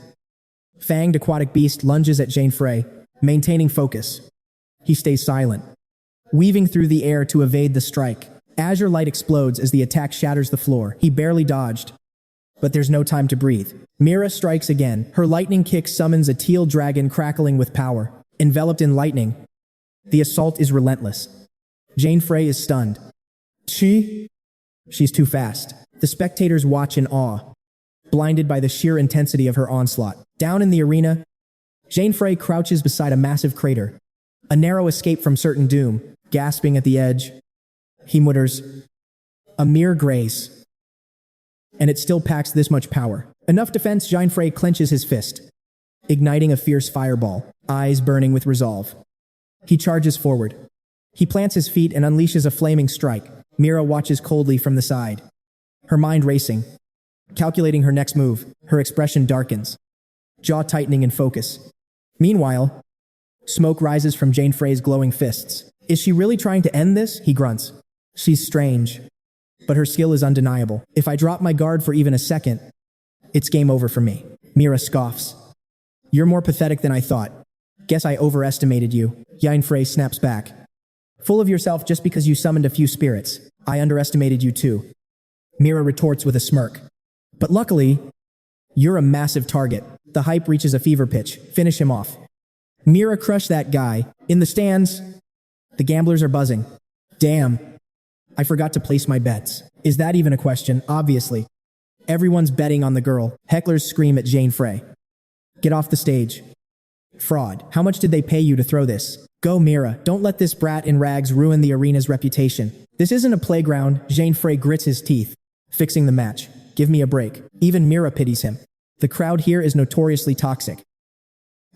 Speaker 1: fanged aquatic beast lunges at Jein Frey, maintaining focus. He stays silent, weaving through the air to evade the strike. Azure light explodes as the attack shatters the floor. He barely dodged, but there's no time to breathe. Mira strikes again. Her lightning kick summons a teal dragon crackling with power. Enveloped in lightning, the assault is relentless. Jein Frey is stunned. She's too fast. The spectators watch in awe, blinded by the sheer intensity of her onslaught. Down in the arena, Jein Frey crouches beside a massive crater, a narrow escape from certain doom. Gasping at the edge, he mutters, a mere grace. And it still packs this much power. Enough defense. Jein Frey clenches his fist, igniting a fierce fireball, eyes burning with resolve. He charges forward. He plants his feet and unleashes a flaming strike. Mira watches coldly from the side, her mind racing, calculating her next move. Her expression darkens, jaw tightening in focus. Meanwhile, smoke rises from Jein Frey's glowing fists. Is she really trying to end this? He grunts. She's strange, but her skill is undeniable. If I drop my guard for even a second, it's game over for me. Mira scoffs. You're more pathetic than I thought. Guess I overestimated you. Jein Frey snaps back. Full of yourself just because you summoned a few spirits. I underestimated you too. Mira retorts with a smirk. But luckily, you're a massive target. The hype reaches a fever pitch. Finish him off. Mira crushed that guy. In the stands, the gamblers are buzzing. Damn, I forgot to place my bets. Is that even a question? Obviously. Everyone's betting on the girl. Hecklers scream at Jein Frey. Get off the stage. Fraud. How much did they pay you to throw this? Go, Mira. Don't let this brat in rags ruin the arena's reputation. This isn't a playground. Jein Frey grits his teeth, fixing the match. Give me a break. Even Mira pities him. The crowd here is notoriously toxic.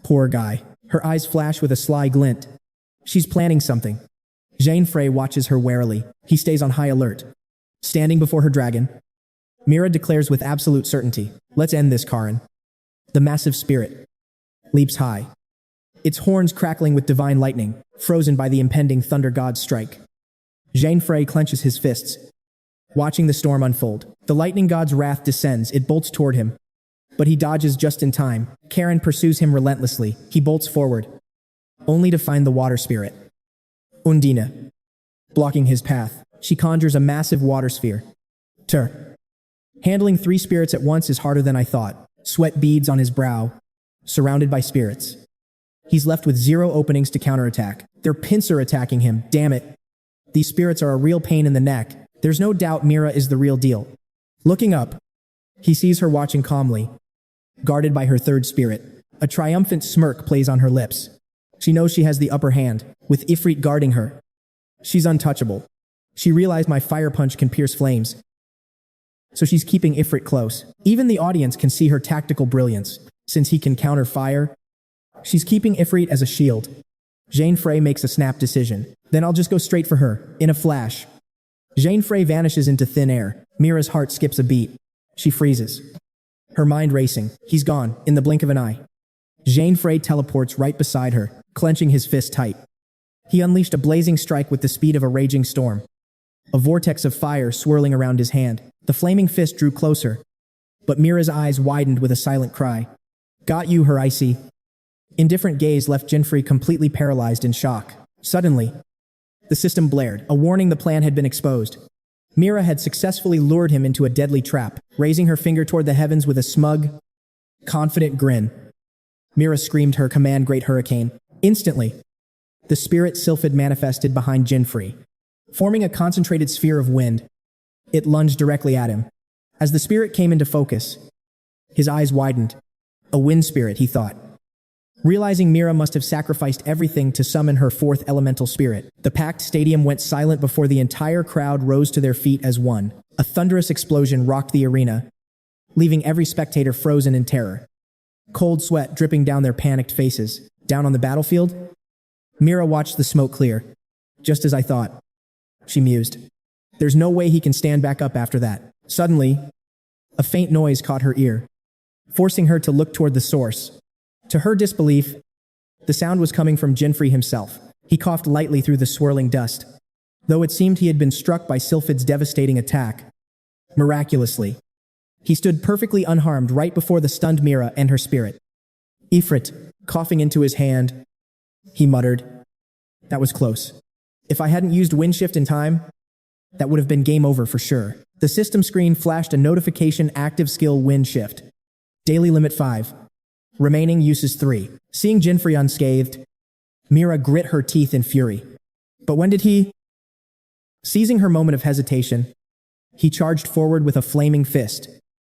Speaker 1: Poor guy. Her eyes flash with a sly glint. She's planning something. Jein Frey watches her warily. He stays on high alert. Standing before her dragon, Mira declares with absolute certainty, let's end this, Karin. The massive spirit leaps high, its horns crackling with divine lightning, frozen by the impending thunder god's strike. Jein Frey clenches his fists, watching the storm unfold. The lightning god's wrath descends. It bolts toward him, but he dodges just in time. Karin pursues him relentlessly. He bolts forward, only to find the water spirit, Undine, blocking his path. She conjures a massive water sphere. Handling 3 spirits at once is harder than I thought. Sweat beads on his brow, surrounded by spirits. He's left with 0 openings to counterattack. They're pincer attacking him, damn it. These spirits are a real pain in the neck. There's no doubt Mira is the real deal. Looking up, he sees her watching calmly, guarded by her 3rd spirit. A triumphant smirk plays on her lips. She knows she has the upper hand, with Ifrit guarding her. She's untouchable. She realized my fire punch can pierce flames, so she's keeping Ifrit close. Even the audience can see her tactical brilliance. Since he can counter fire, she's keeping Ifrit as a shield. Jein Frey makes a snap decision. Then I'll just go straight for her, in a flash. Jein Frey vanishes into thin air. Mira's heart skips a beat. She freezes, her mind racing. He's gone, in the blink of an eye. Jein Frey teleports right beside her, clenching his fist tight. He unleashed a blazing strike with the speed of a raging storm. A vortex of fire swirling around his hand. The flaming fist drew closer, but Mira's eyes widened with a silent cry. Got you, her icy. Indifferent gaze left Jein Frey completely paralyzed in shock. Suddenly, the system blared, a warning the plan had been exposed. Mira had successfully lured him into a deadly trap, raising her finger toward the heavens with a smug, confident grin. Mira screamed her command, Great Hurricane. Instantly, the spirit Sylphid manifested behind Jein Frey, forming a concentrated sphere of wind. It lunged directly at him. As the spirit came into focus, his eyes widened. A wind spirit, he thought. Realizing Mira must have sacrificed everything to summon her 4th elemental spirit, the packed stadium went silent before the entire crowd rose to their feet as one. A thunderous explosion rocked the arena, leaving every spectator frozen in terror. Cold sweat dripping down their panicked faces. Down on the battlefield, Mira watched the smoke clear. Just as I thought, she mused. There's no way he can stand back up after that. Suddenly, a faint noise caught her ear, forcing her to look toward the source. To her disbelief, the sound was coming from Jein Frey himself. He coughed lightly through the swirling dust. Though it seemed he had been struck by Sylphid's devastating attack, miraculously, he stood perfectly unharmed right before the stunned Mira and her spirit. Ifrit, coughing into his hand, he muttered, That was close. If I hadn't used Windshift in time, that would have been game over for sure. The system screen flashed a notification, Active Skill Windshift. Daily limit 5. Remaining uses 3. Seeing Jein Frey unscathed, Mira grit her teeth in fury. But when did he? Seizing her moment of hesitation, he charged forward with a flaming fist.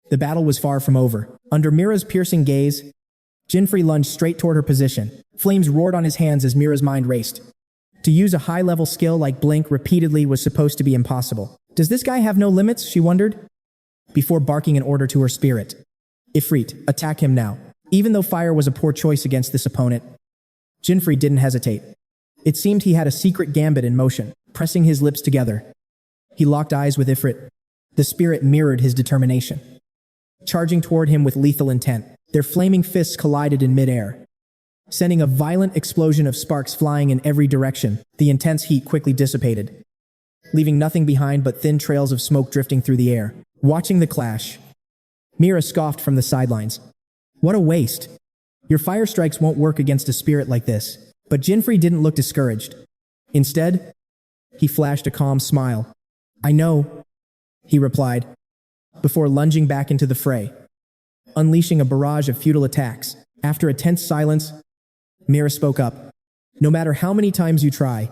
Speaker 1: The battle was far from over. Under Mira's piercing gaze, Jein Frey lunged straight toward her position. Flames roared on his hands as Mira's mind raced. To use a high-level skill like Blink repeatedly was supposed to be impossible. Does this guy have no limits, she wondered, before barking an order to her spirit. Ifrit, attack him now. Even though fire was a poor choice against this opponent, Jein Frey didn't hesitate. It seemed he had a secret gambit in motion. Pressing his lips together, he locked eyes with Ifrit. The spirit mirrored his determination, charging toward him with lethal intent. Their flaming fists collided in midair, sending a violent explosion of sparks flying in every direction. The intense heat quickly dissipated, leaving nothing behind but thin trails of smoke drifting through the air. Watching the clash, Mira scoffed from the sidelines. What a waste. Your fire strikes won't work against a spirit like this. But Jein Frey didn't look discouraged. Instead, he flashed a calm smile. I know, he replied, before lunging back into the fray, unleashing a barrage of futile attacks. After a tense silence, Mira spoke up. No matter how many times you try,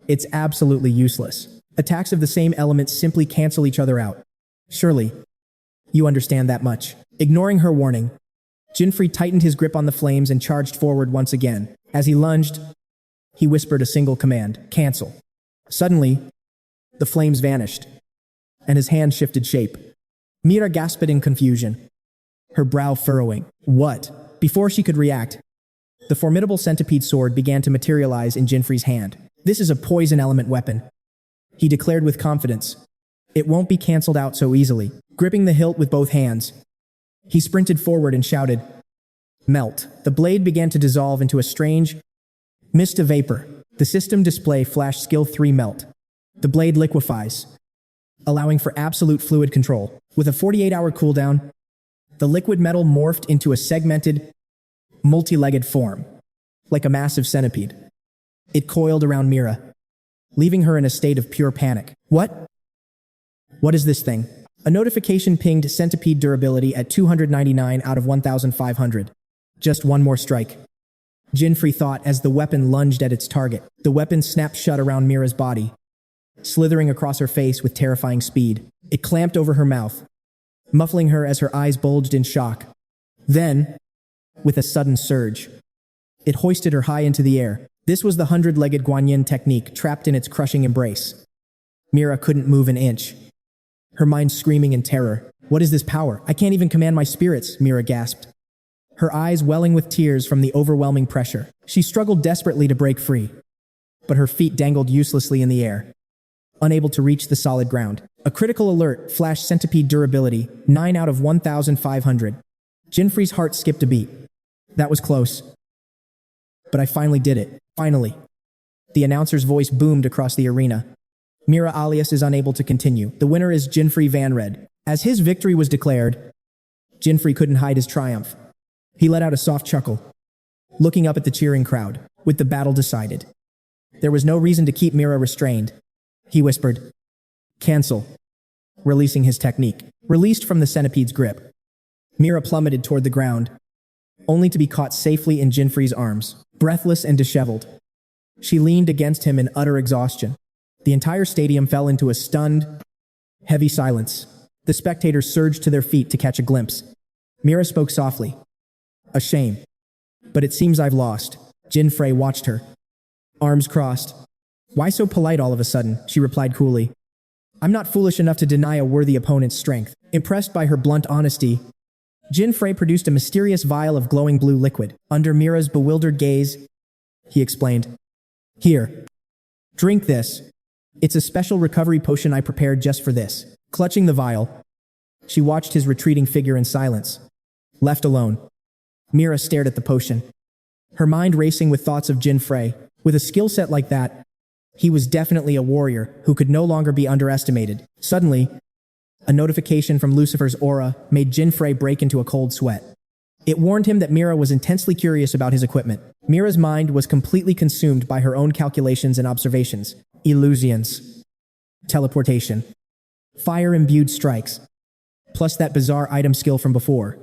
Speaker 1: it's absolutely useless. Attacks of the same element simply cancel each other out. Surely, you understand that much. Ignoring her warning, Jein Frey tightened his grip on the flames and charged forward once again. As he lunged, he whispered a single command, cancel. Suddenly, the flames vanished, and his hand shifted shape. Mira gasped in confusion, her brow furrowing. What? Before she could react, the formidable centipede sword began to materialize in Jein Frey's hand. This is a poison element weapon, he declared with confidence. It won't be cancelled out so easily. Gripping the hilt with both hands, he sprinted forward and shouted, Melt. The blade began to dissolve into a strange mist of vapor. The system display flashed Skill 3 Melt. The blade liquefies, allowing for absolute fluid control. With a 48-hour cooldown, the liquid metal morphed into a segmented, multi-legged form, like a massive centipede. It coiled around Mira, leaving her in a state of pure panic. What is this thing? A notification pinged centipede durability at 299 out of 1,500. Just one more strike. Jein Frey thought as the weapon lunged at its target. The weapon snapped shut around Mira's body, slithering across her face with terrifying speed. It clamped over her mouth, muffling her as her eyes bulged in shock. Then, with a sudden surge, it hoisted her high into the air. This was the 100-legged Guanyin technique trapped in its crushing embrace. Mira couldn't move an inch, her mind screaming in terror. What is this power? I can't even command my spirits, Mira gasped, her eyes welling with tears from the overwhelming pressure. She struggled desperately to break free, but her feet dangled uselessly in the air, unable to reach the solid ground. A critical alert flashed centipede durability, 9 out of 1,500. Jein Frey's heart skipped a beat. That was close. But I finally did it. Finally. The announcer's voice boomed across the arena. Mira alias is unable to continue. The winner is Jein Frey Van Red. As his victory was declared, Jein Frey couldn't hide his triumph. He let out a soft chuckle, looking up at the cheering crowd. With the battle decided, there was no reason to keep Mira restrained. He whispered, "Cancel," releasing his technique. Released from the centipede's grip, Mira plummeted toward the ground, only to be caught safely in Jein Frey's arms. Breathless and disheveled, she leaned against him in utter exhaustion. The entire stadium fell into a stunned, heavy silence. The spectators surged to their feet to catch a glimpse. Mira spoke softly. "A shame. But it seems I've lost." Jein Frey watched her, arms crossed. "Why so polite all of a sudden?" she replied coolly. "I'm not foolish enough to deny a worthy opponent's strength." Impressed by her blunt honesty, Jein Frey produced a mysterious vial of glowing blue liquid. Under Mira's bewildered gaze, he explained, "Here, drink this. It's a special recovery potion I prepared just for this." Clutching the vial, she watched his retreating figure in silence. Left alone, Mira stared at the potion, her mind racing with thoughts of Jein Frey. With a skill set like that, he was definitely a warrior who could no longer be underestimated. Suddenly, a notification from Lucifer's aura made Jein Frey break into a cold sweat. It warned him that Mira was intensely curious about his equipment. Mira's mind was completely consumed by her own calculations and observations. Illusions, teleportation, fire-imbued strikes, plus that bizarre item skill from before.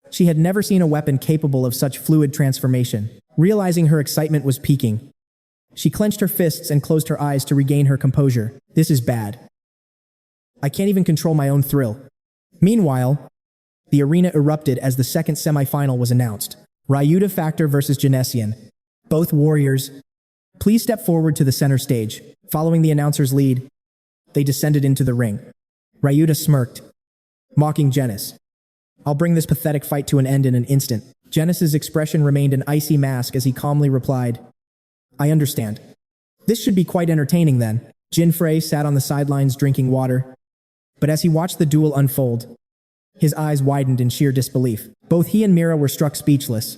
Speaker 1: She had never seen a weapon capable of such fluid transformation. Realizing her excitement was peaking, she clenched her fists and closed her eyes to regain her composure. This is bad. I can't even control my own thrill. Meanwhile, the arena erupted as the second semi-final was announced. Ryuta Factor versus Genesian. Both warriors, please step forward to the center stage. Following the announcer's lead, they descended into the ring. Ryuta smirked, mocking Genis. "I'll bring this pathetic fight to an end in an instant." Genis's expression remained an icy mask as he calmly replied, "I understand. This should be quite entertaining then." Jein Frey sat on the sidelines drinking water, but as he watched the duel unfold, his eyes widened in sheer disbelief. Both he and Mira were struck speechless,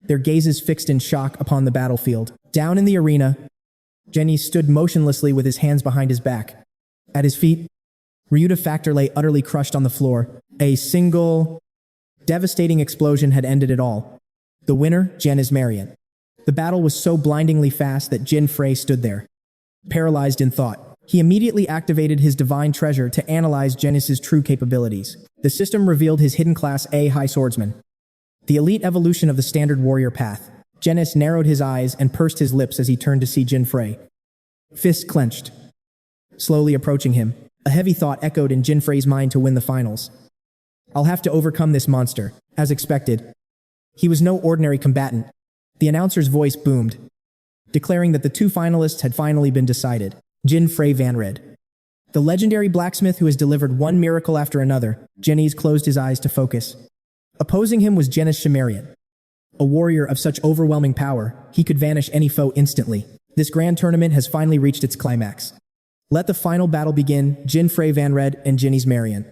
Speaker 1: their gazes fixed in shock upon the battlefield. Down in the arena, Jenny stood motionlessly with his hands behind his back. At his feet, Ryuta Factor lay utterly crushed on the floor. A single, devastating explosion had ended it all. The winner, Genis Marion. The battle was so blindingly fast that Jein Frey stood there, paralyzed in thought. He immediately activated his divine treasure to analyze Genis's true capabilities. The system revealed his hidden class A high swordsman, the elite evolution of the standard warrior path. Genis narrowed his eyes and pursed his lips as he turned to see Jein Frey. Fists clenched, slowly approaching him. A heavy thought echoed in Jein Frey's mind to win the finals. I'll have to overcome this monster. As expected, he was no ordinary combatant. The announcer's voice boomed, declaring that the two finalists had finally been decided. Jein Frey Van Red, the legendary blacksmith who has delivered one miracle after another. Genis closed his eyes to focus. Opposing him was Genis Shamarian, a warrior of such overwhelming power, he could vanish any foe instantly. This grand tournament has finally reached its climax. Let the final battle begin. Jein Frey Van Red and Genis Marion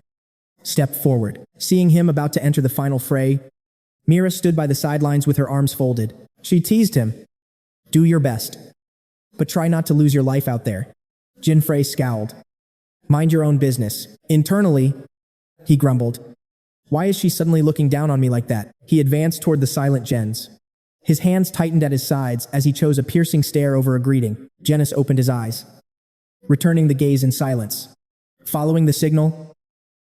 Speaker 1: stepped forward. Seeing him about to enter the final fray, Mira stood by the sidelines with her arms folded. She teased him. "Do your best, but try not to lose your life out there." Jein Frey scowled. "Mind your own business." Internally, he grumbled. "Why is she suddenly looking down on me like that?" He advanced toward the silent Gens. His hands tightened at his sides as he chose a piercing stare over a greeting. Genis opened his eyes, returning the gaze in silence. Following the signal,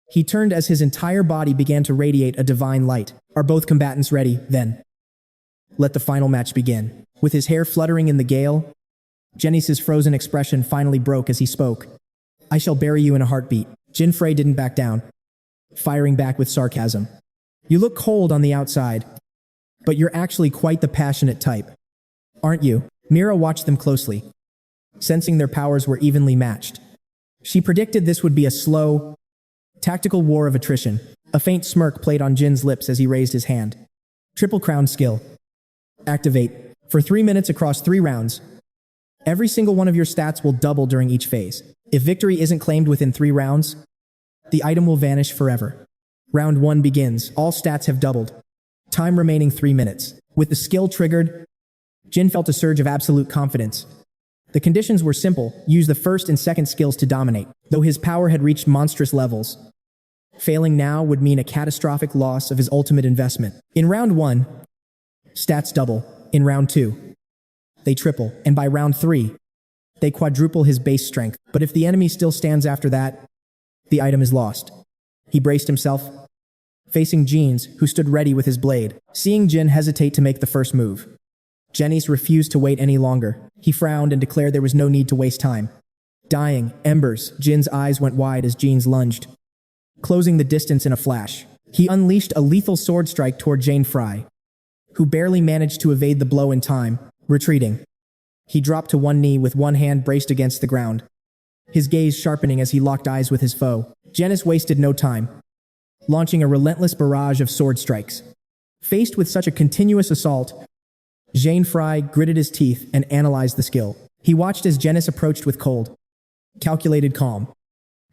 Speaker 1: He turned as his entire body began to radiate a divine light. Are both combatants ready, then? Let the final match begin. With his hair fluttering in the gale, Genis's frozen expression finally broke as he spoke. I shall bury you in a heartbeat. Jein Frey didn't back down, firing back with sarcasm. You look cold on the outside, but you're actually quite the passionate type, aren't you? Mira watched them closely, sensing their powers were evenly matched. She predicted this would be a slow, tactical war of attrition. A faint smirk played on Jin's lips as he raised his hand. Triple Crown skill. Activate. For 3 minutes across 3 rounds. Every single one of your stats will double during each phase. If victory isn't claimed within 3 rounds, the item will vanish forever. Round 1 begins. All stats have doubled. Time remaining 3 minutes. With the skill triggered, Jin felt a surge of absolute confidence. The conditions were simple. Use the first and second skills to dominate. Though his power had reached monstrous levels, failing now would mean a catastrophic loss of his ultimate investment. In round 1, stats double. In round 2, they triple. And by round 3, they quadruple his base strength. But if the enemy still stands after that, the item is lost. He braced himself, facing Jein, who stood ready with his blade. Seeing Jin hesitate to make the first move, Genis refused to wait any longer. He frowned and declared there was no need to waste time. Dying embers, Jin's eyes went wide as Jein lunged, closing the distance in a flash. He unleashed a lethal sword strike toward Jein Frey, who barely managed to evade the blow in time, retreating. He dropped to one knee with one hand braced against the ground, his gaze sharpening as he locked eyes with his foe. Genis wasted no time, launching a relentless barrage of sword strikes. Faced with such a continuous assault, Jein Frey gritted his teeth and analyzed the skill. He watched as Genis approached with cold, calculated calm,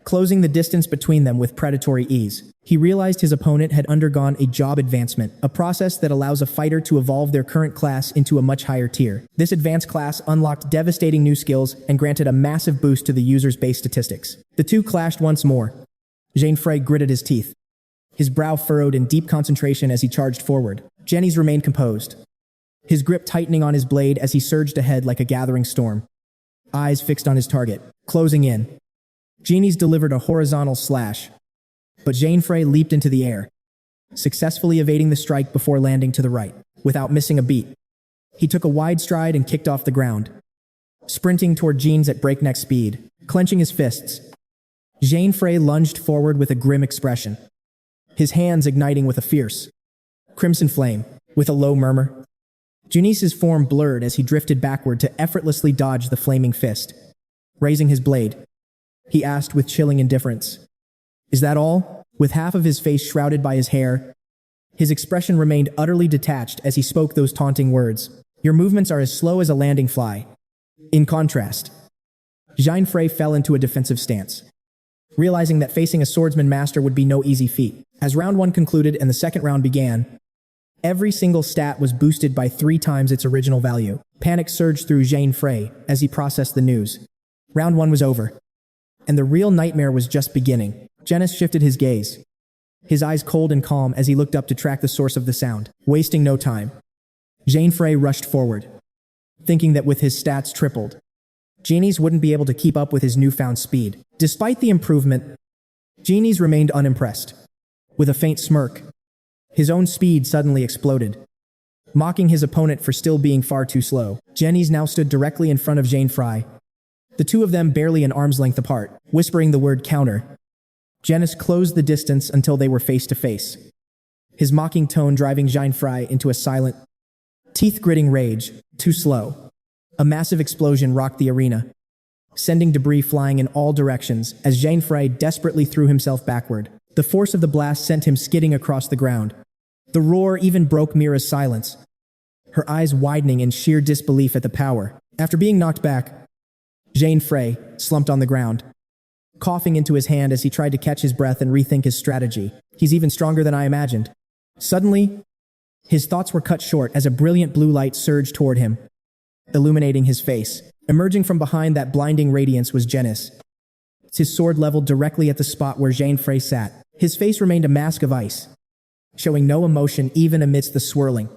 Speaker 1: closing the distance between them with predatory ease. He realized his opponent had undergone a job advancement, a process that allows a fighter to evolve their current class into a much higher tier. This advanced class unlocked devastating new skills and granted a massive boost to the user's base statistics. The two clashed once more. Jein Frey gritted his teeth, his brow furrowed in deep concentration as he charged forward. Genis remained composed, his grip tightening on his blade as he surged ahead like a gathering storm, eyes fixed on his target. Closing in, Genis delivered a horizontal slash, but Jein Frey leaped into the air, successfully evading the strike before landing to the right. Without missing a beat, he took a wide stride and kicked off the ground, sprinting toward Jein at breakneck speed. Clenching his fists, Jein Frey lunged forward with a grim expression, his hands igniting with a fierce, crimson flame. With a low murmur, Genis's form blurred as he drifted backward to effortlessly dodge the flaming fist. Raising his blade, he asked with chilling indifference, "Is that all?" With half of his face shrouded by his hair, his expression remained utterly detached as he spoke those taunting words. "Your movements are as slow as a landing fly." In contrast, Jein Frey fell into a defensive stance, realizing that facing a swordsman master would be no easy feat. As round 1 concluded and the second round began, every single stat was boosted by 3 times its original value. Panic surged through Jein Frey as he processed the news. Round 1 was over, and the real nightmare was just beginning. Genis shifted his gaze, his eyes cold and calm as he looked up to track the source of the sound. Wasting no time, Jein Frey rushed forward, thinking that with his stats tripled, Genis wouldn't be able to keep up with his newfound speed. Despite the improvement, Genis remained unimpressed. With a faint smirk, his own speed suddenly exploded, mocking his opponent for still being far too slow. Genis now stood directly in front of Jein Frey, the two of them barely an arm's length apart. Whispering the word counter, Genis closed the distance until they were face to face, his mocking tone driving Jein Frey into a silent, teeth-gritting rage. Too slow. A massive explosion rocked the arena, sending debris flying in all directions as Jein Frey desperately threw himself backward. The force of the blast sent him skidding across the ground. The roar even broke Mira's silence, her eyes widening in sheer disbelief at the power. After being knocked back, Jein Frey slumped on the ground, coughing into his hand as he tried to catch his breath and rethink his strategy. He's even stronger than I imagined. Suddenly, his thoughts were cut short as a brilliant blue light surged toward him, illuminating his face. Emerging from behind that blinding radiance was Genis, his sword leveled directly at the spot where Jein Frey sat. His face remained a mask of ice, showing no emotion even amidst the swirling,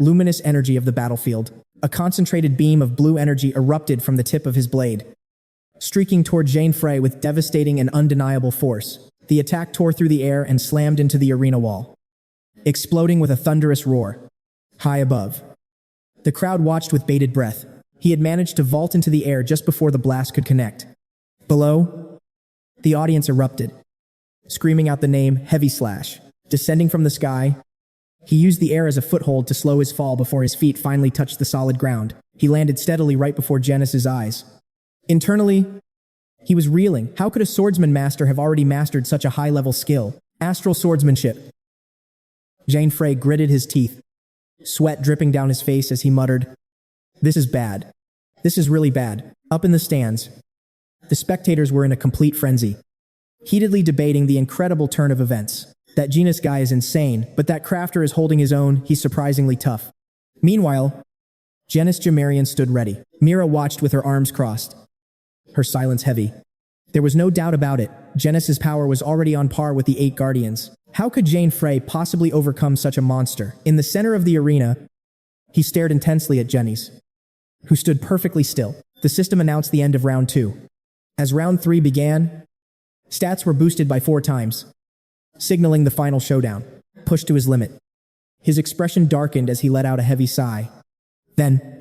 Speaker 1: luminous energy of the battlefield. A concentrated beam of blue energy erupted from the tip of his blade, streaking toward Jein Frey with devastating and undeniable force. The attack tore through the air and slammed into the arena wall, exploding with a thunderous roar. High above, the crowd watched with bated breath. He had managed to vault into the air just before the blast could connect. Below, the audience erupted, screaming out the name Heavy Slash. Descending from the sky, he used the air as a foothold to slow his fall before his feet finally touched the solid ground. He landed steadily right before Janice's eyes. Internally, he was reeling. How could a swordsman master have already mastered such a high-level skill? Astral swordsmanship. Jein Frey gritted his teeth, sweat dripping down his face as he muttered, "This is bad. This is really bad." Up in the stands, the spectators were in a complete frenzy, heatedly debating the incredible turn of events. That Genus guy is insane, but that crafter is holding his own. He's surprisingly tough. Meanwhile, Janice Jamarian stood ready. Mira watched with her arms crossed, her silence heavy. There was no doubt about it. Janice's power was already on par with the 8 Guardians. How could Jein Frey possibly overcome such a monster? In the center of the arena, he stared intensely at Jenny's, who stood perfectly still. The system announced the end of round 2. As round 3 began, stats were boosted by 4 times, signaling the final showdown. Pushed to his limit, his expression darkened as he let out a heavy sigh. Then,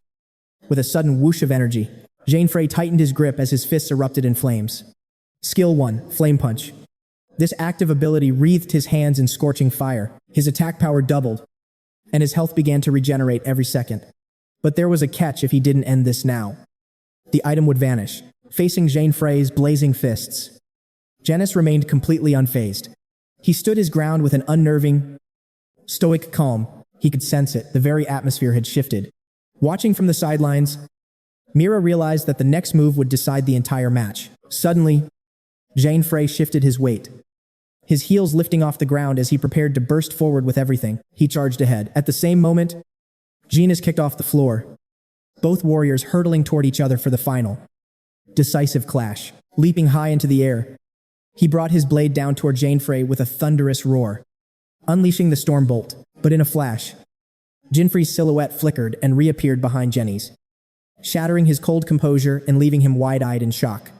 Speaker 1: with a sudden whoosh of energy, Jein Frey tightened his grip as his fists erupted in flames. Skill 1, Flame Punch. This active ability wreathed his hands in scorching fire. His attack power doubled, and his health began to regenerate every second. But there was a catch if he didn't end this now. The item would vanish. Facing Jein Frey's blazing fists, Janice remained completely unfazed. He stood his ground with an unnerving, stoic calm. He could sense it. The very atmosphere had shifted. Watching from the sidelines, Mira realized that the next move would decide the entire match. Suddenly, Jein Frey shifted his weight, his heels lifting off the ground as he prepared to burst forward with everything. He charged ahead. At the same moment, Genus kicked off the floor, both warriors hurtling toward each other for the final, decisive clash. Leaping high into the air, he brought his blade down toward Jein Frey with a thunderous roar, unleashing the storm bolt. But in a flash, Jein Frey's silhouette flickered and reappeared behind Jenny's, shattering his cold composure and leaving him wide-eyed in shock.